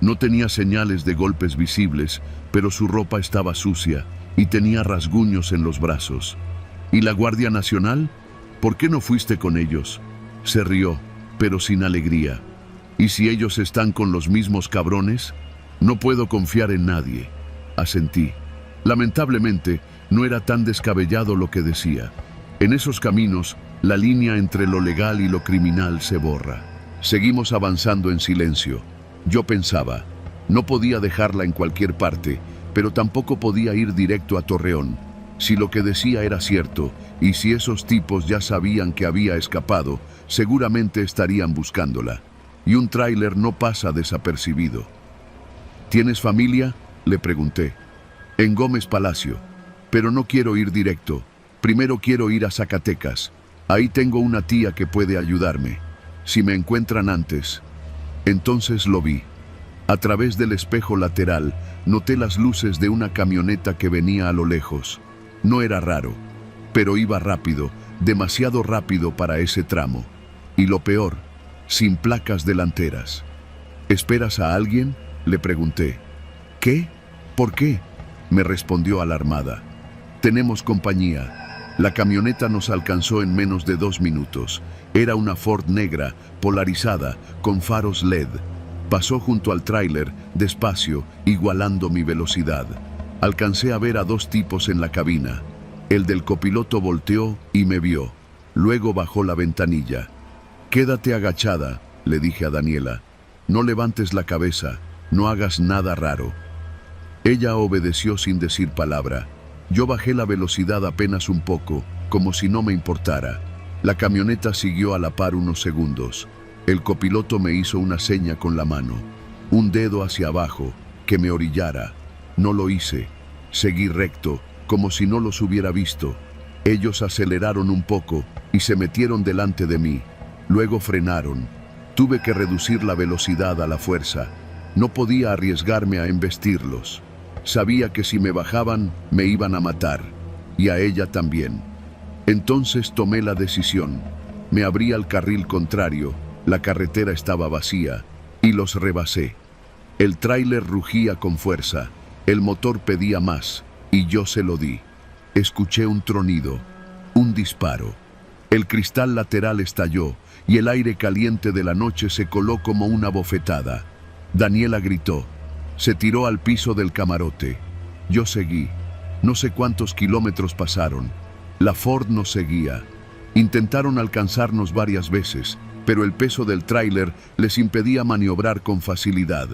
No tenía señales de golpes visibles, pero su ropa estaba sucia y tenía rasguños en los brazos. ¿Y la Guardia Nacional? ¿Por qué no fuiste con ellos?». Se rió, pero sin alegría. «¿Y si ellos están con los mismos cabrones? No puedo confiar en nadie». Asentí. Lamentablemente, no era tan descabellado lo que decía. En esos caminos, la línea entre lo legal y lo criminal se borra. Seguimos avanzando en silencio. Yo pensaba, no podía dejarla en cualquier parte, pero tampoco podía ir directo a Torreón. Si lo que decía era cierto, y si esos tipos ya sabían que había escapado, seguramente estarían buscándola. Y un tráiler no pasa desapercibido. «¿Tienes familia?», le pregunté. «En Gómez Palacio, pero no quiero ir directo. Primero quiero ir a Zacatecas. Ahí tengo una tía que puede ayudarme. Si me encuentran antes». Entonces lo vi. A través del espejo lateral, noté las luces de una camioneta que venía a lo lejos. No era raro, pero iba rápido, demasiado rápido para ese tramo. Y lo peor, sin placas delanteras. «¿Esperas a alguien?», le pregunté. «¿Qué? ¿Por qué?», me respondió alarmada. «Tenemos compañía». La camioneta nos alcanzó en menos de 2 minutos. Era una Ford negra, polarizada, con faros LED. Pasó junto al tráiler, despacio, igualando mi velocidad. Alcancé a ver a 2 tipos en la cabina. El del copiloto volteó y me vio. Luego bajó la ventanilla. «Quédate agachada», le dije a Daniela. «No levantes la cabeza, no hagas nada raro». Ella obedeció sin decir palabra. Yo bajé la velocidad apenas un poco, como si no me importara. La camioneta siguió a la par unos segundos. El copiloto me hizo una seña con la mano. Un dedo hacia abajo, que me orillara. No lo hice. Seguí recto, como si no los hubiera visto. Ellos aceleraron un poco y se metieron delante de mí. Luego frenaron. Tuve que reducir la velocidad a la fuerza. No podía arriesgarme a embestirlos. Sabía que si me bajaban, me iban a matar. Y a ella también. Entonces tomé la decisión. Me abrí al carril contrario. La carretera estaba vacía. Y los rebasé. El tráiler rugía con fuerza. El motor pedía más. Y yo se lo di. Escuché un tronido. Un disparo. El cristal lateral estalló y el aire caliente de la noche se coló como una bofetada. Daniela gritó. Se tiró al piso del camarote. Yo seguí. No sé cuántos kilómetros pasaron. La Ford nos seguía. Intentaron alcanzarnos varias veces, pero el peso del tráiler les impedía maniobrar con facilidad.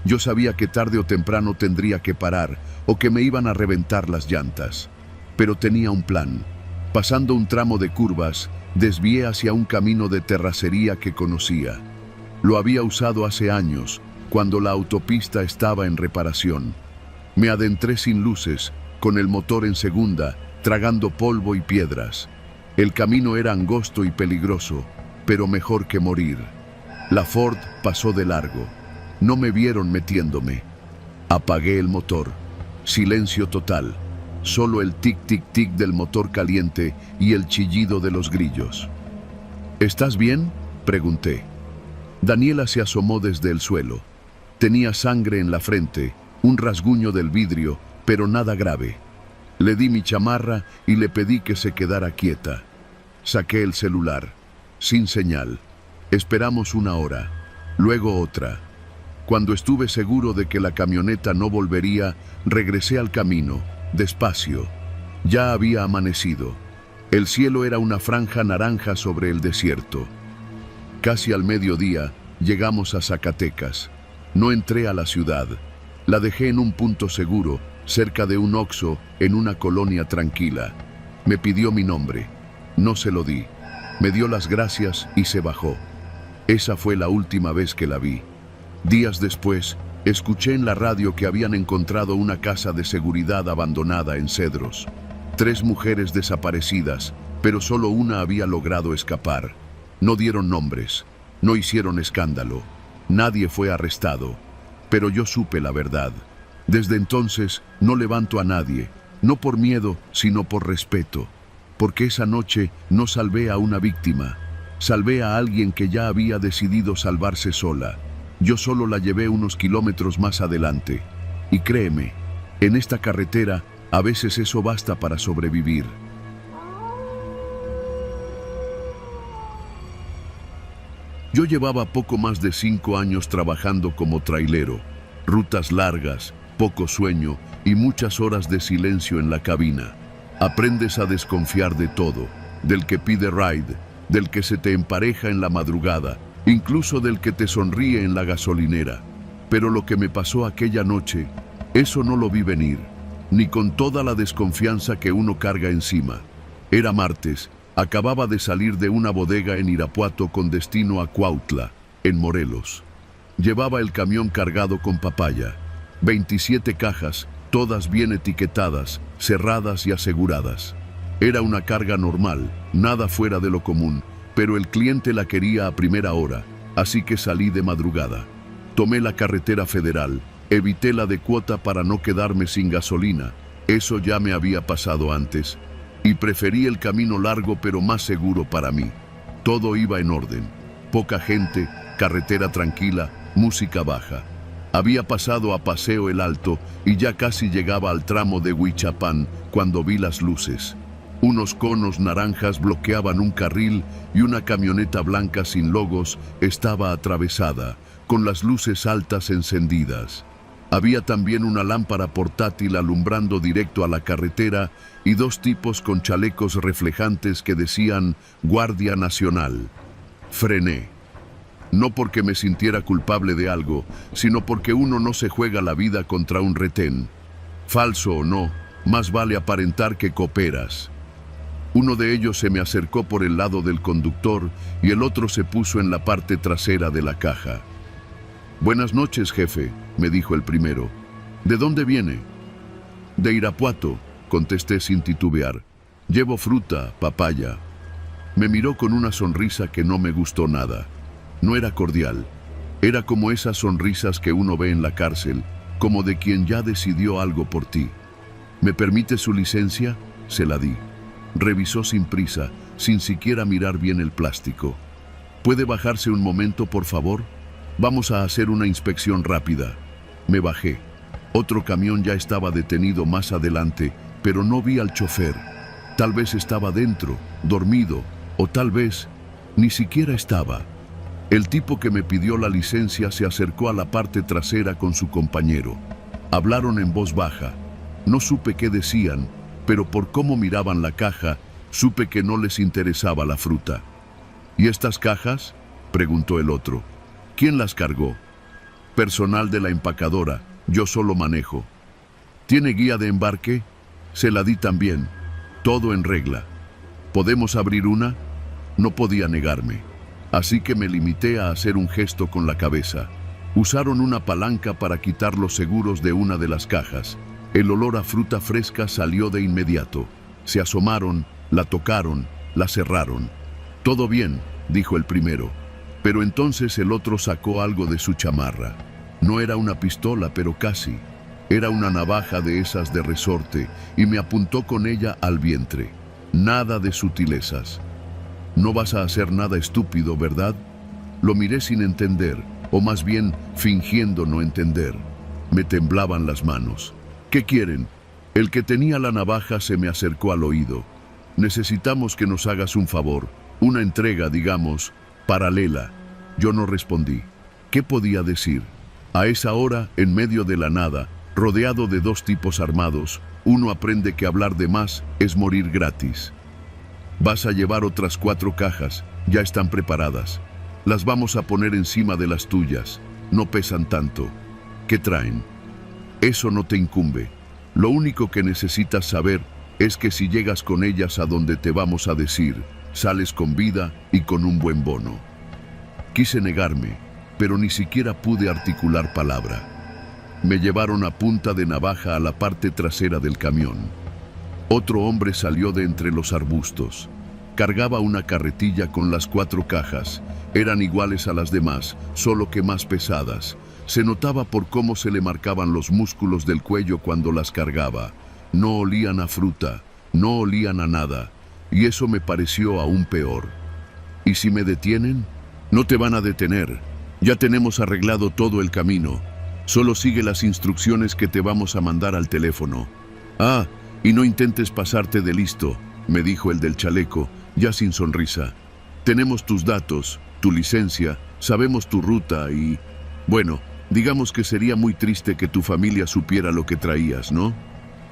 Yo sabía que tarde o temprano tendría que parar o que me iban a reventar las llantas. Pero tenía un plan. Pasando un tramo de curvas, desvié hacia un camino de terracería que conocía. Lo había usado hace años, cuando la autopista estaba en reparación. Me adentré sin luces, con el motor en segunda, tragando polvo y piedras. El camino era angosto y peligroso, pero mejor que morir. La Ford pasó de largo. No me vieron metiéndome. Apagué el motor. Silencio total. Solo el tic-tic-tic del motor caliente y el chillido de los grillos. ¿Estás bien?, pregunté. Daniela se asomó desde el suelo. Tenía sangre en la frente, un rasguño del vidrio, pero nada grave. Le di mi chamarra y le pedí que se quedara quieta. Saqué el celular. Sin señal. Esperamos 1 hora, luego otra. Cuando estuve seguro de que la camioneta no volvería, regresé al camino, despacio. Ya había amanecido. El cielo era una franja naranja sobre el desierto. Casi al mediodía, llegamos a Zacatecas. No entré a la ciudad. La dejé en un punto seguro, cerca de un Oxxo, en una colonia tranquila. Me pidió mi nombre. No se lo di. Me dio las gracias y se bajó. Esa fue la última vez que la vi. Días después, escuché en la radio que habían encontrado una casa de seguridad abandonada en Cedros. 3 mujeres desaparecidas, pero solo una había logrado escapar. No dieron nombres, no hicieron escándalo. Nadie fue arrestado. Pero yo supe la verdad. Desde entonces no levanto a nadie, no por miedo, sino por respeto. Porque esa noche no salvé a una víctima. Salvé a alguien que ya había decidido salvarse sola. Yo solo la llevé unos kilómetros más adelante. Y créeme, en esta carretera a veces eso basta para sobrevivir. Yo llevaba poco más de 5 años trabajando como trailero. Rutas largas, poco sueño y muchas horas de silencio en la cabina. Aprendes a desconfiar de todo, del que pide ride, del que se te empareja en la madrugada, incluso del que te sonríe en la gasolinera. Pero lo que me pasó aquella noche, eso no lo vi venir, ni con toda la desconfianza que uno carga encima. Era martes, acababa de salir de una bodega en Irapuato con destino a Cuautla, en Morelos. Llevaba el camión cargado con papaya, 27 cajas, todas bien etiquetadas, cerradas y aseguradas. Era una carga normal, nada fuera de lo común, pero el cliente la quería a primera hora, así que salí de madrugada. Tomé la carretera federal, evité la de cuota para no quedarme sin gasolina, eso ya me había pasado antes, y preferí el camino largo pero más seguro para mí. Todo iba en orden, poca gente, carretera tranquila, música baja. Había pasado a Paseo El Alto y ya casi llegaba al tramo de Huichapán cuando vi las luces. Unos conos naranjas bloqueaban un carril y una camioneta blanca sin logos estaba atravesada, con las luces altas encendidas. Había también una lámpara portátil alumbrando directo a la carretera y 2 tipos con chalecos reflejantes que decían Guardia Nacional. Frené. No porque me sintiera culpable de algo, sino porque uno no se juega la vida contra un retén. Falso o no, más vale aparentar que cooperas. Uno de ellos se me acercó por el lado del conductor y el otro se puso en la parte trasera de la caja. «Buenas noches, jefe», me dijo el primero. «¿De dónde viene?» «De Irapuato», contesté sin titubear. «Llevo fruta, papaya». Me miró con una sonrisa que no me gustó nada. No era cordial. Era como esas sonrisas que uno ve en la cárcel, como de quien ya decidió algo por ti. «¿Me permite su licencia?» Se la di. Revisó sin prisa, sin siquiera mirar bien el plástico. «¿Puede bajarse un momento, por favor? Vamos a hacer una inspección rápida». Me bajé. Otro camión ya estaba detenido más adelante, pero no vi al chofer. Tal vez estaba dentro, dormido, o tal vez ni siquiera estaba. El tipo que me pidió la licencia se acercó a la parte trasera con su compañero. Hablaron en voz baja. No supe qué decían, pero por cómo miraban la caja, supe que no les interesaba la fruta. «¿Y estas cajas?», preguntó el otro. «¿Quién las cargó?». Personal de la empacadora, yo solo manejo. ¿Tiene guía de embarque? Se la di también. Todo en regla. ¿Podemos abrir una? No podía negarme. Así que me limité a hacer un gesto con la cabeza. Usaron una palanca para quitar los seguros de una de las cajas. El olor a fruta fresca salió de inmediato. Se asomaron, la tocaron, la cerraron. «Todo bien», dijo el primero. Pero entonces el otro sacó algo de su chamarra. No era una pistola, pero casi. Era una navaja de esas de resorte y me apuntó con ella al vientre. Nada de sutilezas. «No vas a hacer nada estúpido, ¿verdad?». Lo miré sin entender, o más bien fingiendo no entender. Me temblaban las manos. «¿Qué quieren?». El que tenía la navaja se me acercó al oído. «Necesitamos que nos hagas un favor, una entrega, digamos, paralela». Yo no respondí. ¿Qué podía decir? A esa hora, en medio de la nada, rodeado de dos tipos armados, uno aprende que hablar de más es morir gratis. «Vas a llevar otras 4 cajas, ya están preparadas. Las vamos a poner encima de las tuyas, no pesan tanto. ¿Qué traen?». «Eso no te incumbe. Lo único que necesitas saber es que si llegas con ellas a donde te vamos a decir, sales con vida y con un buen bono». Quise negarme, pero ni siquiera pude articular palabra. Me llevaron a punta de navaja a la parte trasera del camión. Otro hombre salió de entre los arbustos. Cargaba una carretilla con las 4 cajas. Eran iguales a las demás, solo que más pesadas. Se notaba por cómo se le marcaban los músculos del cuello cuando las cargaba. No olían a fruta, no olían a nada, y eso me pareció aún peor. ¿Y si me detienen? «No te van a detener. Ya tenemos arreglado todo el camino. Solo sigue las instrucciones que te vamos a mandar al teléfono». «Ah, y no intentes pasarte de listo», me dijo el del chaleco, ya sin sonrisa. «Tenemos tus datos, tu licencia, sabemos tu ruta y... bueno, digamos que sería muy triste que tu familia supiera lo que traías, ¿no?».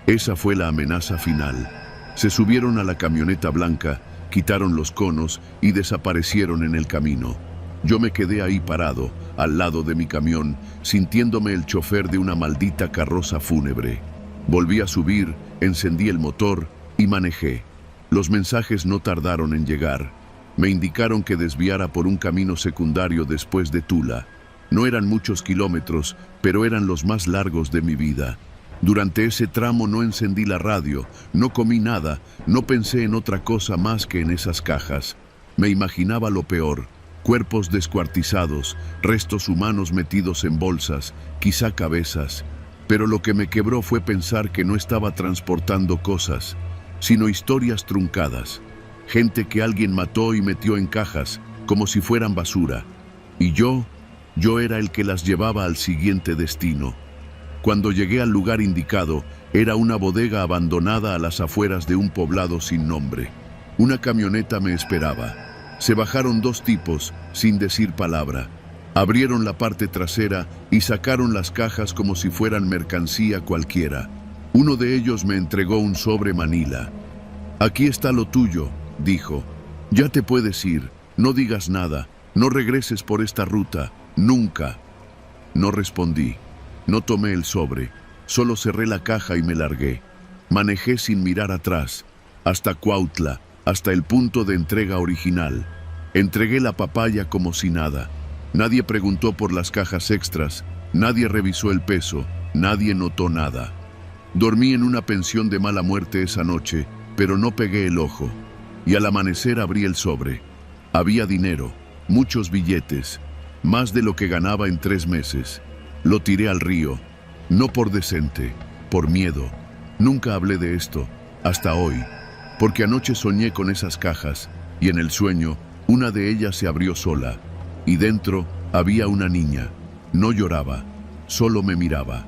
Esa fue la amenaza final. Se subieron a la camioneta blanca, quitaron los conos y desaparecieron en el camino. Yo me quedé ahí parado, al lado de mi camión, sintiéndome el chofer de una maldita carroza fúnebre. Volví a subir, encendí el motor y manejé. Los mensajes no tardaron en llegar. Me indicaron que desviara por un camino secundario después de Tula. No eran muchos kilómetros, pero eran los más largos de mi vida. Durante ese tramo no encendí la radio, no comí nada, no pensé en otra cosa más que en esas cajas. Me imaginaba lo peor: cuerpos descuartizados, restos humanos metidos en bolsas, quizá cabezas. Pero lo que me quebró fue pensar que no estaba transportando cosas, sino historias truncadas. Gente que alguien mató y metió en cajas, como si fueran basura. Y yo era el que las llevaba al siguiente destino. Cuando llegué al lugar indicado, era una bodega abandonada a las afueras de un poblado sin nombre. Una camioneta me esperaba. Se bajaron 2 tipos, sin decir palabra. Abrieron la parte trasera y sacaron las cajas como si fueran mercancía cualquiera. Uno de ellos me entregó un sobre manila. «Aquí está lo tuyo», dijo. «Ya te puedes ir, no digas nada, no regreses por esta ruta, nunca». No respondí. No tomé el sobre, solo cerré la caja y me largué. Manejé sin mirar atrás, hasta Cuautla, hasta el punto de entrega original. Entregué la papaya como si nada. Nadie preguntó por las cajas extras, nadie revisó el peso, nadie notó nada. Dormí en una pensión de mala muerte esa noche, pero no pegué el ojo. Y al amanecer abrí el sobre. Había dinero, muchos billetes, más de lo que ganaba en 3 meses. Lo tiré al río, no por decente, por miedo. Nunca hablé de esto, hasta hoy, porque anoche soñé con esas cajas, y en el sueño, una de ellas se abrió sola, y dentro había una niña. No lloraba, solo me miraba.